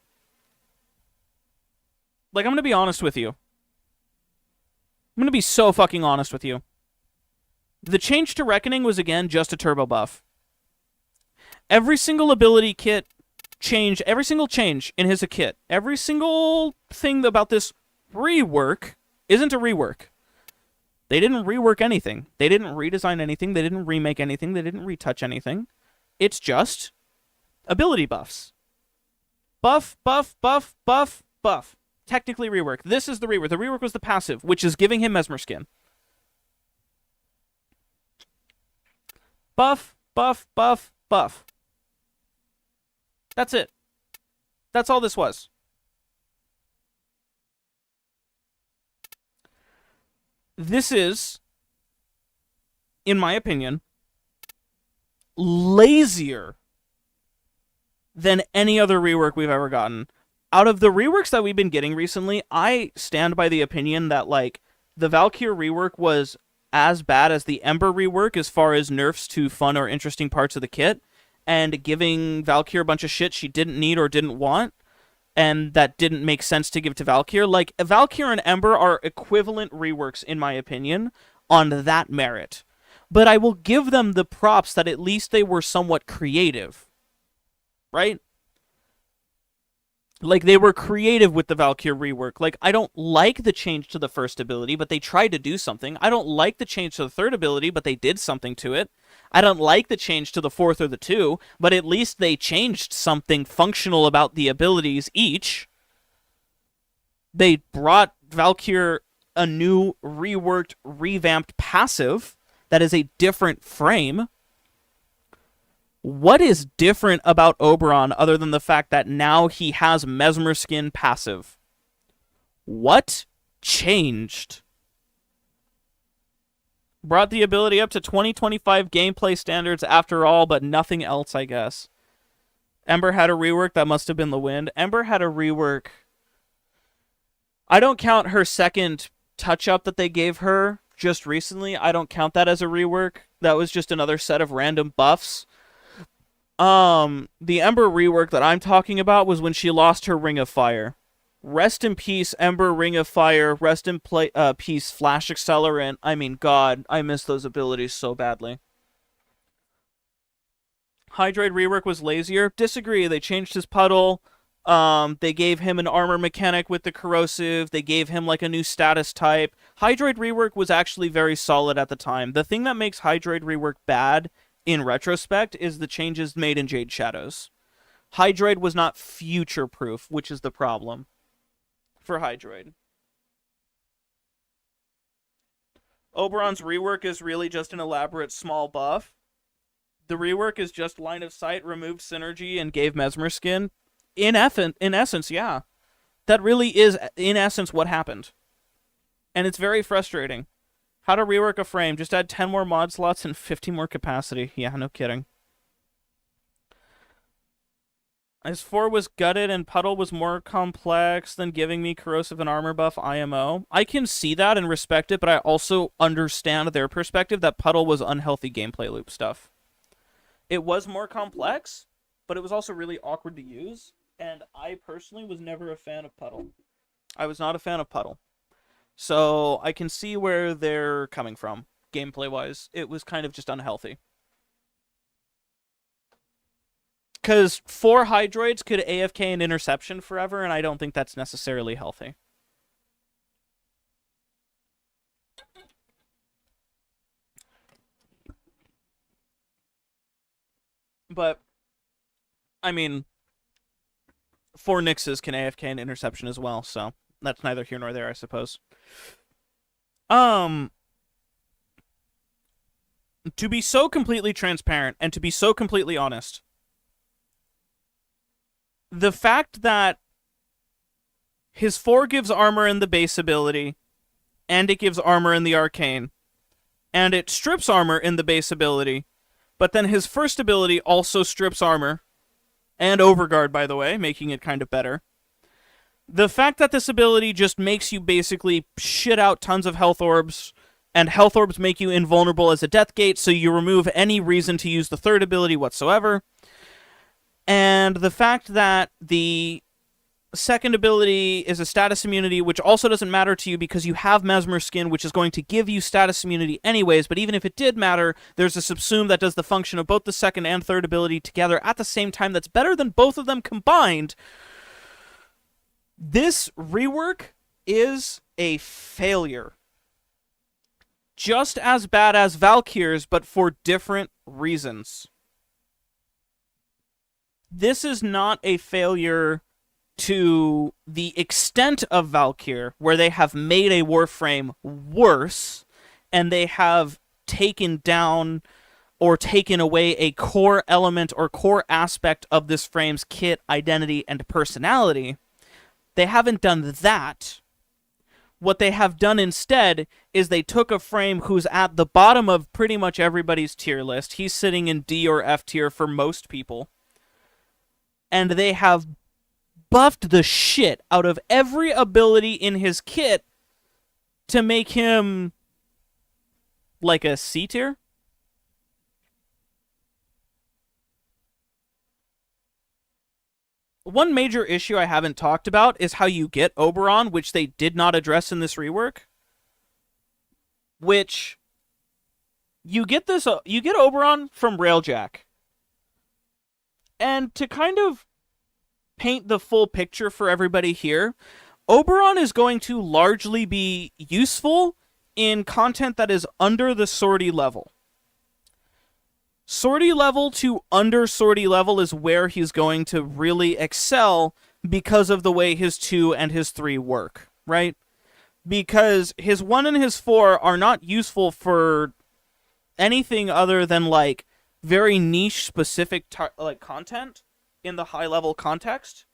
Like, I'm gonna be honest with you. I'm gonna be so fucking honest with you. The change to Reckoning was, again, just a turbo buff. Every single ability kit change, every single change in his kit, every single thing about this rework isn't a rework. They didn't rework anything. They didn't redesign anything. They didn't remake anything. They didn't retouch anything. It's just ability buffs. Buff, buff, buff, buff, buff. Technically rework. This is the rework. The rework was the passive, which is giving him Mesmer Skin. Buff, buff, buff, buff. That's it. That's all this was. This is, in my opinion, lazier than any other rework we've ever gotten. Out of the reworks that we've been getting recently, I stand by the opinion that, like, the Valkyr rework was as bad as the Ember rework as far as nerfs to fun or interesting parts of the kit, and giving Valkyr a bunch of shit she didn't need or didn't want, and that didn't make sense to give to Valkyr. Like, Valkyr and Ember are equivalent reworks, in my opinion, on that merit. But I will give them the props that at least they were somewhat creative. Right? Like, they were creative with the Valkyr rework. Like, I don't like the change to the 1st ability, but they tried to do something. I don't like the change to the 3rd ability, but they did something to it. I don't like the change to the 4th or the 2, but at least they changed something functional about the abilities each. They brought Valkyr a new, reworked, revamped passive that is a different frame. What is different about Oberon other than the fact that now he has Mesmer Skin passive? What changed? Brought the ability up to 2025 gameplay standards after all, but nothing else, I guess. Ember had a rework. That must have been the wind. Ember had a rework. I don't count her 2nd touch-up that they gave her just recently. I don't count that as a rework. That was just another set of random buffs. The Ember rework that I'm talking about was when she lost her Ring of Fire. Rest in peace, Ember, Ring of Fire. Rest in peace, Flash Accelerant. I mean, God, I miss those abilities so badly. Hydroid rework was lazier. Disagree. They changed his puddle. They gave him an armor mechanic with the corrosive. They gave him like a new status type. Hydroid rework was actually very solid at the time. The thing that makes Hydroid rework bad in retrospect is the changes made in Jade Shadows. Hydroid was not future-proof, which is the problem for Hydroid. Oberon's rework is really just an elaborate small buff. The rework is just line of sight, removed synergy, and gave Mesmer skin. In essence, yeah. That really is, in essence, what happened. And it's very frustrating. How to rework a frame. Just add 10 more mod slots and 50 more capacity. Yeah, no kidding. As 4 was gutted and Puddle was more complex than giving me corrosive and armor buff IMO. I can see that and respect it, but I also understand their perspective that Puddle was unhealthy gameplay loop stuff. It was more complex, but it was also really awkward to use, and I personally was never a fan of Puddle. I was not a fan of Puddle. So I can see where they're coming from, gameplay-wise. It was kind of just unhealthy. Because 4 Hydroids could AFK an interception forever, and I don't think that's necessarily healthy. But, I mean, 4 Nyxes can AFK an interception as well, so that's neither here nor there, I suppose. To be so completely transparent, and to be so completely honest, the fact that his 4 gives armor in the base ability, and it gives armor in the arcane, and it strips armor in the base ability, but then his first ability also strips armor, and overguard, by the way, making it kind of better. The fact that this ability just makes you basically shit out tons of health orbs, and health orbs make you invulnerable as a death gate, so you remove any reason to use the third ability whatsoever. And the fact that the second ability is a status immunity, which also doesn't matter to you because you have Mesmer skin, which is going to give you status immunity anyways, but even if it did matter, there's a subsume that does the function of both the second and third ability together at the same time that's better than both of them combined. This rework is a failure. Just as bad as Valkyr's, but for different reasons. This is not a failure to the extent of Valkyr, where they have made a Warframe worse, and they have taken down or taken away a core element or core aspect of this frame's kit, identity, and personality. They haven't done that. What they have done instead is they took a frame who's at the bottom of pretty much everybody's tier list. He's sitting in D or F tier for most people. And they have buffed the shit out of every ability in his kit to make him like a C tier. One major issue I haven't talked about is how you get Oberon, which they did not address in this rework. Which you get Oberon from Railjack. And to kind of paint the full picture for everybody here, Oberon is going to largely be useful in content that is under the sortie level. Sortie level to under sortie level is where he's going to really excel because of the way his 2 and his 3 work, right? Because his 1 and his 4 are not useful for anything other than, like, very niche specific like content in the high level context.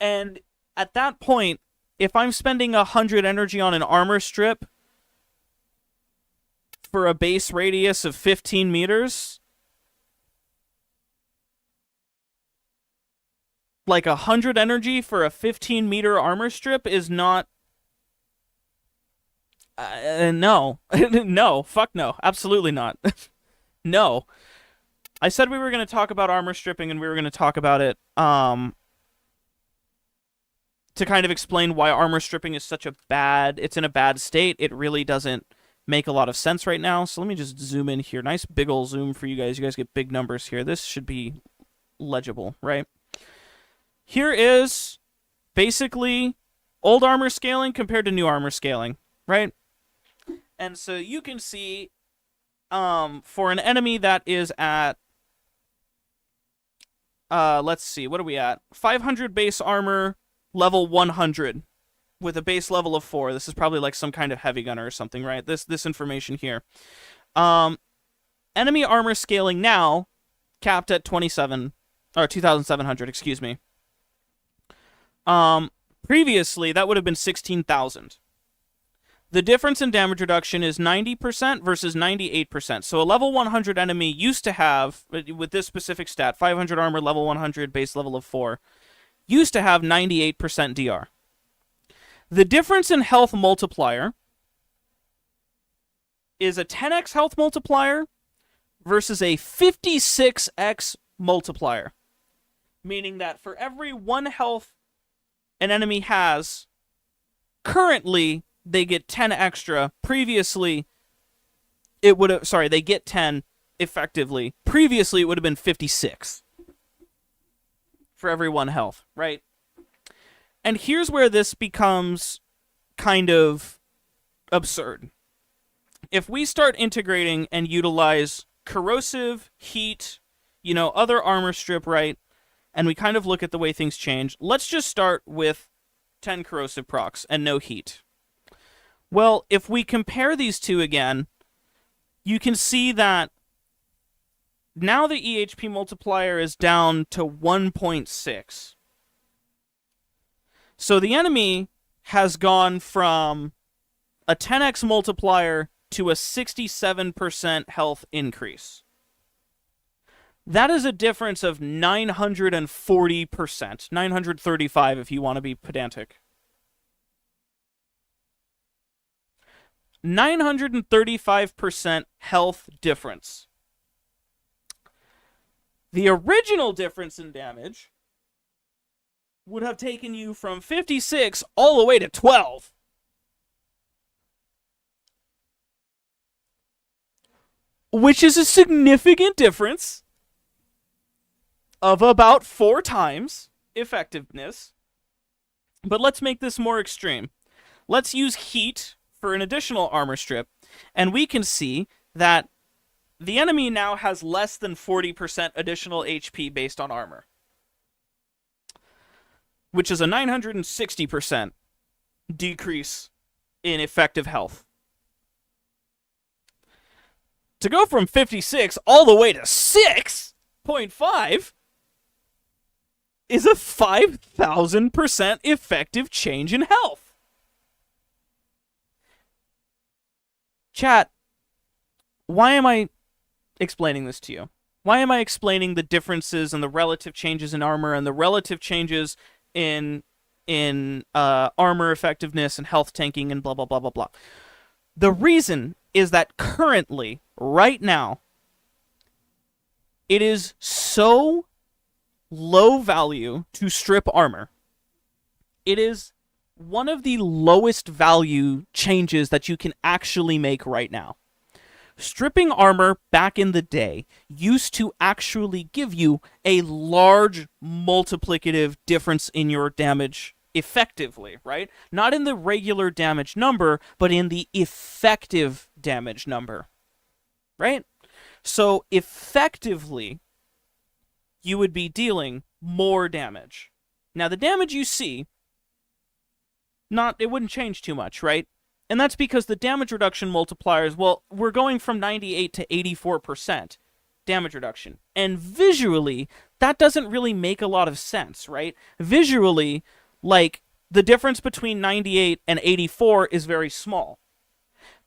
And at that point, if I'm spending 100 energy on an armor strip for a base radius of 15 meters, like 100 energy for a 15-meter armor strip is not... no. No. Fuck no. Absolutely not. No. I said we were going to talk about armor stripping, and we were going to talk about it to kind of explain why armor stripping is such a bad... It's in a bad state. It really doesn't make a lot of sense right now. So let me just zoom in here. Nice big ol' zoom for you guys. You guys get big numbers here. This should be legible, right? Here is basically old armor scaling compared to new armor scaling, right? And so you can see for an enemy that is at, let's see, what are we at? 500 base armor, level 100, with a base level of 4. This is probably like some kind of heavy gunner or something, right? This information here. Enemy armor scaling now, capped at 2,700, excuse me. Previously, that would have been 16,000. The difference in damage reduction is 90% versus 98%. So a level 100 enemy used to have, with this specific stat, 500 armor, level 100, base level of 4, used to have 98% DR. The difference in health multiplier is a 10x health multiplier versus a 56x multiplier. Meaning that for every 1 health an enemy has, currently they get 10 extra. Previously, it would have... Sorry, they get 10 effectively. Previously, it would have been 56 for every 1 health, right? And here's where this becomes kind of absurd. If we start integrating and utilize corrosive, heat, other armor strip, right? And we kind of look at the way things change. Let's just start with 10 corrosive procs and no heat. Well, if we compare these two again, you can see that now the EHP multiplier is down to 1.6. So the enemy has gone from a 10x multiplier to a 67% health increase. That is a difference of 940%. 935 if you want to be pedantic. 935% health difference. The original difference in damage would have taken you from 56 all the way to 12. Which is a significant difference of about 4 times effectiveness. But let's make this more extreme. Let's use heat for an additional armor strip, and we can see that the enemy now has less than 40% additional HP based on armor, which is a 960% decrease in effective health. To go from 56 all the way to 6.5 is a 5,000% effective change in health. Chat, why am I explaining this to you? Why am I explaining the differences and the relative changes in armor and the relative changes in armor effectiveness and health tanking and blah, blah, blah, blah, blah? The reason is that currently, right now, it is so low value to strip armor. It is one of the lowest value changes that you can actually make right now. Stripping armor back in the day used to actually give you a large multiplicative difference in your damage effectively, right? Not in the regular damage number, but in the effective damage number, right? So effectively, you would be dealing more damage. Now, the damage you see, it wouldn't change too much, right? And that's because the damage reduction multipliers, well, we're going from 98 to 84% damage reduction. And visually, that doesn't really make a lot of sense, right? Visually, like, the difference between 98 and 84 is very small.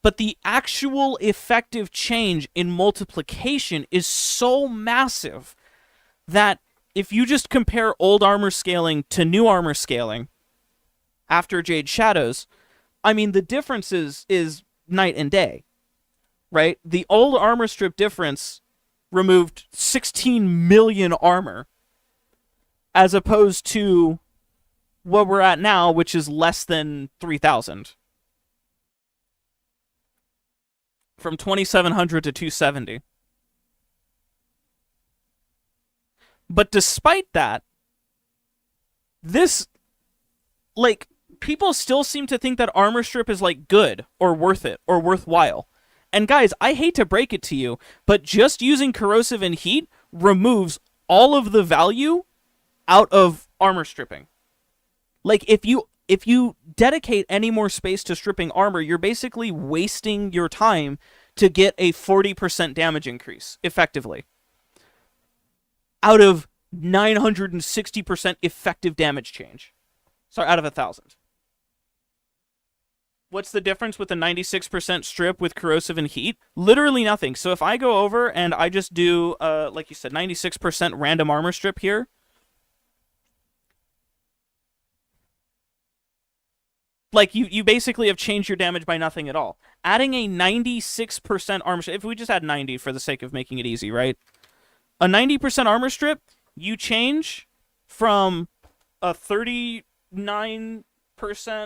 But the actual effective change in multiplication is so massive that if you just compare old armor scaling to new armor scaling after Jade Shadows, I mean, the difference is night and day, right? The old armor strip difference removed 16 million armor as opposed to what we're at now, which is less than 3,000. From 2,700 to 270. But despite that, this, like, people still seem to think that armor strip is, like, good or worth it or worthwhile. And guys, I hate to break it to you, but just using corrosive and heat removes all of the value out of armor stripping. Like if you dedicate any more space to stripping armor, you're basically wasting your time to get a 40% damage increase effectively out of 960% effective damage change. Sorry, out of 1,000. What's the difference with a 96% strip with corrosive and heat? Literally nothing. So if I go over and I just do, like you said, 96% random armor strip here, like you basically have changed your damage by nothing at all. Adding a 96% armor strip, if we just add 90 for the sake of making it easy, right? A 90% armor strip, you change from a 39%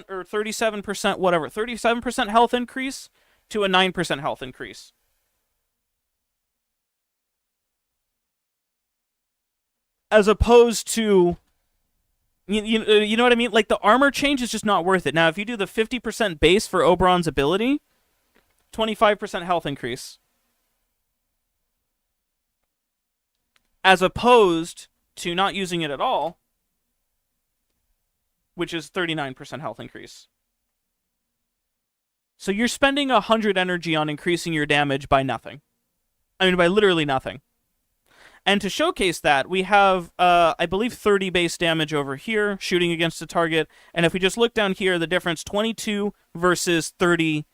or 37%, whatever, 37% health increase to a 9% health increase. As opposed to, you know what I mean? Like, the armor change is just not worth it. Now, if you do the 50% base for Oberon's ability, 25% health increase. As opposed to not using it at all, which is 39% health increase. So you're spending 100 energy on increasing your damage by nothing. I mean, by literally nothing. And to showcase that, we have, I believe, 30 base damage over here, shooting against a target. And if we just look down here, the difference, 22 versus 31,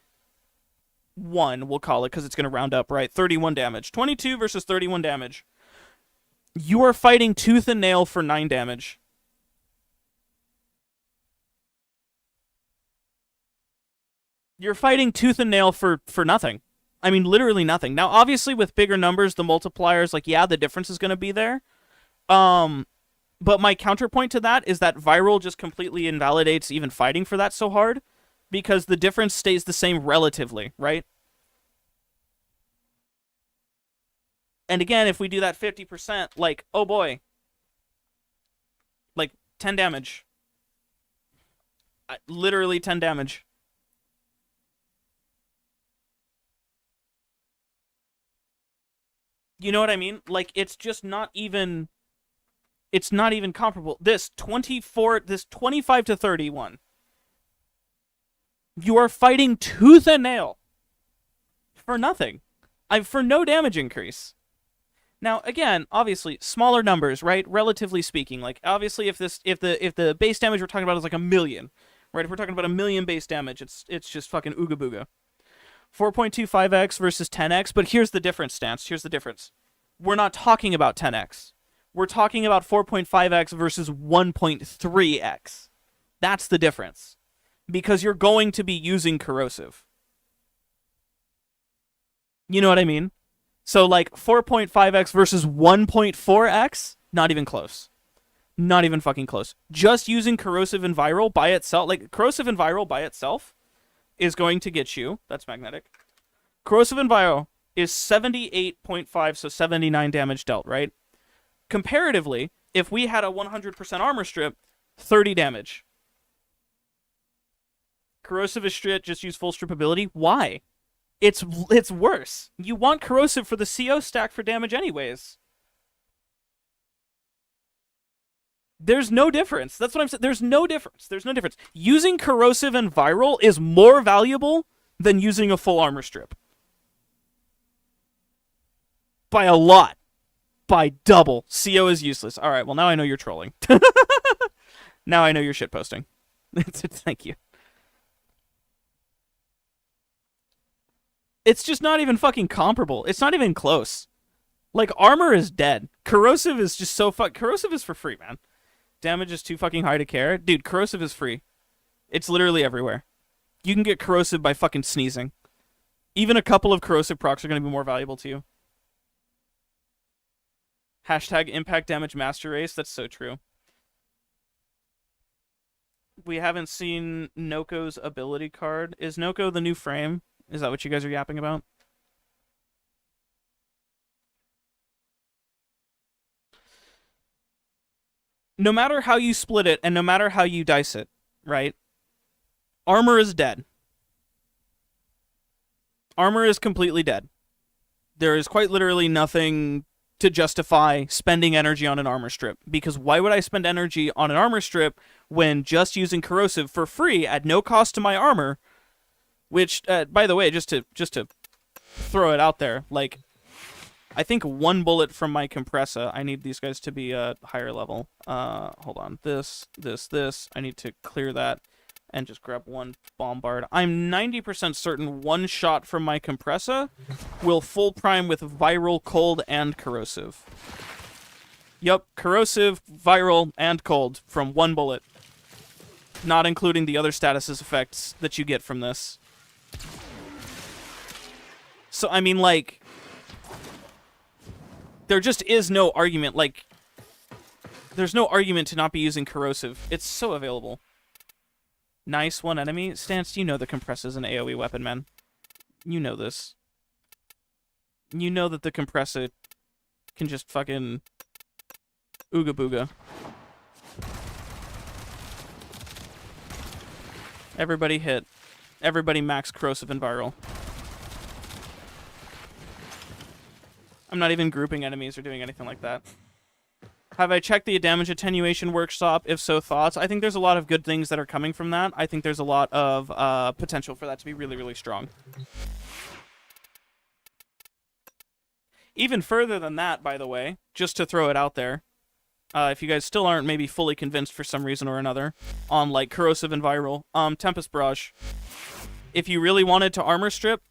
we'll call it, because it's going to round up, right? 31 damage. 22 versus 31 damage. You are fighting tooth and nail for 9 damage. You're fighting tooth and nail for nothing. I mean, literally nothing. Now, obviously, with bigger numbers, the multipliers, like, yeah, the difference is going to be there. But my counterpoint to that is that viral just completely invalidates even fighting for that so hard, because the difference stays the same relatively, right? And again, if we do that 50%, like, oh boy, like 10 damage. Literally 10 damage. You know what I mean? Like, it's just not even, it's not even comparable. This 25 to 31. You are fighting tooth and nail for nothing. For no damage increase. Now, again, obviously, smaller numbers, right? Relatively speaking, like, obviously, if the base damage we're talking about is like 1,000,000, right? If we're talking about 1,000,000 base damage, it's just fucking ooga booga. 4.25x versus 10x, but here's the difference, Stance. Here's the difference. We're not talking about 10x. We're talking about 4.5x versus 1.3x. That's the difference. Because you're going to be using corrosive. You know what I mean? So, like, 4.5x versus 1.4x, not even close. Not even fucking close. Just using corrosive and viral by itself, like, corrosive and viral by itself is going to get you, that's magnetic. Corrosive and viral is 78.5, so 79 damage dealt, right? Comparatively, if we had a 100% armor strip, 30 damage. Corrosive is strip, just use full strip ability. Why? It's worse. You want corrosive for the CO stack for damage anyways. There's no difference. That's what I'm saying. There's no difference. There's no difference. Using corrosive and viral is more valuable than using a full armor strip. By a lot. By double. CO is useless. Alright, well, now I know you're trolling. Now I know you're shitposting. Thank you. It's just not even fucking comparable. It's not even close. Like, armor is dead. Corrosive is just so Corrosive is for free, man. Damage is too fucking high to care. Dude, corrosive is free. It's literally everywhere. You can get corrosive by fucking sneezing. Even a couple of corrosive procs are going to be more valuable to you. Hashtag impact damage master race. That's so true. We haven't seen Noko's ability card. Is Noko the new frame? Is that what you guys are yapping about? No matter how you split it, and no matter how you dice it, right? Armor is dead. Armor is completely dead. There is quite literally nothing to justify spending energy on an armor strip, because why would I spend energy on an armor strip when just using corrosive for free at no cost to my armor, which by the way, just to throw it out there, like, I think one bullet from my compressor, I need these guys to be higher level. Hold on, this, I need to clear that and just grab one bombard. I'm 90% certain one shot from my compressor will full prime with viral, cold, and corrosive. Yup, corrosive, viral, and cold from one bullet. Not including the other statuses effects that you get from this. So, I mean, like, there just is no argument, like, there's no argument to not be using corrosive. It's so available. Nice, one enemy. Stance, you know the compressor's an AoE weapon, man. You know this. You know that the compressor can just fucking ooga booga. Everybody hit. Everybody max corrosive and viral. I'm not even grouping enemies or doing anything like that. Have I checked the damage attenuation workshop? If so, thoughts? I think there's a lot of good things that are coming from that. I think there's a lot of potential for that to be really, really strong. Even further than that, by the way, just to throw it out there, if you guys still aren't maybe fully convinced for some reason or another on, like, corrosive and viral, Tempest Barrage. If you really wanted to armor strip,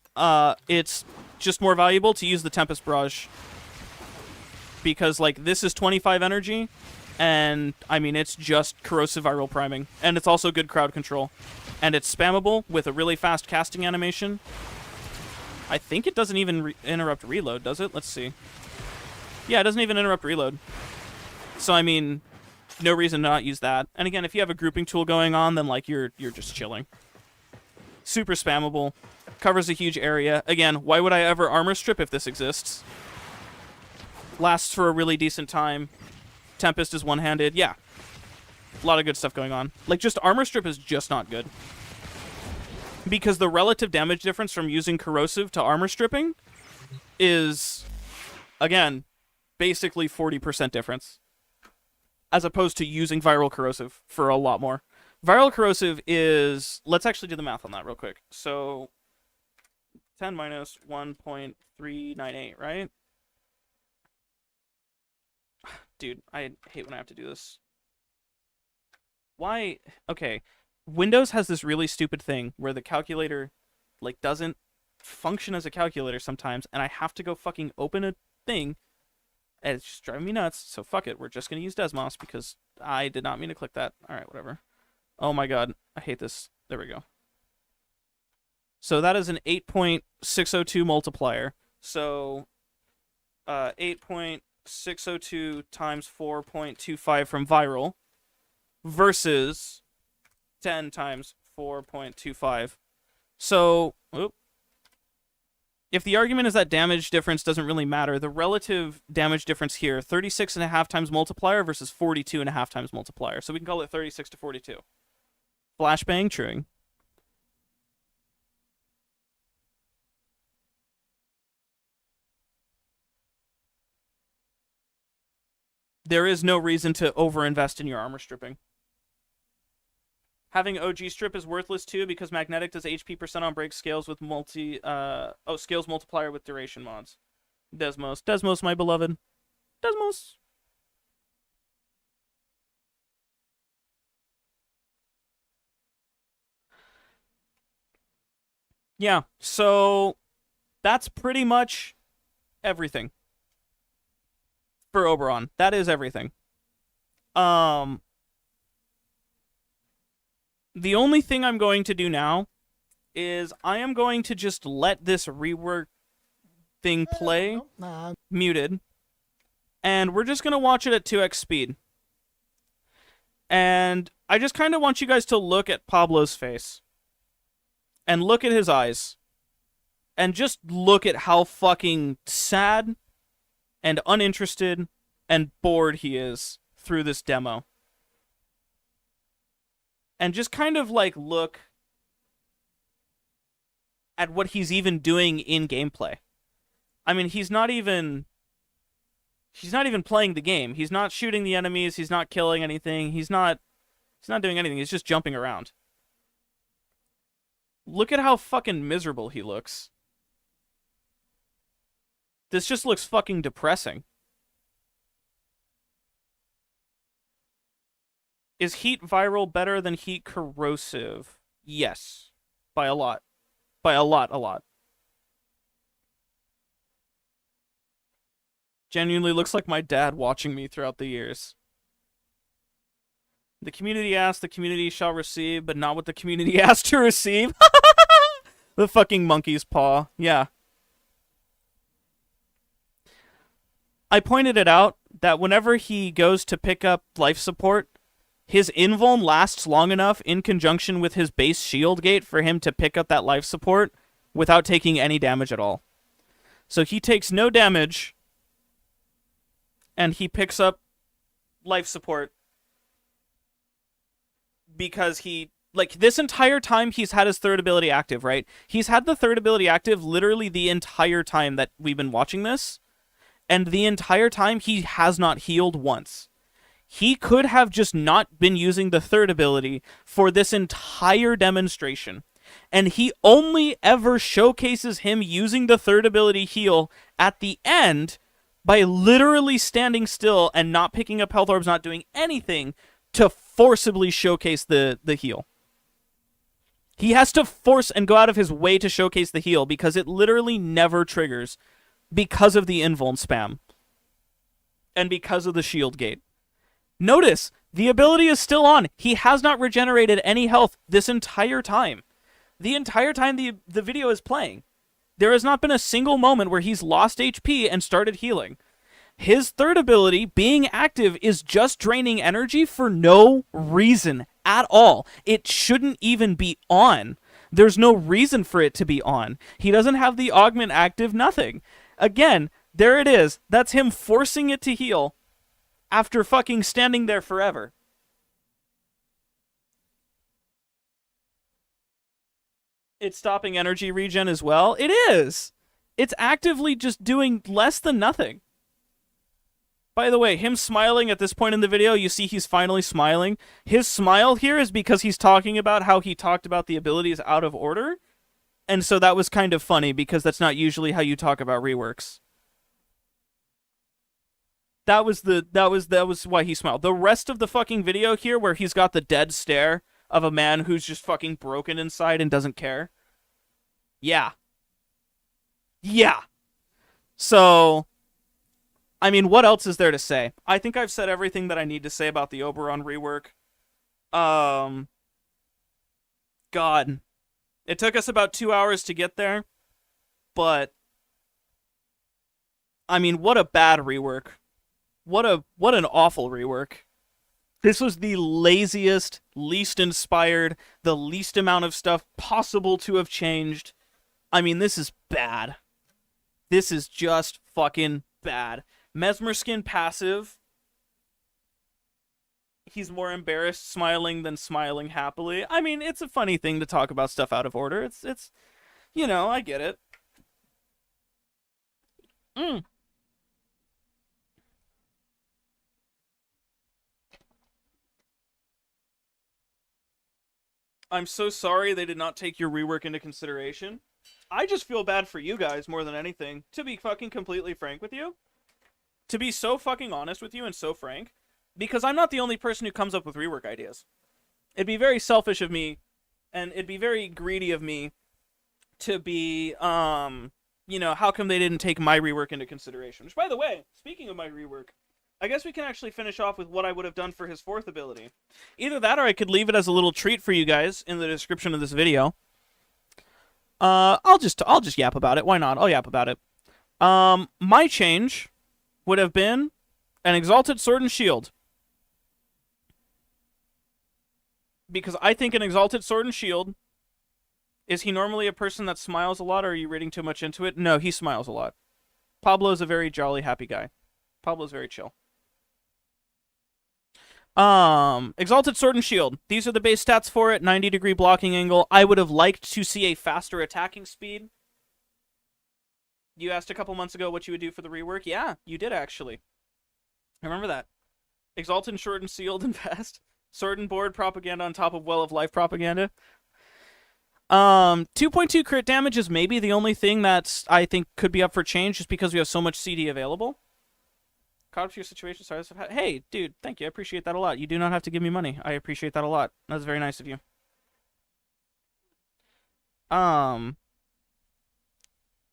it's just more valuable to use the Tempest Barrage. Because, like, this is 25 energy, and, I mean, it's just corrosive viral priming. And it's also good crowd control. And it's spammable with a really fast casting animation. I think it doesn't even interrupt reload, does it? Let's see. Yeah, it doesn't even interrupt reload. So, I mean, no reason to not use that. And again, if you have a grouping tool going on, then, like, you're just chilling. Super spammable. Covers a huge area. Again, why would I ever armor strip if this exists? Lasts for a really decent time. Tempest is one-handed. Yeah. A lot of good stuff going on. Like, just armor strip is just not good. Because the relative damage difference from using corrosive to armor stripping is, again, basically 40% difference. As opposed to using viral corrosive for a lot more. Viral corrosive is... Let's actually do the math on that real quick. So, 10 minus 1.398, right? Dude, I hate when I have to do this. Why? Okay. Windows has this really stupid thing where the calculator, like, doesn't function as a calculator sometimes, and I have to go fucking open a thing, and it's just driving me nuts, so fuck it. We're just gonna use Desmos because I did not mean to click that. Alright, whatever. Oh my god. I hate this. There we go. So that is an 8.602 multiplier. So, 8.602 times 4.25 from viral versus 10 times 4.25. So, if the argument is that damage difference doesn't really matter, the relative damage difference here, 36.5 times multiplier versus 42.5 times multiplier. So we can call it 36 to 42. Flashbang truing. There is no reason to overinvest in your armor stripping. Having OG strip is worthless too because magnetic does HP percent on break scales with scales multiplier with duration mods. Desmos, my beloved. Desmos. Yeah, so that's pretty much everything. For Oberon. That is everything. The only thing I'm going to do now is I am going to just let this rework thing play muted. And we're just going to watch it at 2x speed. And I just kind of want you guys to look at Pablo's face. And look at his eyes. And just look at how fucking sad and uninterested and bored he is through this demo. And just kind of, like, look at what he's even doing in gameplay. I mean, he's not even playing the game. He's not shooting the enemies, he's not killing anything. He's not doing anything. He's just jumping around. Look at how fucking miserable he looks. This just looks fucking depressing. Is heat viral better than heat corrosive? Yes. By a lot. By a lot. Genuinely looks like my dad watching me throughout the years. The community asked, the community shall receive, but not what the community asked to receive. The fucking monkey's paw. Yeah. I pointed it out that whenever he goes to pick up life support, his invuln lasts long enough in conjunction with his base shield gate for him to pick up that life support without taking any damage at all. So he takes no damage, and he picks up life support because he, like, this entire time he's had his third ability active, right? He's had the third ability active literally the entire time that we've been watching this, and the entire time he has not healed once. He could have just not been using the third ability for this entire demonstration. And he only ever showcases him using the third ability heal at the end by literally standing still and not picking up health orbs, not doing anything to forcibly showcase the heal. He has to force and go out of his way to showcase the heal because it literally never triggers because of the invuln spam and because of the shield gate. Notice, the ability is still on. He has not regenerated any health this entire time. The entire time the video is playing. There has not been a single moment where he's lost HP and started healing. His third ability, being active, is just draining energy for no reason at all. It shouldn't even be on. There's no reason for it to be on. He doesn't have the augment active, nothing. Again, there it is. That's him forcing it to heal after fucking standing there forever. It's stopping energy regen as well. It is. It's actively just doing less than nothing. By the way, him smiling at this point in the video, you see he's finally smiling. His smile here is because he's talking about how he talked about the abilities out of order. And so that was kind of funny because that's not usually how you talk about reworks. That was why he smiled. The rest of the fucking video here, where he's got the dead stare of a man who's just fucking broken inside and doesn't care. Yeah. So, I mean, what else is there to say? I think I've said everything that I need to say about the Oberon rework. God. It took us about 2 hours to get there, but I mean, what a bad rework. What an awful rework. This was the laziest, least inspired, the least amount of stuff possible to have changed. I mean, this is bad. This is just fucking bad. Mesmer Skin passive. He's more embarrassed smiling than smiling happily. I mean, it's a funny thing to talk about stuff out of order. It's you know, I get it. I'm so sorry they did not take your rework into consideration. I just feel bad for you guys more than anything, to be fucking completely frank with you. To be so fucking honest with you and so frank, because I'm not the only person who comes up with rework ideas. It'd be very selfish of me, and it'd be very greedy of me to be, you know, how come they didn't take my rework into consideration? Which, by the way, speaking of my rework, I guess we can actually finish off with what I would have done for his fourth ability. Either that, or I could leave it as a little treat for you guys in the description of this video. I'll just yap about it. Why not? I'll yap about it. My change would have been an Exalted Sword and Shield. Because I think an Exalted Sword and Shield... Is he normally a person that smiles a lot, or are you reading too much into it? No, he smiles a lot. Pablo's a very jolly, happy guy. Pablo's very chill. Exalted Sword and Shield. These are the base stats for it. 90-degree blocking angle. I would have liked to see a faster attacking speed. You asked a couple months ago what you would do for the rework. Yeah, you did actually. I remember that. Exalted, Sword and Shield, and fast. Sword and Board propaganda on top of Well of Life propaganda. 2.2 crit damage is maybe the only thing that's I think could be up for change just because we have so much CD available. Caught up to your situation. Sorry. Hey, dude, thank you. I appreciate that a lot. You do not have to give me money. I appreciate that a lot. That's very nice of you.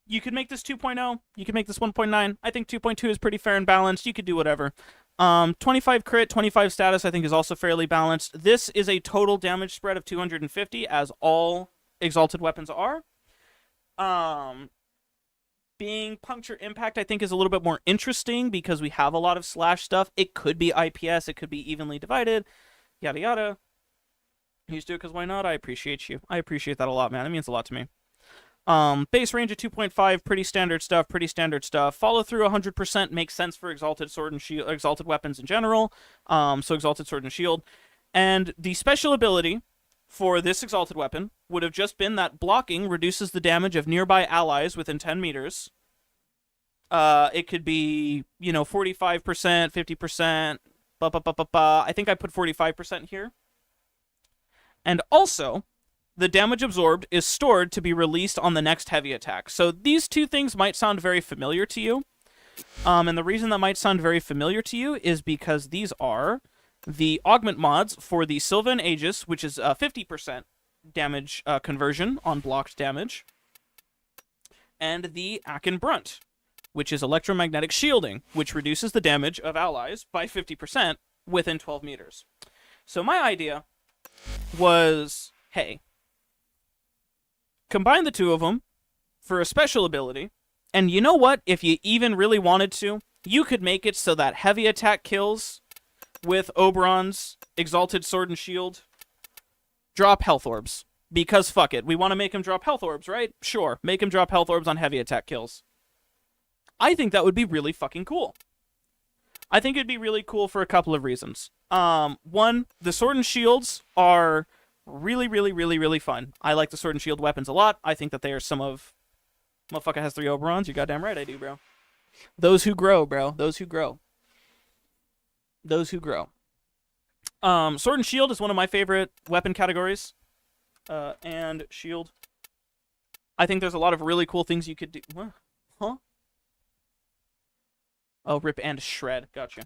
You could make this 2.0. You could make this 1.9. I think 2.2 is pretty fair and balanced. You could do whatever. 25 crit, 25 status, I think is also fairly balanced. This is a total damage spread of 250, as all exalted weapons are. Being puncture impact, I think, is a little bit more interesting because we have a lot of slash stuff. It could be IPS, it could be evenly divided, yada yada. You just do it because why not? I appreciate you. I appreciate that a lot, man. It means a lot to me. Base range of 2.5, pretty standard stuff. Follow through 100% makes sense for Exalted Sword and Shield, Exalted weapons in general. So Exalted Sword and Shield. And the special ability for this Exalted weapon would have just been that blocking reduces the damage of nearby allies within 10 meters. It could be, 45%, 50%, I think I put 45% here. And also, the damage absorbed is stored to be released on the next heavy attack. So these two things might sound very familiar to you. And the reason that might sound very familiar to you is because these are the augment mods for the Sylvan Aegis, which is 50% damage conversion on blocked damage, and the Akin Brunt, which is electromagnetic shielding, which reduces the damage of allies by 50% within 12 meters. So my idea was, hey, combine the two of them for a special ability, and you know what? If you even really wanted to, you could make it so that heavy attack kills with Oberon's Exalted Sword and Shield drop health orbs. Because fuck it, we want to make him drop health orbs, right? Sure, make him drop health orbs on heavy attack kills. I think that would be really fucking cool. I think it'd be really cool for a couple of reasons. One, the Sword and Shields are really, really, really, really fun. I like the Sword and Shield weapons a lot. I think that they are some of... Motherfucker has 3 Oberons. You're goddamn right I do, bro. Those who grow, bro. Those who grow. Those who grow. Sword and Shield is one of my favorite weapon categories. And Shield. I think there's a lot of really cool things you could do. What? Huh? Oh, rip and shred. Gotcha.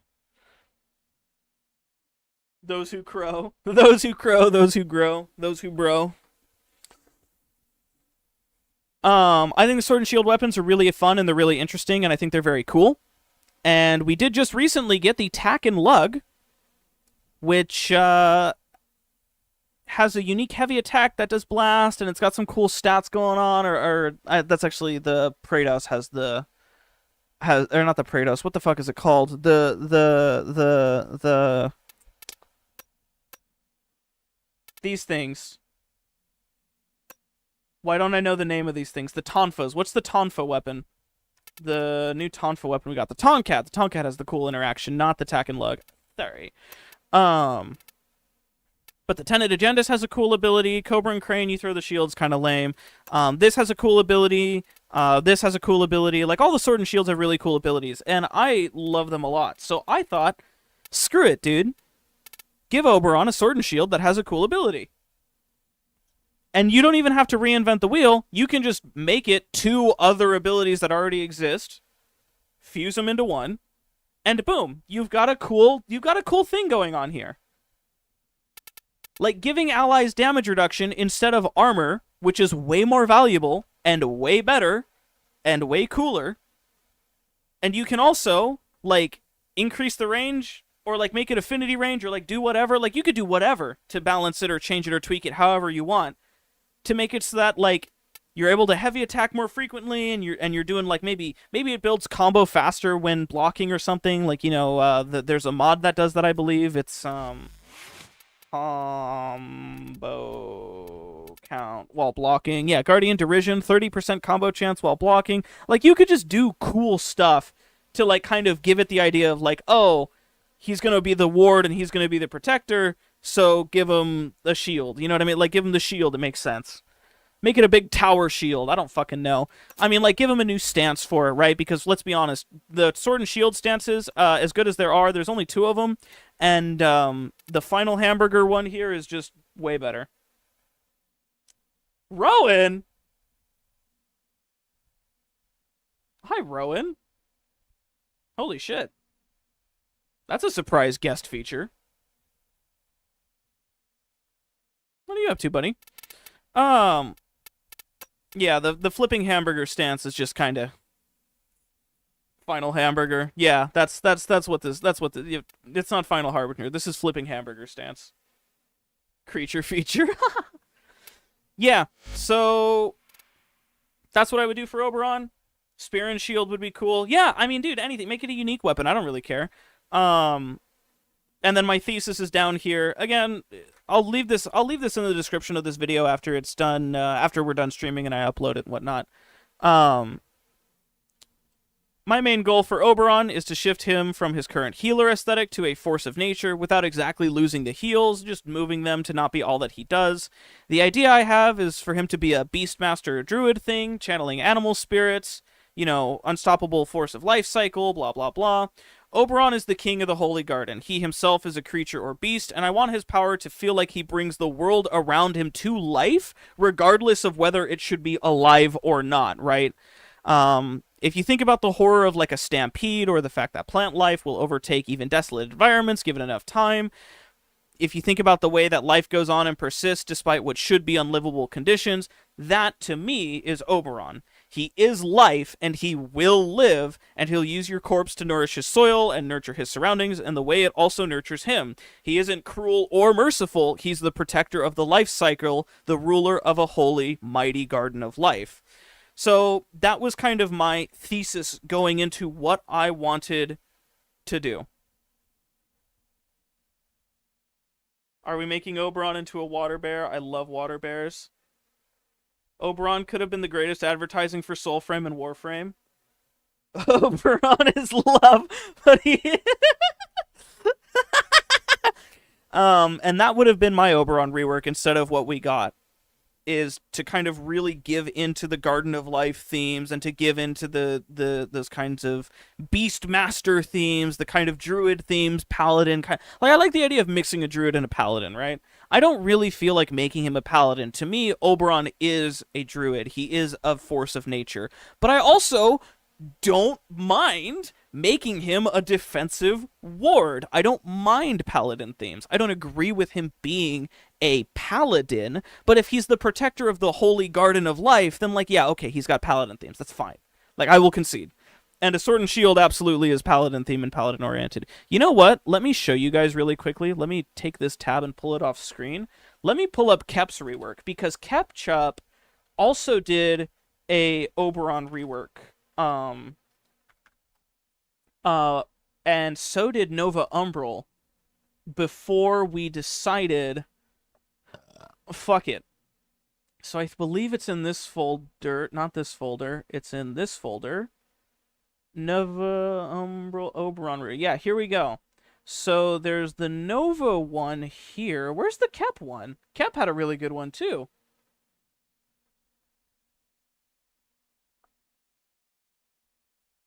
Those who crow. Those who crow. Those who grow. Those who bro. I think the Sword and Shield weapons are really fun and they're really interesting, and I think they're very cool. And we did just recently get the Tack and Lug, which has a unique heavy attack that does blast, and it's got some cool stats going on. Or that's actually the Praetos has the or not the Praetos. What the fuck is it called? The these things. Why don't I know the name of these things? The Tonfas. What's the Tonfa weapon? The new Tonfa weapon we got. The Tonkat. The Tonkat has the cool interaction, not the Tack and Lug. Sorry. But the Tenet Agendus has a cool ability. Cobra and Crane, you throw the shields, kind of lame. This has a cool ability. This has a cool ability. Like, all the Sword and Shields have really cool abilities, and I love them a lot. So I thought, screw it, dude. Give Oberon a Sword and Shield that has a cool ability. And you don't even have to reinvent the wheel. You can just make it 2 other abilities that already exist, fuse them into one, and boom, you've got a cool thing going on here. Like giving allies damage reduction instead of armor, which is way more valuable and way better and way cooler. And you can also like increase the range or like make it affinity range or like do whatever. Like you could do whatever to balance it or change it or tweak it however you want, to make it so that like you're able to heavy attack more frequently, and you're doing like maybe it builds combo faster when blocking or something. Like, there's a mod that does that, I believe. It's combo count while blocking. Yeah, Guardian Derision, 30% combo chance while blocking. Like, you could just do cool stuff to like kind of give it the idea of like, oh, he's going to be the ward and he's going to be the protector, so give him a shield. You know what I mean? Like, give him the shield. It makes sense. Make it a big tower shield. I don't fucking know. I mean, like, give him a new stance for it, right? Because let's be honest, the sword and shield stances, as good as there are, there's only 2 of them, and the final hamburger one here is just way better. Rowan? Hi, Rowan. Holy shit. That's a surprise guest feature. What are you up to, buddy? Yeah, the flipping hamburger stance is just kind of final hamburger. Yeah, that's what this it's not final harbinger. This is flipping hamburger stance. Creature feature. Yeah, so that's what I would do for Oberon. Spear and shield would be cool. Yeah, I mean, dude, anything. Make it a unique weapon. I don't really care. And then my thesis is down here. Again, I'll leave this in the description of this video after it's done, after we're done streaming and I upload it and whatnot. My main goal for Oberon is to shift him from his current healer aesthetic to a force of nature without exactly losing the heals, just moving them to not be all that he does. The idea I have is for him to be a Beastmaster Druid thing, channeling animal spirits, you know, unstoppable force of life cycle, blah, blah, blah. Oberon is the king of the Holy Garden. He himself is a creature or beast, and I want his power to feel like he brings the world around him to life, regardless of whether it should be alive or not, right? If you think about the horror of like a stampede or the fact that plant life will overtake even desolate environments given enough time, if you think about the way that life goes on and persists despite what should be unlivable conditions, that to me is Oberon. He is life, and he will live, and he'll use your corpse to nourish his soil and nurture his surroundings, and the way it also nurtures him. He isn't cruel or merciful, he's the protector of the life cycle, the ruler of a holy, mighty garden of life. So that was kind of my thesis going into what I wanted to do. Are we making Oberon into a water bear? I love water bears. Oberon could have been the greatest advertising for Soulframe and Warframe. Oberon is love, but he... and that would have been my Oberon rework instead of what we got. Is to kind of really give into the Garden of Life themes and to give into those kinds of Beastmaster themes, the kind of Druid themes, Paladin kind. Like, I like the idea of mixing a Druid and a Paladin, right? I don't really feel like making him a Paladin. To me, Oberon is a Druid. He is a force of nature. But I also don't mind making him a defensive ward. I don't mind Paladin themes. I don't agree with him being a Paladin, but if he's the protector of the Holy Garden of Life, then, like, yeah, okay, he's got Paladin themes. That's fine. Like, I will concede. And a Sword and Shield absolutely is Paladin theme and Paladin oriented. You know what? Let me show you guys really quickly. Let me take this tab and pull it off screen. Let me pull up Kep's rework, because Kepchup also did a Oberon rework. And so did Nova Umbral before we decided, fuck it. So I believe it's in this folder, not this folder, it's in this folder. Nova Umbral Oberon, yeah, here we go. So there's the Nova one here. Where's the Kep one? Kep had a really good one too.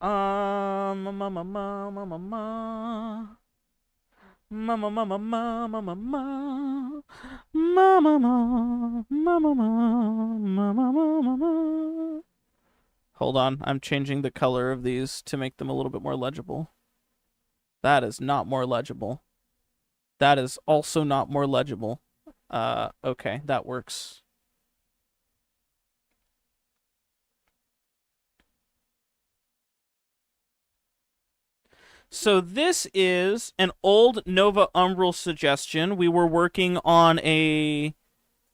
Hold on, I'm changing the color of these to make them a little bit more legible. That is not more legible. That is also not more legible. Okay, that works. So this is an old Nova Umbral suggestion. We were working on a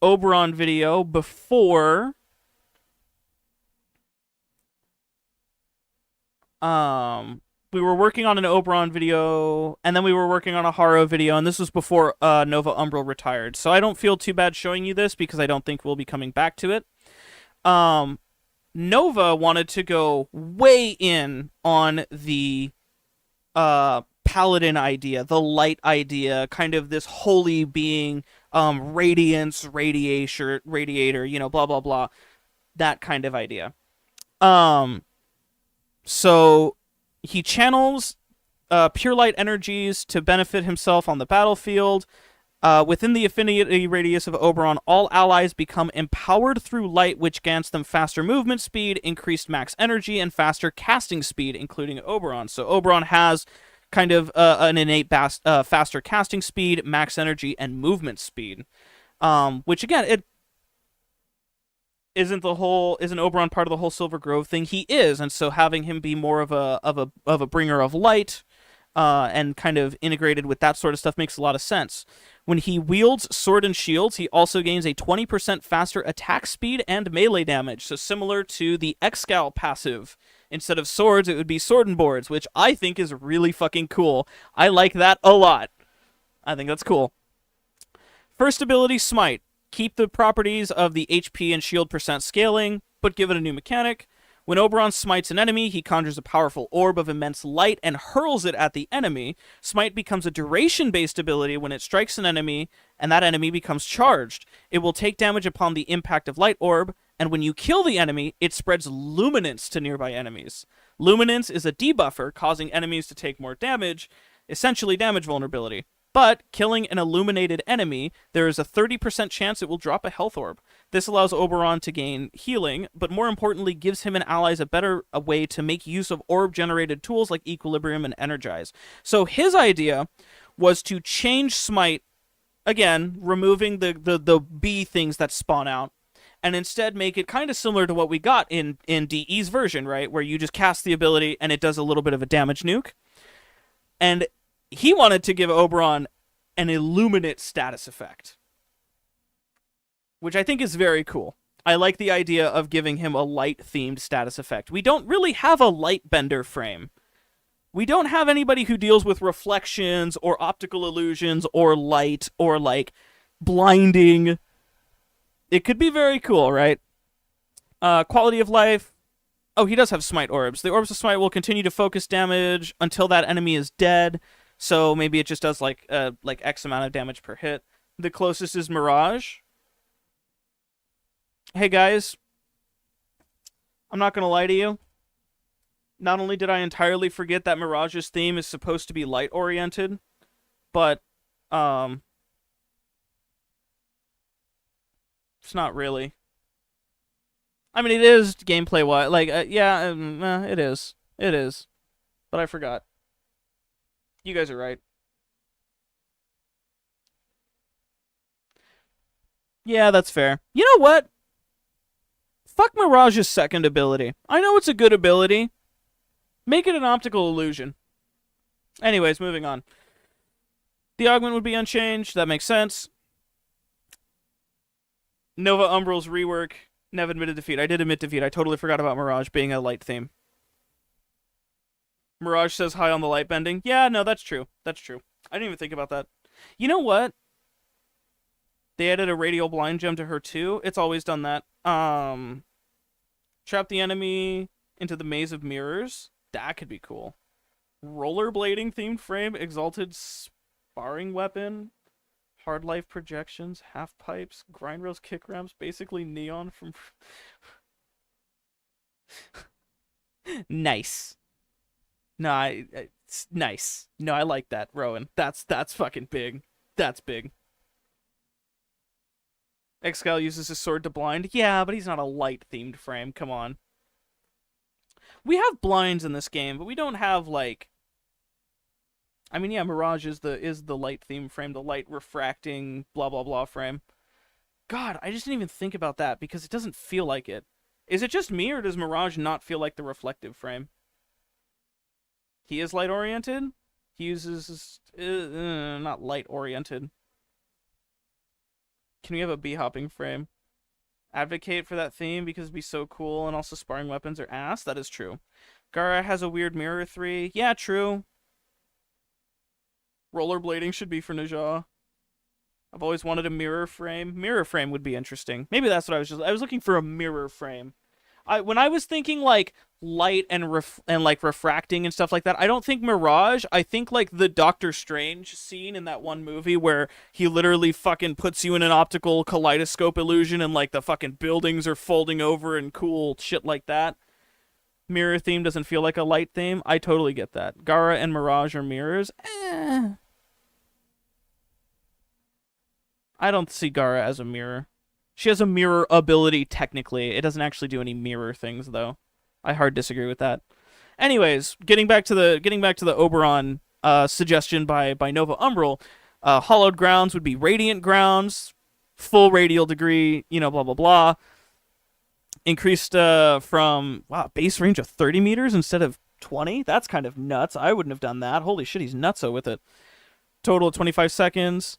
Oberon video before we were working on an Oberon video, and then we were working on a Haro video, and this was before Nova Umbral retired. So I don't feel too bad showing you this, because I don't think we'll be coming back to it. Nova wanted to go way in on the paladin idea, the light idea, kind of this holy being, radiance, radiator, blah blah blah, that kind of idea. Um, so he channels pure light energies to benefit himself on the battlefield. Within the affinity radius of Oberon, all allies become empowered through light, which grants them faster movement speed, increased max energy, and faster casting speed, including Oberon. So Oberon has kind of an innate faster casting speed, max energy, and movement speed. Which again, it isn't Oberon part of the whole Silver Grove thing? He is, and so having him be more of a bringer of light, and kind of integrated with that sort of stuff makes a lot of sense. When he wields sword and shields, he also gains a 20% faster attack speed and melee damage, so similar to the Excal passive. Instead of swords, it would be sword and boards, which I think is really fucking cool. I like that a lot. I think that's cool. First ability, Smite. Keep the properties of the HP and shield percent scaling, but give it a new mechanic. When Oberon smites an enemy, he conjures a powerful orb of immense light and hurls it at the enemy. Smite becomes a duration-based ability when it strikes an enemy, and that enemy becomes charged. It will take damage upon the impact of light orb, and when you kill the enemy, it spreads luminance to nearby enemies. Luminance is a debuffer, causing enemies to take more damage, essentially damage vulnerability. But killing an illuminated enemy, there is a 30% chance it will drop a health orb. This allows Oberon to gain healing, but more importantly gives him and allies a way to make use of orb-generated tools like Equilibrium and Energize. So his idea was to change Smite, again, removing the B things that spawn out, and instead make it kind of similar to what we got in DE's version, right? Where you just cast the ability and it does a little bit of a damage nuke. And he wanted to give Oberon an Illuminate status effect, which I think is very cool. I like the idea of giving him a light-themed status effect. We don't really have a Lightbender frame. We don't have anybody who deals with reflections or optical illusions or light or, like, blinding. It could be very cool, right? Quality of life. Oh, he does have Smite orbs. The orbs of Smite will continue to focus damage until that enemy is dead. So maybe it just does like X amount of damage per hit. The closest is Mirage. Hey guys, I'm not gonna lie to you. Not only did I entirely forget that Mirage's theme is supposed to be light oriented, but it's not really. I mean, it is gameplay wise. Like, yeah, it is. It is. But I forgot. You guys are right. Yeah, that's fair. You know what? Fuck Mirage's second ability. I know it's a good ability. Make it an optical illusion. Anyways, moving on. The augment would be unchanged. That makes sense. Nova Umbral's rework. Never admitted defeat. I did admit defeat. I totally forgot about Mirage being a light theme. Mirage says hi on the light bending. Yeah, no, that's true. That's true. I didn't even think about that. You know what? They added a radial blind gem to her too. It's always done that. Trap the enemy into the maze of mirrors. That could be cool. Rollerblading themed frame. Exalted sparring weapon. Hard life projections. Half pipes. Grind rails, kick ramps. Basically neon from... Nice. No, it's nice. No, I like that, Rowan. That's fucking big. That's big. Excal uses his sword to blind. Yeah, but he's not a light-themed frame. Come on. We have blinds in this game, but we don't have, like... I mean, yeah, Mirage is the light-themed frame, the light refracting blah blah blah frame. God, I just didn't even think about that because it doesn't feel like it. Is it just me, or does Mirage not feel like the reflective frame? He is light-oriented? He uses... not light-oriented. Can we have a bee-hopping frame? Advocate for that theme because it'd be so cool, and also sparring weapons are ass? That is true. Gara has a weird mirror 3. Yeah, true. Rollerblading should be for Najah. I've always wanted a mirror frame. Mirror frame would be interesting. Maybe that's what I was looking for, a mirror frame. When I was thinking like light and like refracting and stuff like that, I don't think mirage. I think like the Doctor Strange scene in that one movie where he literally fucking puts you in an optical kaleidoscope illusion and like the fucking buildings are folding over and cool shit like that. Mirror theme doesn't feel like a light theme. I totally get that. Gara and Mirage are mirrors. I don't see Gara as a mirror. She has a mirror ability technically. It doesn't actually do any mirror things though. I hard disagree with that. Anyways, getting back to the Oberon suggestion by Nova Umbral, Hallowed grounds would be radiant grounds, full radial degree, blah blah blah. Increased from base range of 30 meters instead of 20. That's kind of nuts. I wouldn't have done that. Holy shit, he's nutso with it. Total of 25 seconds.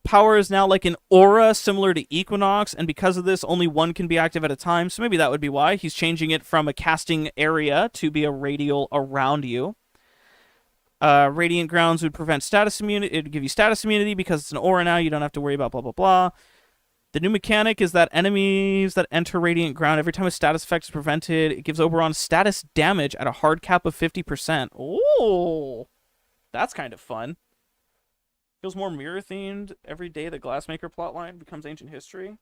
Power is now like an aura similar to Equinox, and because of this, only one can be active at a time, so maybe that would be why. He's changing it from a casting area to be a radial around you. Radiant Grounds would prevent status immunity. It would give you status immunity because it's an aura now. You don't have to worry about blah, blah, blah. The new mechanic is that enemies that enter Radiant Ground, every time a status effect is prevented, it gives Oberon status damage at a hard cap of 50%. Oh, that's kind of fun. Feels more mirror-themed. Every day the Glassmaker plotline becomes ancient history.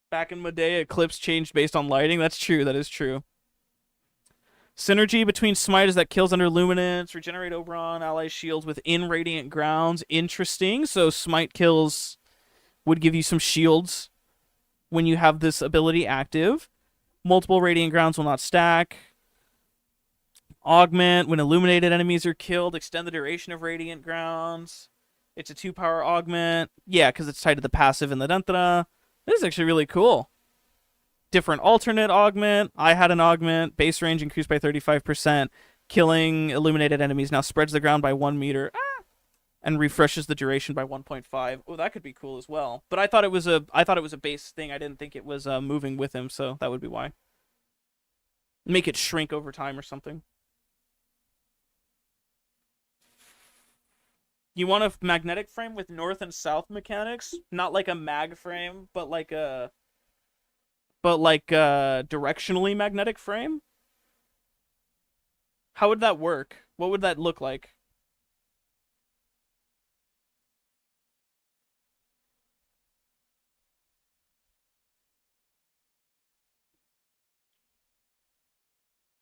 Back in Medea, Eclipse changed based on lighting. That's true. That is true. Synergy between Smite is that kills under Luminance. Regenerate Oberon, ally shields within Radiant Grounds. Interesting. So Smite kills would give you some shields when you have this ability active. Multiple Radiant Grounds will not stack. Augment when illuminated enemies are killed. Extend the duration of Radiant Grounds. It's a 2-power augment. Yeah, because it's tied to the passive and the dun-da-da. This is actually really cool. Different alternate augment. I had an augment. Base range increased by 35%. Killing illuminated enemies now spreads the ground by 1 meter. And refreshes the duration by 1.5. Oh, that could be cool as well. But I thought it was a base thing. I didn't think it was moving with him, so that would be why. Make it shrink over time or something. You want a magnetic frame with north and south mechanics? Not like a mag frame, but like a directionally magnetic frame? How would that work? What would that look like?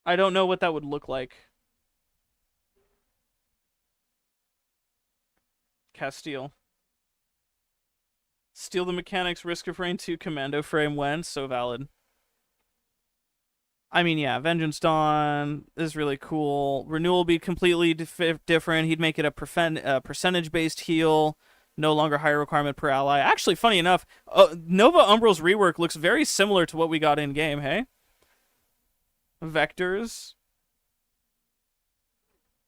I don't know what that would look like. Castile. Steal the mechanics, risk of rain 2, commando frame when? So valid. I mean, yeah, Vengeance Dawn is really cool. Renewal will be completely different. He'd make it a percentage-based heal. No longer higher requirement per ally. Actually, funny enough, Nova Umbral's rework looks very similar to what we got in-game, hey? Vectors.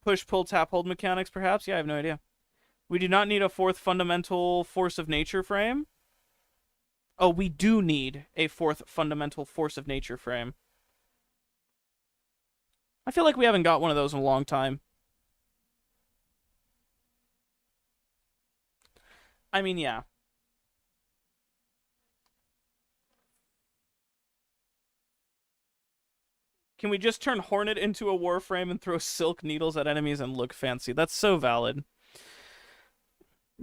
Push, pull, tap, hold mechanics, perhaps? Yeah, I have no idea. We do not need a 4th fundamental force of nature frame. Oh, we do need a 4th fundamental force of nature frame. I feel like we haven't got one of those in a long time. I mean, yeah. Can we just turn Hornet into a warframe and throw silk needles at enemies and look fancy? That's so valid.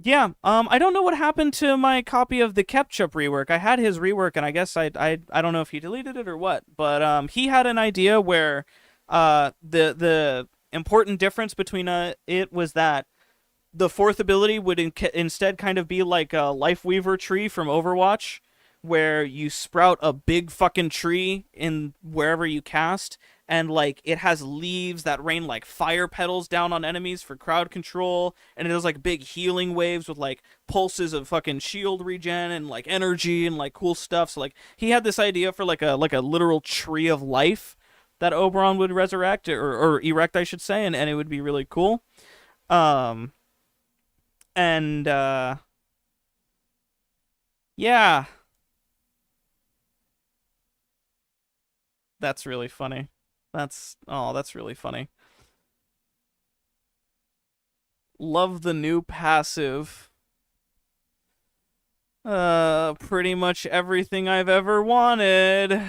Yeah, I don't know what happened to my copy of the Ketchup rework. I had his rework, and I guess I don't know if he deleted it or what, but he had an idea where the important difference between it was that the 4th ability would instead kind of be like a Lifeweaver tree from Overwatch, where you sprout a big fucking tree in wherever you cast, and like it has leaves that rain like fire petals down on enemies for crowd control, and it has like big healing waves with like pulses of fucking shield regen and like energy and like cool stuff. So like he had this idea for like a literal tree of life that Oberon would resurrect or erect, I should say, and it would be really cool. And yeah, that's really funny. That's really funny. Love the new passive. Pretty much everything I've ever wanted.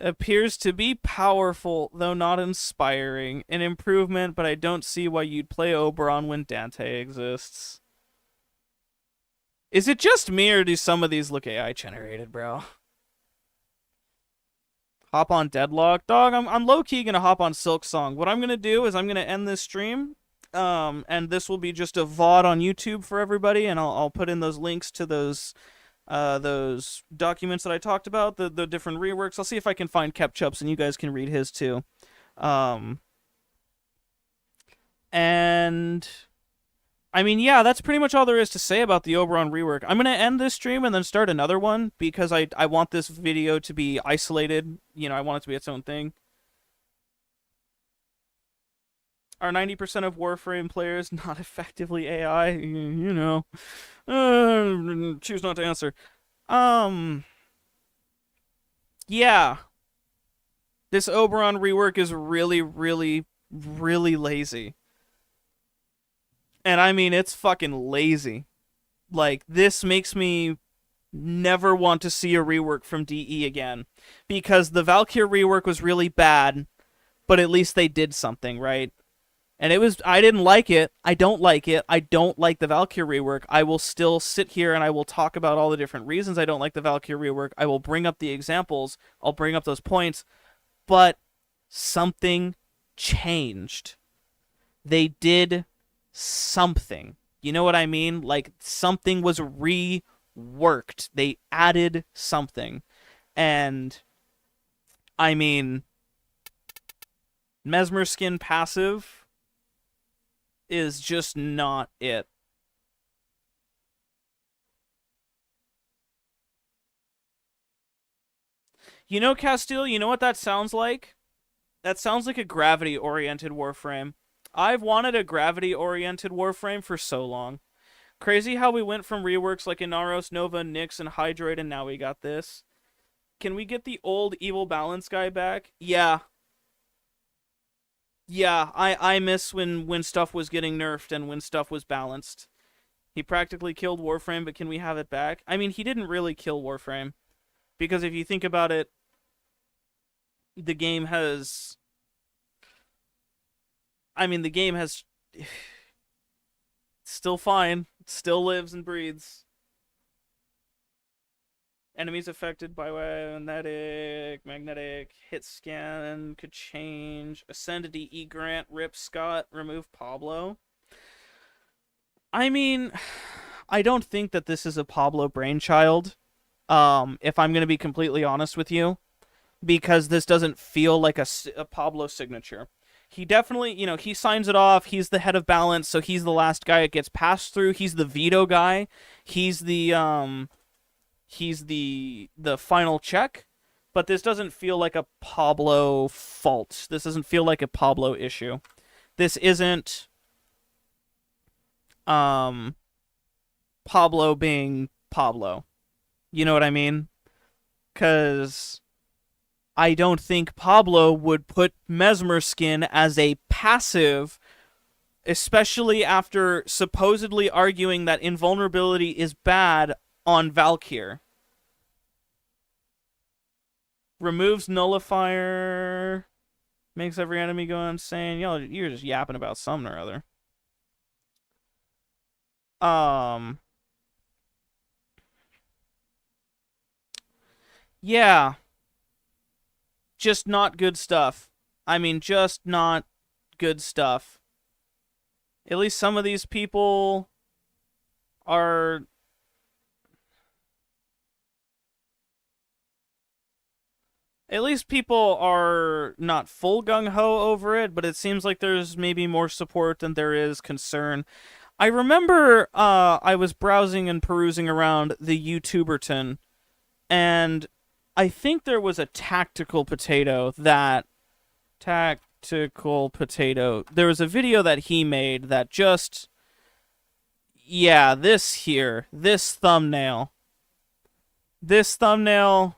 Appears to be powerful, though not inspiring. An improvement, but I don't see why you'd play Oberon when Dante exists. Is it just me, or do some of these look AI generated, bro? Hop on Deadlock? Dog, I'm low-key gonna hop on Silk Song. What I'm gonna do is I'm gonna end this stream, and this will be just a VOD on YouTube for everybody, and I'll put in those links to those documents that I talked about, the different reworks. I'll see if I can find Kepchup's, and you guys can read his too. And I mean, yeah, that's pretty much all there is to say about the Oberon rework. I'm gonna end this stream and then start another one because I want this video to be isolated. You know, I want it to be its own thing. Are 90% of Warframe players not effectively AI? You know. Choose not to answer. Yeah. This Oberon rework is really, really, really lazy. And I mean, it's fucking lazy. Like, this makes me never want to see a rework from DE again. Because the Valkyr rework was really bad, but at least they did something, right? And I didn't like it. I don't like it. I don't like the Valkyr rework. I will still sit here and I will talk about all the different reasons I don't like the Valkyr rework. I will bring up the examples. I'll bring up those points. But something changed. They did something. You know what I mean? Like, something was reworked. They added something. And, I mean, Mesmer Skin passive is just not it. You know, Castile, you know what that sounds like? That sounds like a gravity-oriented Warframe. I've wanted a gravity-oriented Warframe for so long. Crazy how we went from reworks like Inaros, Nova, Nyx, and Hydroid, and now we got this. Can we get the old Evil Balance guy back? Yeah. Yeah, I miss when stuff was getting nerfed and when stuff was balanced. He practically killed Warframe, but can we have it back? I mean, he didn't really kill Warframe. Because if you think about it, the game has... I mean, the game has... still fine. Still lives and breathes. Enemies affected by magnetic, hit scan could change. Ascend to DE Grant, rip Scott, remove Pablo. I mean, I don't think that this is a Pablo brainchild, if I'm going to be completely honest with you, because this doesn't feel like a Pablo signature. He definitely, you know, he signs it off. He's the head of balance, so he's the last guy it gets passed through. He's the veto guy. He's the final check, but this doesn't feel like a Pablo fault. This doesn't feel like a Pablo issue. This isn't Pablo being Pablo. You know what I mean? Because I don't think Pablo would put Mesmer Skin as a passive, especially after supposedly arguing that invulnerability is bad on Valkyr. Removes nullifier. Makes every enemy go insane. Yo, you're just yapping about something or other. Yeah. Just not good stuff. I mean, just not good stuff. At least some of these people are... At least people are not full gung-ho over it, but it seems like there's maybe more support than there is concern. I remember I was browsing and perusing around the YouTuberton, and I think there was a tactical potato that... Tactical potato. There was a video that he made that just... Yeah, this here. This thumbnail. This thumbnail...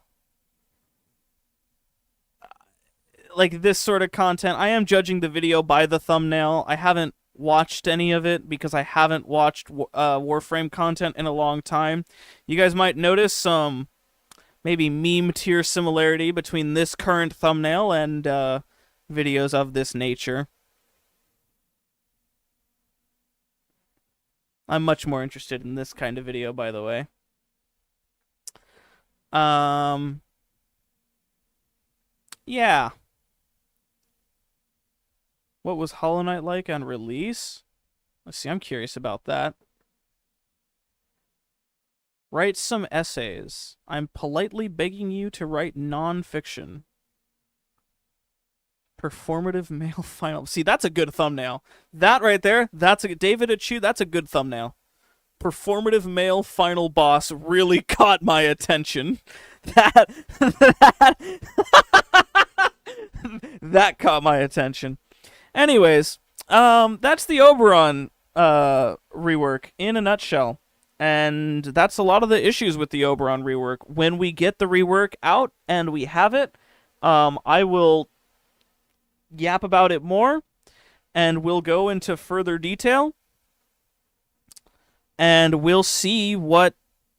Like, this sort of content. I am judging the video by the thumbnail. I haven't watched any of it because I haven't watched Warframe content in a long time, you guys might notice some maybe meme tier similarity between this current thumbnail and videos of this nature. I'm much more interested in this kind of video, by the way. Yeah. What was Hollow Knight like on release? Let's see, I'm curious about that. Write some essays. I'm politely begging you to write non-fiction. Performative male final. See, that's a good thumbnail. That right there, that's a David Achu, that's a good thumbnail. Performative male final boss really caught my attention. That caught my attention. Anyways, that's the Oberon rework in a nutshell. And that's a lot of the issues with the Oberon rework. When we get the rework out and we have it, I will yap about it more, and we'll go into further detail, and we'll see what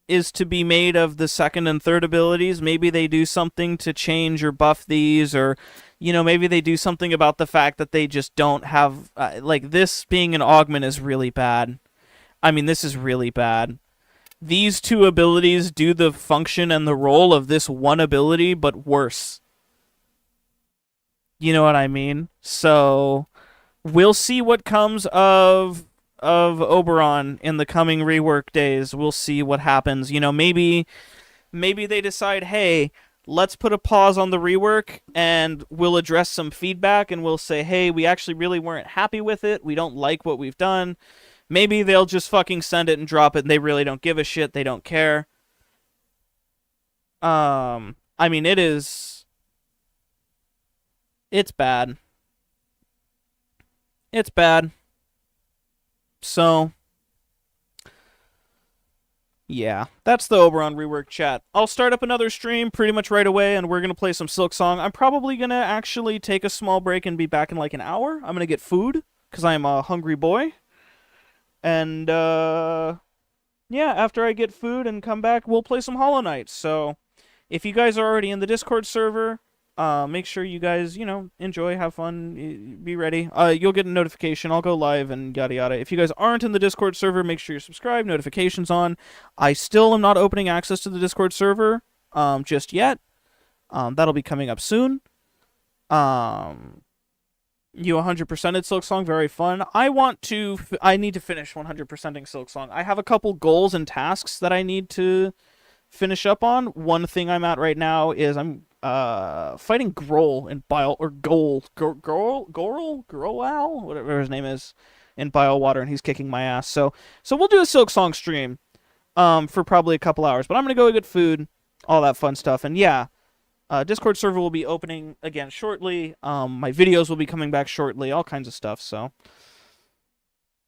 is to be made of the second and third abilities. Maybe they do something to change or buff these, or, you know, maybe they do something about the fact that they just don't have, like, this being an augment is really bad. I mean, this is really bad. These two abilities do the function and the role of this one ability, but worse. You know what I mean? So we'll see what comes of Oberon in the coming rework days. We'll see what happens. You know, maybe they decide, hey, let's put a pause on the rework and we'll address some feedback and we'll say, hey, we actually really weren't happy with it. We don't like what we've done. Maybe they'll just fucking send it and drop it and they really don't give a shit. They don't care. I mean, it's bad. It's bad. So, yeah, that's the Oberon rework chat. I'll start up another stream pretty much right away, and we're going to play some Silk Song. I'm probably going to actually take a small break and be back in like an hour. I'm going to get food, because I'm a hungry boy. And, yeah, after I get food and come back, we'll play some Hollow Knight. So, if you guys are already in the Discord server, make sure you guys, you know, enjoy, have fun, be ready. You'll get a notification. I'll go live and yada yada. If you guys aren't in the Discord server, make sure you're subscribed, notifications on. I still am not opening access to the Discord server just yet. That'll be coming up soon. You 100%ed Silk Song, very fun. I need to finish 100%ing Silk Song. I have a couple goals and tasks that I need to finish up on. One thing I'm at right now is I'm fighting Growl in Bile, or Growl, whatever his name is, in Bile Water, and he's kicking my ass. So we'll do a Silk Song stream, for probably a couple hours. But I'm gonna go get food, all that fun stuff, and yeah, Discord server will be opening again shortly. My videos will be coming back shortly, all kinds of stuff. So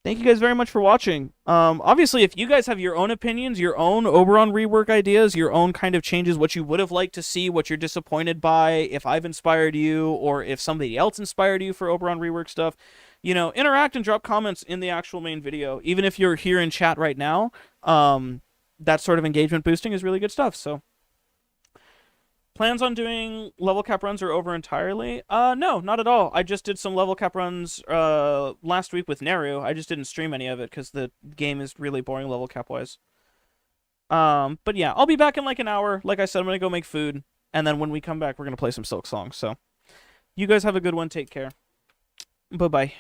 thank you guys very much for watching. Obviously, if you guys have your own opinions, your own Oberon rework ideas, your own kind of changes, what you would have liked to see, what you're disappointed by, if I've inspired you, or if somebody else inspired you for Oberon rework stuff, you know, interact and drop comments in the actual main video. Even if you're here in chat right now, that sort of engagement boosting is really good stuff. So, plans on doing level cap runs are over entirely? No, not at all. I just did some level cap runs last week with Neru. I just didn't stream any of it because the game is really boring level cap wise. But yeah, I'll be back in like an hour. Like I said, I'm gonna go make food, and then when we come back, we're gonna play some Silk Song. So, you guys have a good one. Take care. Bye bye.